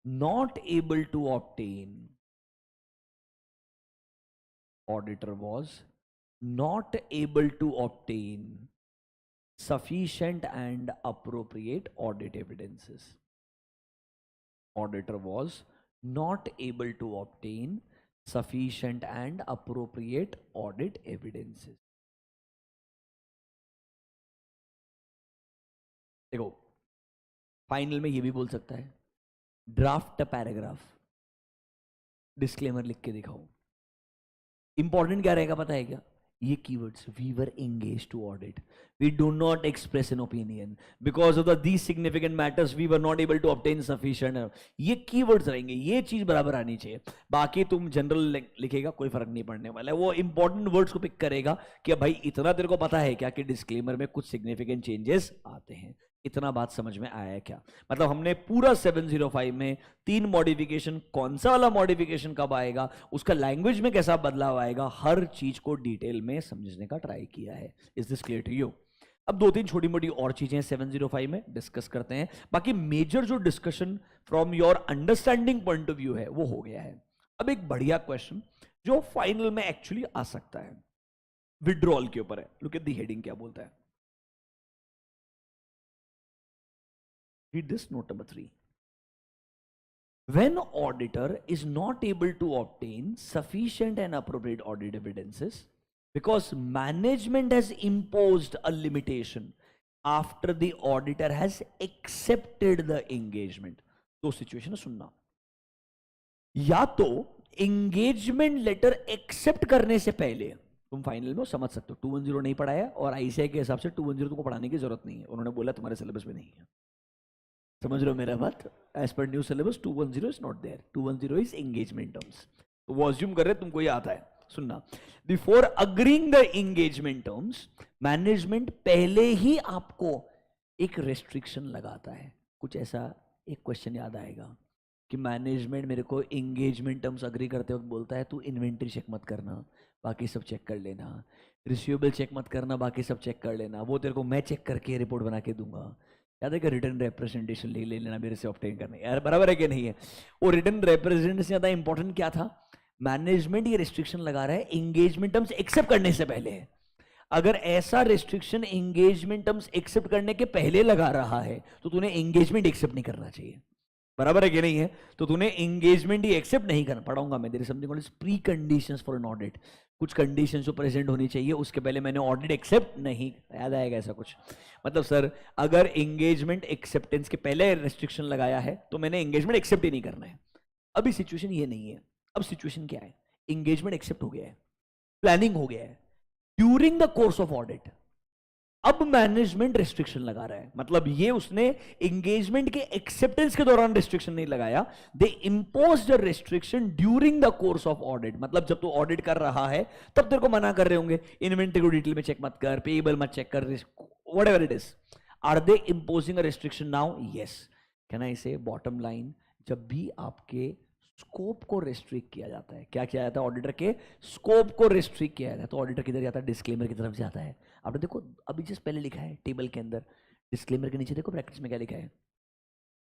not able to obtain, auditor was not able to obtain sufficient and appropriate audit evidences. Auditor was not able to obtain sufficient and appropriate audit evidences. देखो final में ये भी बोल सकता है, draft paragraph disclaimer लिख के दिखाओ, इंपॉर्टेंट क्या रहेगा पता है क्या? ये keywords, we were engage to audit, we do not express an opinion, because of the these significant matters we were not able to obtain sufficient. ये कीवर्ड्स रहेंगे, ये चीज बराबर आनी चाहिए। बाकी तुम जनरल लिखेगा कोई फर्क नहीं पड़ने वाला है, वो इंपॉर्टेंट वर्ड्स को पिक करेगा कि भाई इतना तेरे को पता है क्या कि डिस्क्लेमर में कुछ सिग्निफिकेंट चेंजेस आते हैं। इतना बात समझ में आया क्या? मतलब हमने पूरा 705 में 3 मॉडिफिकेशन, कौन सा वाला मॉडिफिकेशन कब आएगा, उसका लैंग्वेज में कैसा बदलाव आएगा, हर चीज को डिटेल में समझने का ट्राई किया है। Is this clear to you? अब 2-3 छोटी मोटी और चीजें 705 में डिस्कस करते हैं। बाकी मेजर जो discussion from your understanding point of view है वो हो गया है। अब एक बढ़िया क्वेश्चन जो फाइनल में एक्चुअली आ सकता है, विड्रॉल के ऊपर है। लुक एट द हेडिंग, क्या बोलता है? Read this, note number 3. When auditor is not able to obtain sufficient and appropriate audit evidences because management has imposed a limitation after the auditor has accepted the engagement. दो situation सुनना, या तो engagement letter accept करने से पहले तुम final में समझ सकते हो 210 नहीं पढ़ाया, और आईसीआई के हिसाब से 210 तुमको पढ़ाने की जरूरत नहीं है, उन्होंने बोला तुम्हारे सिलेबस में नहीं है। समझ रहे हो मेरा बात? As per new syllabus 210 is not there, 210 is engagement terms. तो वो अज्यूम कर रहे तुमको ये आता है। सुनना, before agreeing the engagement terms, management पहले ही आपको एक रेस्ट्रिक्शन लगाता है। कुछ ऐसा एक क्वेश्चन याद आएगा कि मैनेजमेंट मेरे को एंगेजमेंट टर्म्स अग्री करते वक्त बोलता है तू इन्वेंट्री चेक मत करना, बाकी सब चेक कर लेना, रिसीवेबल चेक मत करना, बाकी सब चेक कर लेना, वो तेरे को मैं चेक करके रिपोर्ट बना के दूंगा। याद है कि रिटर्न रिप्रेजेंटेशन ले लेना मेरे से ऑब्टेन करने। यार बराबर है कि नहीं है? वो रिटर्न रिप्रेजेंटेशन से ज्यादा इंपॉर्टेंट क्या था? मैनेजमेंट ये रिस्ट्रिक्शन लगा रहा है एंगेजमेंट टर्म्स एक्सेप्ट करने से पहले। अगर ऐसा रिस्ट्रिक्शन एंगेजमेंट टर्म्स एक्सेप्ट करने के पहले लगा रहा है तो तूने एंगेजमेंट एक्सेप्ट नहीं करना चाहिए। बराबर है कि नहीं है? तो तूने एंगेजमेंट ही एक्सेप्ट नहीं करना। पढ़ाऊंगा मैं तेरे something called pre conditions for an audit. कुछ कंडीशन जो प्रेजेंट होनी चाहिए, उसके पहले मैंने ऑडिट एक्सेप्ट नहीं। याद आएगा ऐसा कुछ? मतलब सर अगर एंगेजमेंट एक्सेप्टेंस के पहले रेस्ट्रिक्शन लगाया है तो मैंने एंगेजमेंट एक्सेप्ट ही नहीं करना है। अभी सिचुएशन ये नहीं है। अब सिचुएशन क्या है? एंगेजमेंट एक्सेप्ट हो गया है, प्लानिंग हो गया है, during the course of audit अब मैनेजमेंट रेस्ट्रिक्शन लगा रहा है। मतलब ये उसने एंगेजमेंट के एक्सेप्टेंस के दौरान रेस्ट्रिक्शन नहीं लगाया, they imposed a restriction during the course of audit. मतलब जब तू ऑडिट कर रहा है तब तेरे को मना कर रहे होंगे, इन्वेंटरी को डिटेल में चेक मत कर, पेएबल मत चेक कर, whatever it is. Are they imposing a restriction now? Yes. Can I say bottom line, जब भी आपके स्कोप को रेस्ट्रिक्ट किया जाता है, क्या किया जाता है? ऑडिटर के स्कोप को रेस्ट्रिक्ट किया जाता है तो ऑडिटर किधर जाता है? डिस्क्लेमर की तरफ जाता है। आपने देखो अभी जिस पहले लिखा है टेबल के अंदर, डिस्क्लेमर के नीचे देखो ब्रैकेट्स में क्या लिखा है?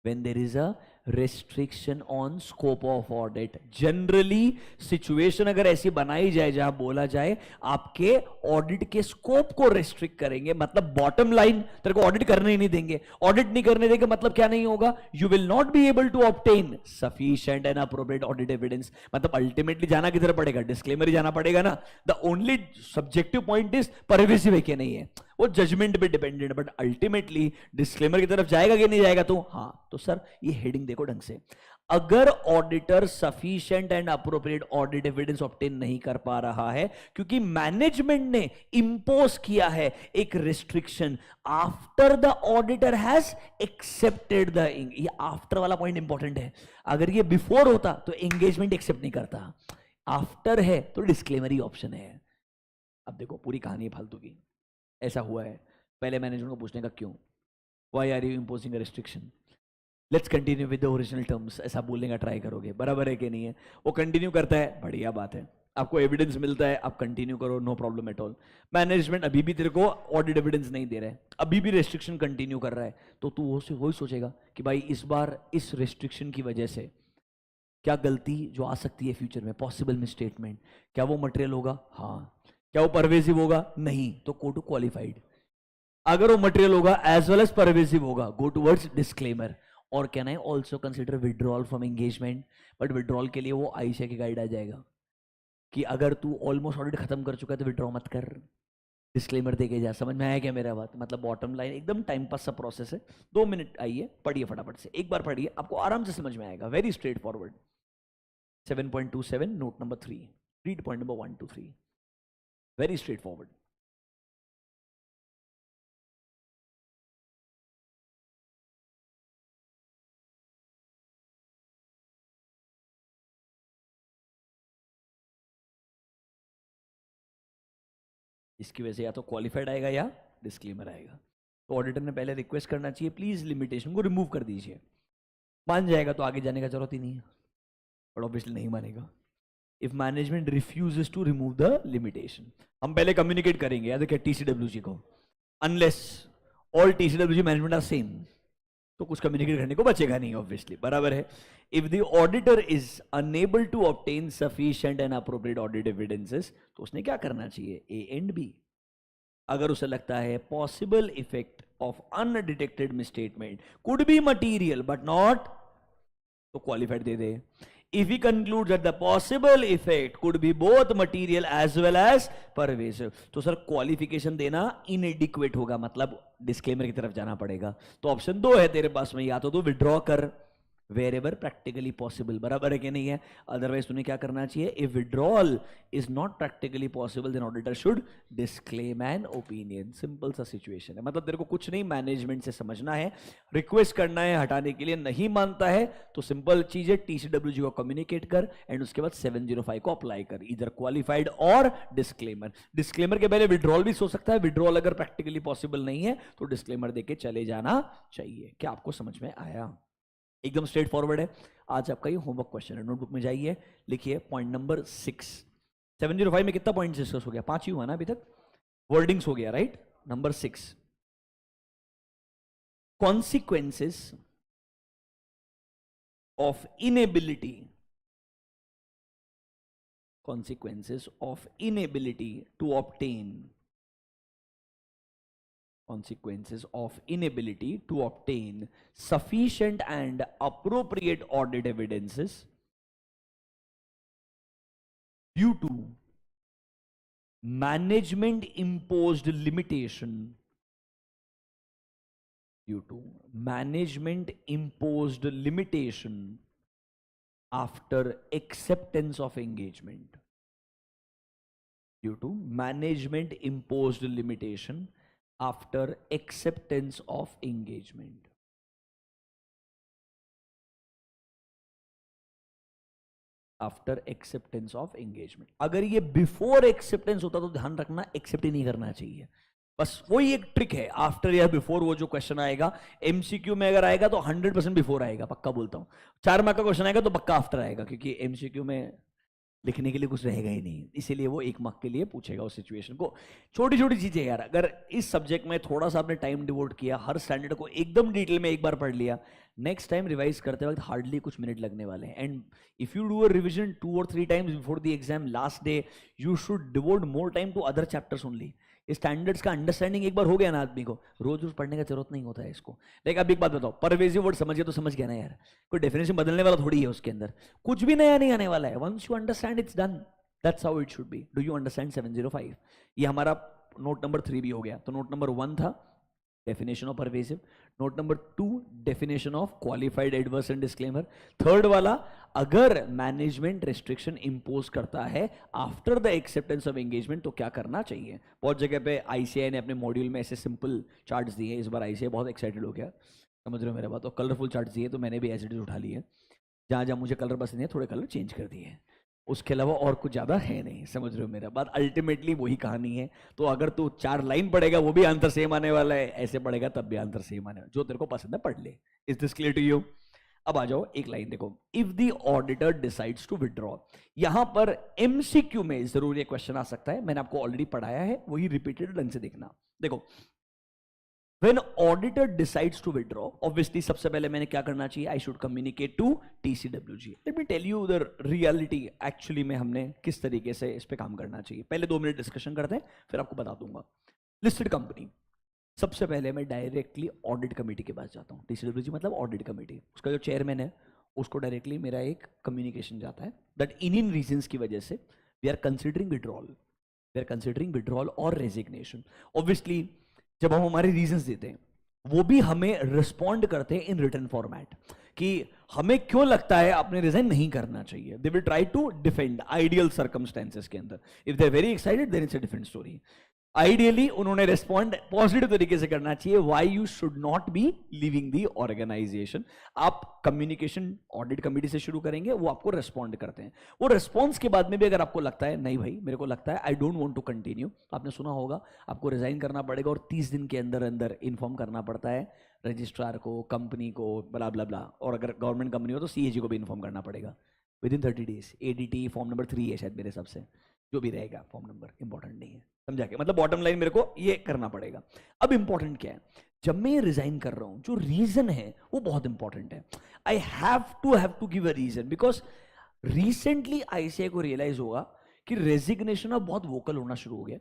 when there is a restriction on scope of audit। Generally situation अगर ऐसी बनाई जाए जहां बोला जाए आपके ऑडिट के स्कोप को रेस्ट्रिक्ट करेंगे, मतलब बॉटम लाइन तेरे को ऑडिट करने ही नहीं देंगे। ऑडिट नहीं करने देंगे मतलब क्या नहीं होगा? You will not be able to obtain sufficient and appropriate audit evidence. मतलब अल्टीमेटली जाना किधर पड़ेगा? डिस्क्लेमर ही जाना पड़ेगा ना। The only subjective point is pervasive है कि नहीं है, वो जजमेंट पे डिपेंडेंट, बट अल्टीमेटली डिस्क्लेमर की तरफ जाएगा कि नहीं जाएगा? तो हाँ। तो सर ये हेडिंग देखो ढंग से, अगर auditor sufficient and appropriate audit evidence obtain नहीं कर पा रहा है क्योंकि मैनेजमेंट ने इंपोज किया है एक restriction after the auditor has accepted the, ये आफ्टर वाला पॉइंट इंपॉर्टेंट है। अगर ये बिफोर होता तो एंगेजमेंट एक्सेप्ट नहीं करता, आफ्टर है तो डिस्क्लेमर ही ऑप्शन है। अब देखो पूरी कहानी फालतू की। ऐसा हुआ है, पहले मैनेजमेंट को पूछने का क्यों, why are you imposing a restriction, let's continue with the original terms, ऐसा बोलने का ट्राई करोगे। बराबर है कि नहीं है? वो कंटिन्यू करता है, बढ़िया बात है, आपको एविडेंस मिलता है, आप कंटिन्यू करो, no problem at all. Management अभी भी तेरे को ऑडिट एविडेंस नहीं दे रहा है, अभी भी रेस्ट्रिक्शन कंटिन्यू कर रहा है, तो तू वही सोचेगा कि भाई इस बार इस रेस्ट्रिक्शन की वजह से क्या गलती जो आ सकती है फ्यूचर में, पॉसिबल मिसस्टेटमेंट, क्या वो मटेरियल होगा? हाँ। क्या वो परवेसिव होगा? नहीं। तो गो टू क्वालिफाइड। अगर वो मटेरियल होगा एज वेल एज परवेसिव होगा, गो टूवर्ड्स डिस्क्लेमर। और can I also consider withdrawal from engagement? But withdrawal के लिए वो आयशा की गाइड आ जाएगा कि अगर तू ऑलमोस्ट ऑडिट खत्म कर चुका है तो विड्रॉ मत कर, डिस्क्लेमर दे के जा। समझ में आया क्या मेरा बात? मतलब बॉटम लाइन एकदम टाइम पास सा प्रोसेस है। 2 मिनट आइए, पढ़िए फटाफट से, एक बार पढ़िए, आपको आराम से समझ में आएगा, very straight forward. 7.27 note number 3। Read point number 1 to 3. Very straightforward. इसकी वजह से या तो क्वालिफाइड आएगा या डिस्क्लेमर आएगा. तो ऑडिटर ने पहले रिक्वेस्ट करना चाहिए प्लीज लिमिटेशन को रिमूव कर दीजिए. मान जाएगा तो आगे जाने का जरूरत ही नहीं है, बट ऑब्वियसली नहीं मानेगा. If management refuses to remove the limitation, हम पहले कम्युनिकेट करेंगे याद है टीसीडब्ल्यूजी को, unless all TCWG management are same, तो कुछ कम्युनिकेट करने को बचेगा नहीं ऑब्वियसली. बराबर है. If the auditor is unable to obtain sufficient and appropriate audit evidences, तो उसने क्या करना चाहिए, ए एंड बी. अगर उसे लगता है possible effect of undetected misstatement could be material but not, तो क्वालिफाइड दे दे. If he concludes that the possible effect could be both material as well as pervasive, तो सर क्वालिफिकेशन देना inadequate होगा, मतलब डिस्क्लेमर की तरफ जाना पड़ेगा. तो ऑप्शन 2 है तेरे पास में, या तो तू विड्रॉ कर wherever practically possible. बराबर है कि नहीं है. अदरवाइज तूने क्या करना चाहिए, if withdrawal is not practically possible then auditor should disclaim an opinion. Simple सा सिचुएशन है. मतलब तेरे को कुछ नहीं, मैनेजमेंट से समझना है, रिक्वेस्ट करना है हटाने के लिए, नहीं मानता है तो सिंपल चीज है टीसीडब्ल्यूजी को कम्युनिकेट कर एंड उसके बाद 705 को अप्लाई कर, इधर क्वालिफाइड और डिस्क्लेमर. डिस्क्लेमर के पहले विड्रॉल भी हो सकता है. विड्रॉल अगर प्रैक्टिकली पॉसिबल नहीं है तो डिस्क्लेमर देके चले जाना चाहिए. क्या आपको समझ में आया? एकदम स्ट्रेट फॉरवर्ड है. आज आपका ये होमवर्क क्वेश्चन है, नोटबुक में जाइए, लिखिए पॉइंट नंबर 6. 705 में कितना पॉइंट डिस्कस हो गया, 5 ही हुआ ना अभी तक. वर्डिंग्स हो गया, right. Number 6, consequences of inability, consequences of inability to obtain, consequences of inability to obtain sufficient and appropriate audit evidences due to management imposed limitation, due to management imposed limitation after acceptance of engagement, due to management imposed limitation after acceptance of engagement. After acceptance of engagement. अगर ये before acceptance होता तो ध्यान रखना accept ही नहीं करना चाहिए. बस वही एक ट्रिक है, आफ्टर या बिफोर वो जो क्वेश्चन आएगा एमसीक्यू में अगर आएगा तो 100% बिफोर आएगा, पक्का बोलता हूं. 4 मार्क का क्वेश्चन आएगा तो पक्का आफ्टर आएगा, क्योंकि एमसीक्यू में लिखने के लिए कुछ रहेगा ही नहीं, इसीलिए वो 1 मार्क के लिए पूछेगा उस सिचुएशन को. छोटी छोटी चीजें यार, अगर इस सब्जेक्ट में थोड़ा सा आपने टाइम डिवोट किया, हर स्टैंडर्ड को एकदम डिटेल में एक बार पढ़ लिया, नेक्स्ट टाइम रिवाइज करते वक्त हार्डली कुछ मिनट लगने वाले हैं. And if you do a revision 2 or 3 times before the exam last day, you should devote more time to other chapters only. Standards का अंडरस्टैंडिंग एक बार हो गया ना आदमी को, रोज रोज पढ़ने का जरूरत नहीं होता है इसको. लेकिन अब एक बात बताओ, परवेजिव वर्ड समझ गया तो समझ गया ना यार, कोई डेफिनेशन बदलने वाला थोड़ी है उसके अंदर, कुछ भी नया नहीं आने वाला है. Once you understand it's done, that's how it should be. Do you understand 705? ये हमारा नोट नंबर 3 भी हो गया. तो नोट नंबर 1 था definition of pervasive, note number 2 definition of qualified adverse and disclaimer, third वाला अगर मैनेजमेंट रेस्ट्रिक्शन इंपोज करता है after the acceptance of engagement तो क्या करना चाहिए. बहुत जगह पे आईसीआई ने अपने मॉड्यूल में ऐसे सिंपल चार्ट्स दिए. इस बार आईसीआई बहुत एक्साइटेड हो गया, समझ रहे हो मेरा बात, और कलरफुल चार्ट्स दिए, तो मैंने भी एज इट इज उठा लिए. जहाँ जहाँ मुझे कलर पसंद है थोड़े कलर चेंज कर दिए, उसके अलावा और कुछ ज्यादा है नहीं, समझ रहे हो मेरा बात. अल्टीमेटली वही कहानी है. तो अगर तू 4 लाइन पढ़ेगा वो भी आंसर सेम आने वाला है, ऐसे पढ़ेगा तब भी आंसर सेम आने वाला है. जो तेरे को पसंद है पढ़ ले. Is this clear to you? अब आ जाओ, एक लाइन देखो, if the auditor decides to withdraw. यहां पर एमसीक्यू में जरूर ये क्वेश्चन आ सकता है, मैंने आपको ऑलरेडी पढ़ाया है, वही रिपीटेड ढंग से देखना. देखो, When auditor decides to withdraw, obviously सबसे पहले मैंने क्या करना चाहिए, I should communicate to TCWG. Let me tell you the reality actually में हमने किस तरीके से इस पे काम करना चाहिए. पहले 2 मिनट डिस्कशन करते हैं, फिर आपको बता दूंगा. लिस्टेड कंपनी, सबसे पहले मैं डायरेक्टली ऑडिट कमेटी के पास जाता हूँ. TCWG मतलब ऑडिट कमेटी, उसका जो चेयरमैन है उसको डायरेक्टली मेरा एक कम्युनिकेशन जाता है दैट इन रीजंस की वजह से वी आर कंसिडरिंग विड्रॉल और रेजिग्नेशन. ऑब्वियसली जब हम हमारे रीजंस देते हैं वो भी हमें रिस्पॉन्ड करते हैं इन रिटर्न फॉर्मेट कि हमें क्यों लगता है आपने रिजाइन नहीं करना चाहिए, they will try to defend ideal circumstances के अंदर, if they are very excited then it's a different story. Ideally उन्होंने रेस्पॉन्ड पॉजिटिव तरीके से करना चाहिए, why you should not be leaving the organisation. आप कम्युनिकेशन ऑडिट कमेटी से शुरू करेंगे, वो आपको रेस्पॉन्ड करते हैं, वो रेस्पॉन्स के बाद में भी अगर आपको लगता है नहीं भाई मेरे को लगता है I don't want to continue, आपने सुना होगा आपको रिजाइन करना पड़ेगा और 30 दिन के अंदर अंदर इन्फॉर्म करना पड़ता है रजिस्ट्रार को, कंपनी को, ब्ला ब्ला ब्ला, और अगर गवर्नमेंट कंपनी हो तो सीएजी को भी इन्फॉर्म करना पड़ेगा with in 30 days. ADT form number 3 है शायद मेरे हिसाब से, जो भी रहेगा फॉर्म नंबर इंपॉर्टेंट नहीं है, समझा के मतलब बॉटम लाइन मेरे को ये करना पड़ेगा। अब इंपॉर्टेंट क्या है, जब मैं ये रिजाइन कर रहा हूं जो रीजन है वो बहुत इंपॉर्टेंट है। I have to give a reason, because recently ICI को रियलाइज होगा कि रेजिग्नेशन अब बहुत वोकल होना शुरू हो गया,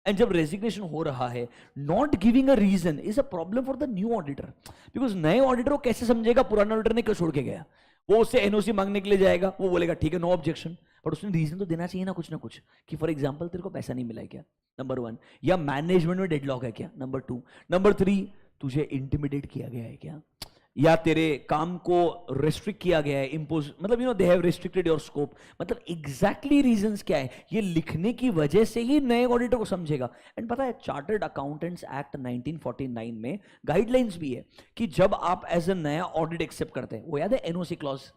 एंड जब रेजिग्नेशन हो रहा है not giving a reason is a problem for the new auditor, because नए ऑडिटर को कैसे समझेगा पुराना ऑडिटर ने क्यों छोड़ के गया, वो उससे एनओसी मांगने के लिए जाएगा, वो बोलेगा ठीक है नो ऑब्जेक्शन, पर उसने रीजन तो देना चाहिए ना कुछ कि फॉर एग्जांपल तेरे को पैसा नहीं मिला है क्या, नंबर 1, या मैनेजमेंट में डेडलॉक है क्या, नंबर 2, नंबर 3 तुझे इंटिमिडेट किया गया है क्या, या तेरे काम को रेस्ट्रिक्ट किया गया है, इम्पोज, मतलब they have restricted your scope, मतलब एग्जैक्टली रीजंस क्या है, ये लिखने की वजह से ही नए ऑडिटर को समझेगा। एंड पता है चार्टर्ड अकाउंटेंट्स एक्ट 1949 में गाइडलाइंस भी है कि जब आप एज ए नया ऑडिट एक्सेप्ट करते हैं, वो याद है एनओसी क्लॉज,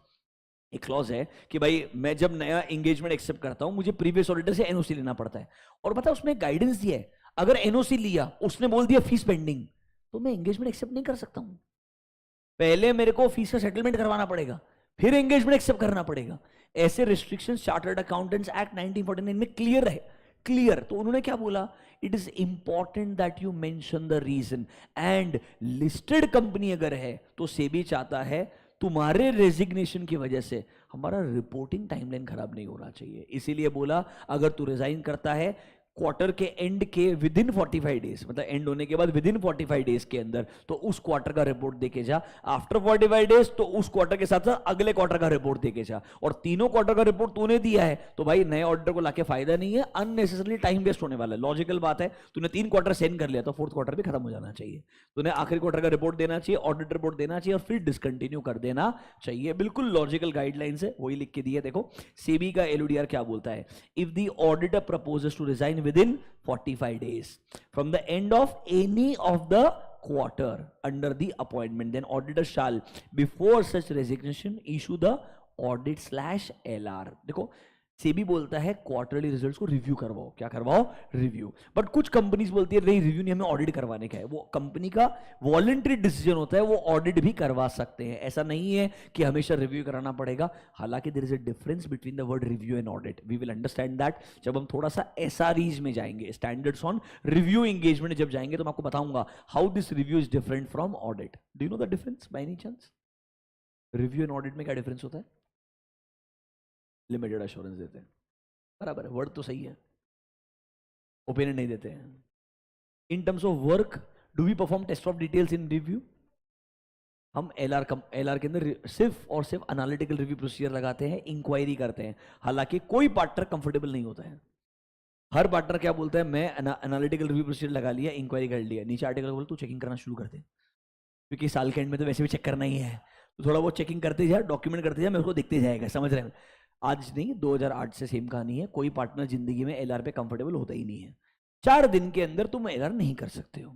एक क्लॉज है कि भाई मैं जब नया एंगेजमेंट एक्सेप्ट करता हूं मुझे प्रीवियस ऑडिटर से एनओसी लेना पड़ता है, और पता है उसमें गाइडेंस दिया है अगर एनओसी लिया उसने बोल दिया फीस पेंडिंग तो मैं एंगेजमेंट एक्सेप्ट नहीं कर सकता हूं, पहले मेरे को फीस का सेटलमेंट करवाना पड़ेगा फिर एंगेजमेंट एक्सेप्ट करना पड़ेगा। ऐसे रिस्ट्रिक्शंस चार्टर्ड अकाउंटेंट्स एक्ट 1949 में क्लियर है, क्लियर। तो उन्होंने क्या बोला, it is important that you mention the reason, and listed company अगर है तो सेबी चाहता है तुम्हारे रेजिग्नेशन की वजह से हमारा रिपोर्टिंग टाइमलाइन खराब नहीं होना चाहिए, इसीलिए बोला अगर तू रिजाइन करता है क्वार्टर के एंड के विद इन 45 डेज, मतलब एंड होने के बाद विद इन 45 डेज के अंदर तो उस क्वार्टर का रिपोर्ट देके जा, आफ्टर 45 डेज तो उस क्वार्टर के साथ साथ अगले क्वार्टर का रिपोर्ट देके जा, और तीनों क्वार्टर का रिपोर्ट तूने दिया है तो भाई नए ऑडिटर को लाके फायदा नहीं है, अननेसेसरली टाइम वेस्ट होने वाला है। लॉजिकल बात है, तूने 3 क्वार्टर सेंड कर लिया तो 4th क्वार्टर भी खत्म हो जाना चाहिए, तूने आखिरी क्वार्टर का रिपोर्ट देना चाहिए, ऑडिट रिपोर्ट देना चाहिए और फिर डिसकंटिन्यू कर देना चाहिए, बिल्कुल लॉजिकल गाइडलाइंस है, वही लिख के दिए। देखो सेबी का एलओडीआर क्या बोलता है, if the auditor proposes to resign within 45 days from the end of any of the quarter under the appointment, then auditor shall before such resignation issue the audit/LR। देखो सेबी बोलता है क्वार्टरली रिजल्ट्स को review करवाओ, क्या करवाओ, review, but कुछ companies बोलती है नहीं रिव्यू नहीं हमें ऑडिट करवाने का है, वो कंपनी का वॉलंटरी डिसीजन होता है, वो ऑडिट भी करवा सकते हैं, ऐसा नहीं है कि हमेशा रिव्यू कराना पड़ेगा। हालांकि there is a difference between the word review and audit, we will understand that जब हम थोड़ा सा एसआरईज में जाएंगे, स्टैंडर्ड्स ऑन रिव्यू एंगेजमेंट जब जाएंगे तो मैं आपको बताऊंगा how this review is different from audit. Do you know the difference by any chance, review and audit में क्या डिफरेंस होता है? लिमिटेड अश्योरेंस देते हैं, बराबर है, वर्ड तो सही है, ओपिनियन नहीं देते हैं। In terms of work do we perform test of details in review, हम एलआर के अंदर सिर्फ और सिर्फ एनालिटिकल रिव्यू प्रोसीजर लगाते हैं, इंक्वायरी करते हैं, हालांकि कोई पार्टनर कंफर्टेबल नहीं होता है। हर पार्टनर क्या बोलता है, मैं एनालिटिकल रिव्यू प्रोसीजर लगा लिया, इंक्वायरी कर लिया, नीचे आर्टिकल बोल तू चेकिंग करना शुरू कर दे, क्योंकि साल के एंड में तो वैसे भी चेक करना ही है, तो थोड़ा बहुत चेकिंग करते जा, डॉक्यूमेंट करते जा, मैं उसको देखते जाएगा, समझ रहे हैं। आज नहीं 2008 से सेम कहानी है, कोई पार्टनर जिंदगी में एलआर पे कंफर्टेबल होता ही नहीं है। 4 दिन के अंदर तुम एलआर नहीं कर सकते हो,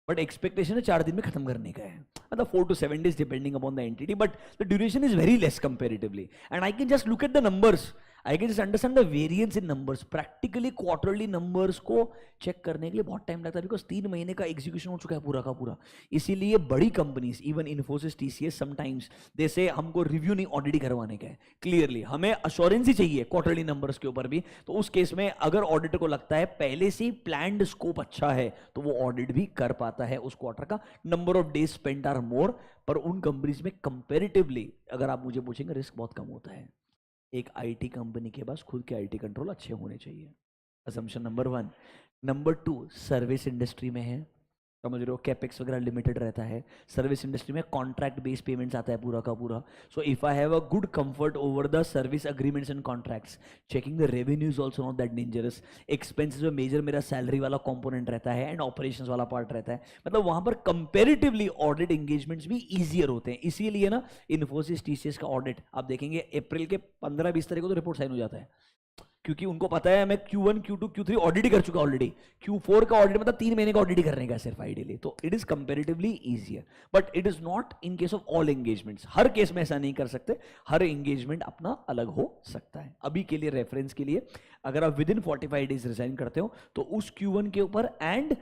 बट एक्सपेक्टेशन है 4 दिन में खत्म करने का है, मतलब 4 to 7 days depending upon the entity, but the duration is very less comparatively, and I can just look at the numbers, I can just understand the variance in numbers. Practically quarterly numbers को check करने के लिए बहुत time लगता है, because 3 महीने का execution हो चुका है पूरा का पूरा। इसीलिए बड़ी companies, even Infosys, TCS, sometimes they से हमको रिव्यू नहीं ऑडिट करवाने का है, क्लियरली हमें अश्योरेंस ही चाहिए क्वार्टरली नंबर्स के ऊपर भी। तो उस केस में अगर ऑडिटर को लगता है पहले से प्लान्ड स्कोप अच्छा है तो वो ऑडिट भी कर पाता है उस क्वार्टर का, number of days spent are more, पर उन कंपनीज में कंपेरेटिवली अगर आप मुझे पूछेंगे रिस्क बहुत कम होता है। एक आईटी कंपनी के पास खुद के आईटी कंट्रोल अच्छे होने चाहिए, assumption number 1। Number 2, service industry में है, समझ रहे हो, कैपेक्स वगैरह लिमिटेड रहता है, सर्विस इंडस्ट्री में कॉन्ट्रैक्ट बेस्ड पेमेंट्स आता है पूरा का पूरा. सो if I have a good comfort over the service agreements and contracts, checking the revenue is also not that dangerous. Expenses में मेजर मेरा सैलरी वाला कॉम्पोनेंट रहता है एंड ऑपरेशंस वाला पार्ट रहता है, मतलब वहां पर कंपेरेटिवली ऑडिट एंगेजमेंट्स भी ईजियर होते हैं. इसीलिए ना इन्फोसिस टीसीएस का ऑडिट आप देखेंगे अप्रैल के 15-20 तारीख को तो रिपोर्ट साइन हो जाता है, क्योंकि उनको पता है मैं Q1 Q2 Q3 ऑडिट ही कर चुका ऑलरेडी. Q4 का ऑडिट मतलब 3 महीने का ऑडिट ही करने का सिर्फ आइडियली, तो it is comparatively easier. But it is not in case of all engagements. Her case में ऐसा नहीं कर सकते, हर एंगेजमेंट अपना अलग हो सकता है. अभी के लिए रेफरेंस के लिए, अगर आप विद इन 45 डेज रिजाइन करते हो तो उस Q1 के ऊपर एंड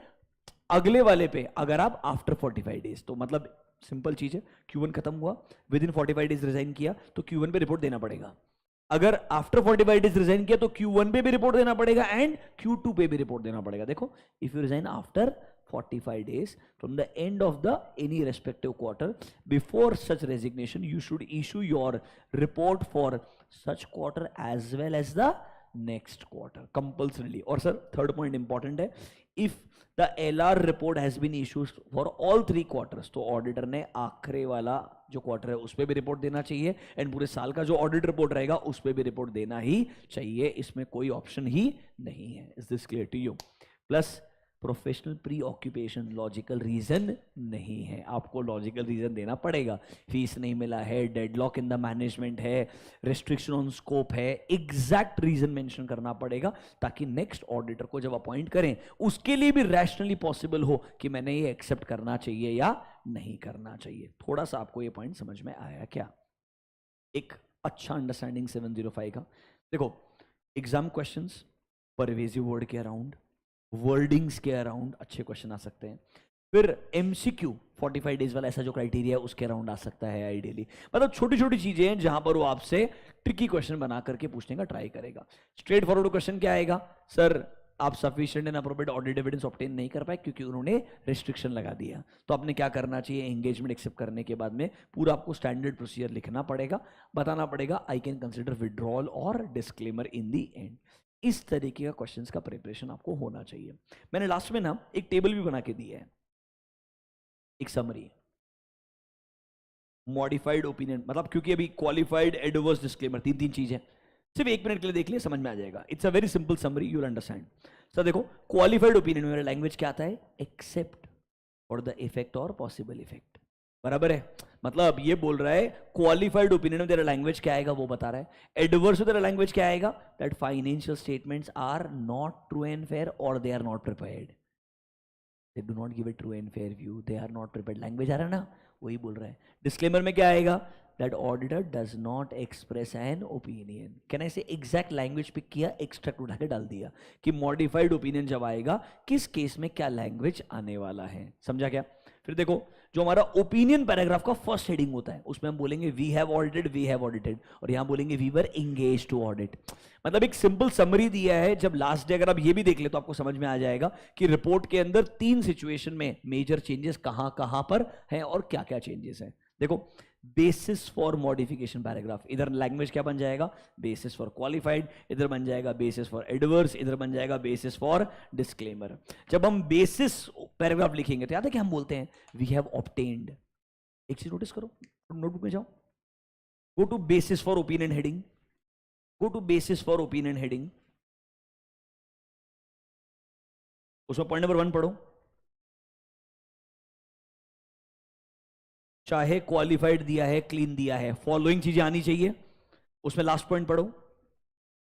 अगले वाले पे अगर आप आफ्टर 45 डेज, तो मतलब सिंपल चीज है, Q1 खत्म हुआ, विद इन 45 डेज रिजाइन किया तो Q1 पे रिपोर्ट देना पड़ेगा. अगर आफ्टर 45 डेज रिजाइन किया तो Q1 पे भी रिपोर्ट देना पड़ेगा एंड Q2 पे भी रिपोर्ट देना पड़ेगा. देखो, if you resign after 45 days from the end of the any respective quarter, before such resignation you should issue your report for such quarter as well as the next quarter compulsorily. और sir third point important है, if the LR report has been issued for all 3 quarters, तो auditor ने आखिरी वाला जो quarter है उस पर भी रिपोर्ट देना चाहिए एंड पूरे साल का जो ऑडिट रिपोर्ट रहेगा उस पर भी रिपोर्ट देना ही चाहिए. इसमें कोई ऑप्शन ही नहीं है. Is this clear to you? Plus professional preoccupation logical reason नहीं है, आपको लॉजिकल रीजन देना पड़ेगा. फीस नहीं मिला है, डेडलॉक इन द मैनेजमेंट है, रेस्ट्रिक्शन ऑन स्कोप है, एग्जैक्ट रीजन मेंशन करना पड़ेगा ताकि नेक्स्ट ऑडिटर को जब अपॉइंट करें उसके लिए भी रैशनली पॉसिबल हो कि मैंने ये एक्सेप्ट करना चाहिए या नहीं करना चाहिए. थोड़ा सा आपको ये पॉइंट समझ में आया क्या? एक अच्छा अंडरस्टैंडिंग 705 का. देखो, एग्जाम क्वेश्चंस परवेजिव वर्ड के अराउंड, वर्डिंग्स के अराउंड अच्छे क्वेश्चन आ सकते हैं. फिर एमसीक्यू 45 डेज वाला ऐसा जो क्राइटेरिया है उसके अराउंड आ सकता है आइडियली. मतलब छोटी छोटी चीजें हैं जहां पर वो आपसे ट्रिकी क्वेश्चन बना करके पूछने का ट्राई करेगा. स्ट्रेट फॉरवर्ड क्वेश्चन क्या आएगा? सर आप sufficient and appropriate audit evidence obtain नहीं कर पाए क्योंकि उन्होंने रिस्ट्रिक्शन लगा दिया. तो आपने क्या करना चाहिए? एंगेजमेंट एक्सेप्ट करने के बाद में पूरा आपको स्टैंडर्ड प्रोसीजर लिखना पड़ेगा, बताना पड़ेगा आई कैन कंसिडर विड्रॉल और डिस्क्लेमर इन दी एंड. इस तरीके का क्वेश्चंस का प्रिपरेशन आपको होना चाहिए. मैंने लास्ट में ना एक टेबल भी बना के दी है, एक समरी. मॉडिफाइड ओपिनियन मतलब क्योंकि अभी क्वालिफाइड, एडवर्स, डिस्क्लेमर 3 चीजें, सिर्फ 1 मिनट के लिए देख लिए, समझ में आ जाएगा. It's a very simple summary, you will understand. Sir देखो, क्वालिफाइड ओपिनियन में मेरा लैंग्वेज क्या आता है? Accept for the effect or possible effect. बराबर है? मतलब ये बोल रहा है क्वालिफाइड ओपिनियन में तेरा लैंग्वेज क्या आएगा वो बता रहा है. एडवर्स में तेरा लैंग्वेज क्या आएगा? That financial statements are not true and fair और they are not prepared, they do not give a true and fair view, they are not prepared. Language आ रहा है ना, वही बोल रहा है. डिस्क्लेमर में क्या आएगा? That auditor does not express an opinion. Can I से एग्जैक्ट लैंग्वेज पिक किया, एक्सट्रैक्ट उठा के डाल दिया कि मॉडिफाइड ओपिनियन जब आएगा किस केस में क्या लैंग्वेज आने वाला है. समझा क्या? फिर देखो, जो हमारा ओपिनियन पैराग्राफ का फर्स्ट हेडिंग होता है उसमें हम बोलेंगे वी हैव ऑडिटेड, और यहां बोलेंगे we were engage to audit. मतलब एक सिंपल समरी दिया है. जब लास्ट डे अगर आप ये भी देख ले तो आपको समझ में आ जाएगा कि रिपोर्ट के अंदर 3 सिचुएशन में मेजर चेंजेस कहां कहां पर हैं और क्या क्या चेंजेस हैं. देखो, बेसिस फॉर मॉडिफिकेशन पैराग्राफ, इधर लैंग्वेज क्या बन जाएगा? बेसिस फॉर क्वालिफाइड, इधर बन जाएगा बेसिस फॉर एडवर्स, इधर बन जाएगा बेसिस फॉर डिस्क्लेमर. जब हम बेसिस पैराग्राफ लिखेंगे तो याद है कि हम बोलते हैं वी हैव ऑब्टेन्ड. एक चीज नोटिस करो, नोटबुक में जाओ, go to basis for opinion heading, go to basis for opinion heading, उसमें पॉइंट नंबर 1 पढ़ो. चाहे क्वालिफाइड दिया है, क्लीन दिया है, फॉलोइंग चीजें आनी चाहिए. उसमें लास्ट पॉइंट पढ़ो,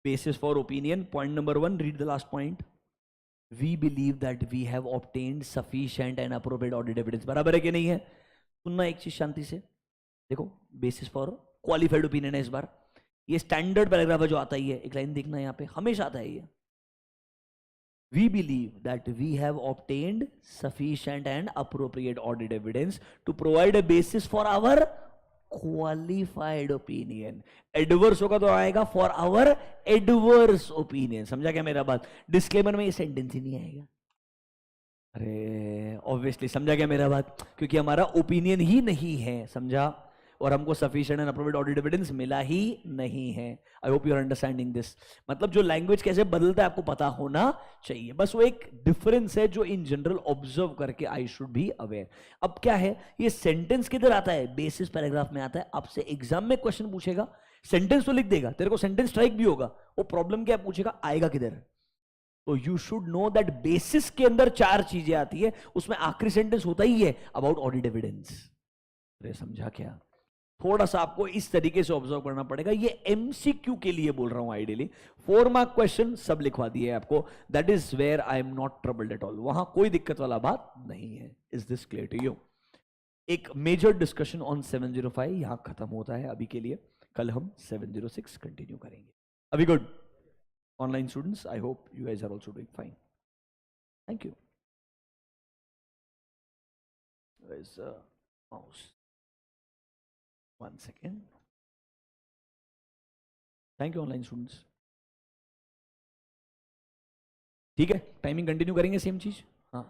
basis for opinion, point number 1, read the last point. We believe that we have obtained sufficient and appropriate audit evidence. बराबर है कि नहीं है? सुनना एक चीज शांति से. देखो, बेसिस फॉर क्वालिफाइड ओपिनियन है इस बार. ये स्टैंडर्ड पैराग्राफ है जो आता ही है, एक लाइन देखना यहाँ पे, हमेशा आता है ये. We believe that we have obtained sufficient and appropriate audit evidence to provide a basis for our qualified opinion. Adverse होगा तो आएगा for our adverse opinion. समझा क्या मेरा बात? डिस्क्लेमर में ये सेंटेंस ही नहीं आएगा. अरे ऑब्वियसली समझा क्या मेरा बात? क्योंकि हमारा ओपिनियन ही नहीं है. समझा? और हमको sufficient and appropriate audit evidence मिला ही नहीं है। I hope you are understanding this. मतलब जो लैंग्वेज कैसे बदलता है आपको पता होना चाहिए, बस वो एक डिफरेंस है जो इन जनरल ऑब्जर्व करके आई शुड बी अवेयर। अब क्या है, ये सेंटेंस किधर आता है, बेसिस पैराग्राफ में आता है। आपसे एग्जाम में क्वेश्चन पूछेगा, सेंटेंस तो लिख देगा, तेरे को सेंटेंस स्ट्राइक भी होगा, वो प्रॉब्लम क्या पूछेगा, आएगा किधर। तो you should know that basis के अंदर 4 चीजें आती है, उसमें आखिरी सेंटेंस होता ही है अबाउट ऑडिट एविडेंस। अरे समझा क्या, थोड़ा सा आपको इस तरीके से ऑब्जर्व करना पड़ेगा। ये एमसीक्यू के लिए बोल रहा हूं, आइडियली 4 मार्क क्वेश्चन सब लिखवा दिए आपको, that is where I am not troubled at all, वहां कोई दिक्कत वाला बात नहीं है। Is this clear to you? एक मेजर डिस्कशन ऑन 705 यहां खत्म होता है अभी के लिए, कल हम 706 कंटिन्यू करेंगे। अभी good online students, I hope you guys are also doing fine. Thank you. Where's the mouse? 1 second. Thank you online students. ठीक है, टाइमिंग कंटिन्यू करेंगे सेम चीज। हाँ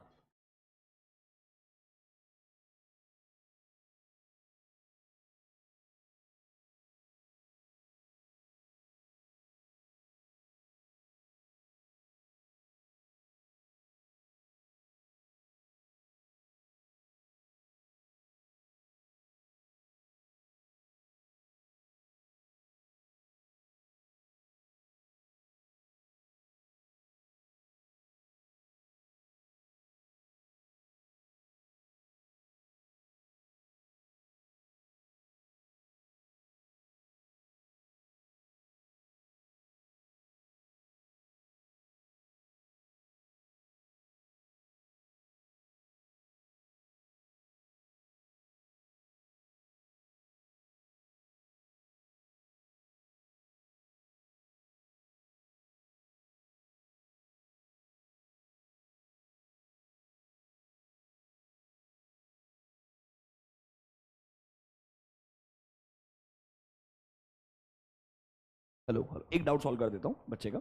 हेलो हेलो, एक डाउट सॉल्व कर देता हूँ बच्चे का।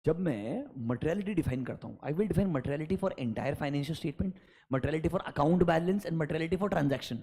जब मैं मटेरियलिटी डिफाइन करता हूँ, I will define materiality for entire financial statement, materiality for account balance and materiality for transaction.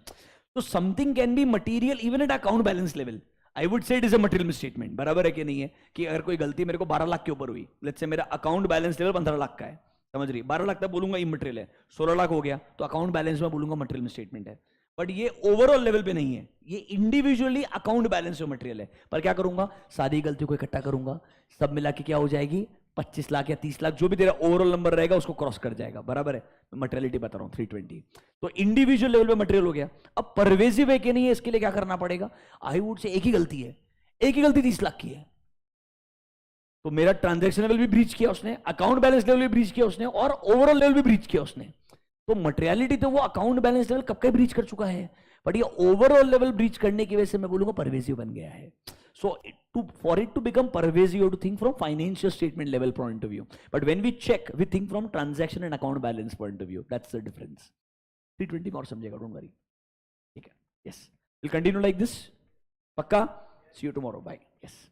तो something can be material even at account balance level, I would say it is a material statement. बराबर है कि नहीं है, कि अगर कोई गलती मेरे को 12 लाख के ऊपर हुई, लेट्स से मेरा अकाउंट बैलेंस लेवल 15 लाख का है, समझ रही, 12 लाख तक बोलूंगा इमटेरियल है, 16 लाख हो गया तो अकाउंट बैलेंस में बोलूंगा मटेरियल स्टेटमेंट है। बट ये ओवरऑल लेवल पे नहीं है, ये इंडिविजुअली अकाउंट बैलेंस में मटेरियल है। पर क्या करूंगा, सारी गलतियों को इकट्ठा करूंगा, सब मिला के क्या हो जाएगी, 25 लाख या 30 लाख, जो भी तेरा ओवरऑल नंबर रहेगा उसको क्रॉस कर जाएगा। बराबर है, मटेरियलिटी बता रहा हूं 320। तो इंडिविजुअल लेवल पे मटेरियल हो गया। अब परवेजिव है कि नहीं है, इसके लिए क्या करना पड़ेगा, आई वुड से एक ही गलती है, एक ही गलती 30 लाख की है, तो मेरा ट्रांजैक्शन लेवल भी ब्रीच किया उसने, अकाउंट बैलेंस लेवल भी ब्रीच किया उसने, और ओवरऑल लेवल भी ब्रीच किया उसने। तो मटेरियलिटी तो वो अकाउंट बैलेंस लेवल कब का ब्रीच कर चुका है, बट ये ओवरऑल लेवल ब्रीच करने की वजह से मैं बोलूंगा परवेजिव बन गया है। So for it to become pervasive, to think from financial statement level point of view, but when we check we think from transaction and account balance point of view, that's the difference. 320 और समझेगा, don't worry. ठीक है, yes, will continue like this, पक्का। See you tomorrow, bye. Yes.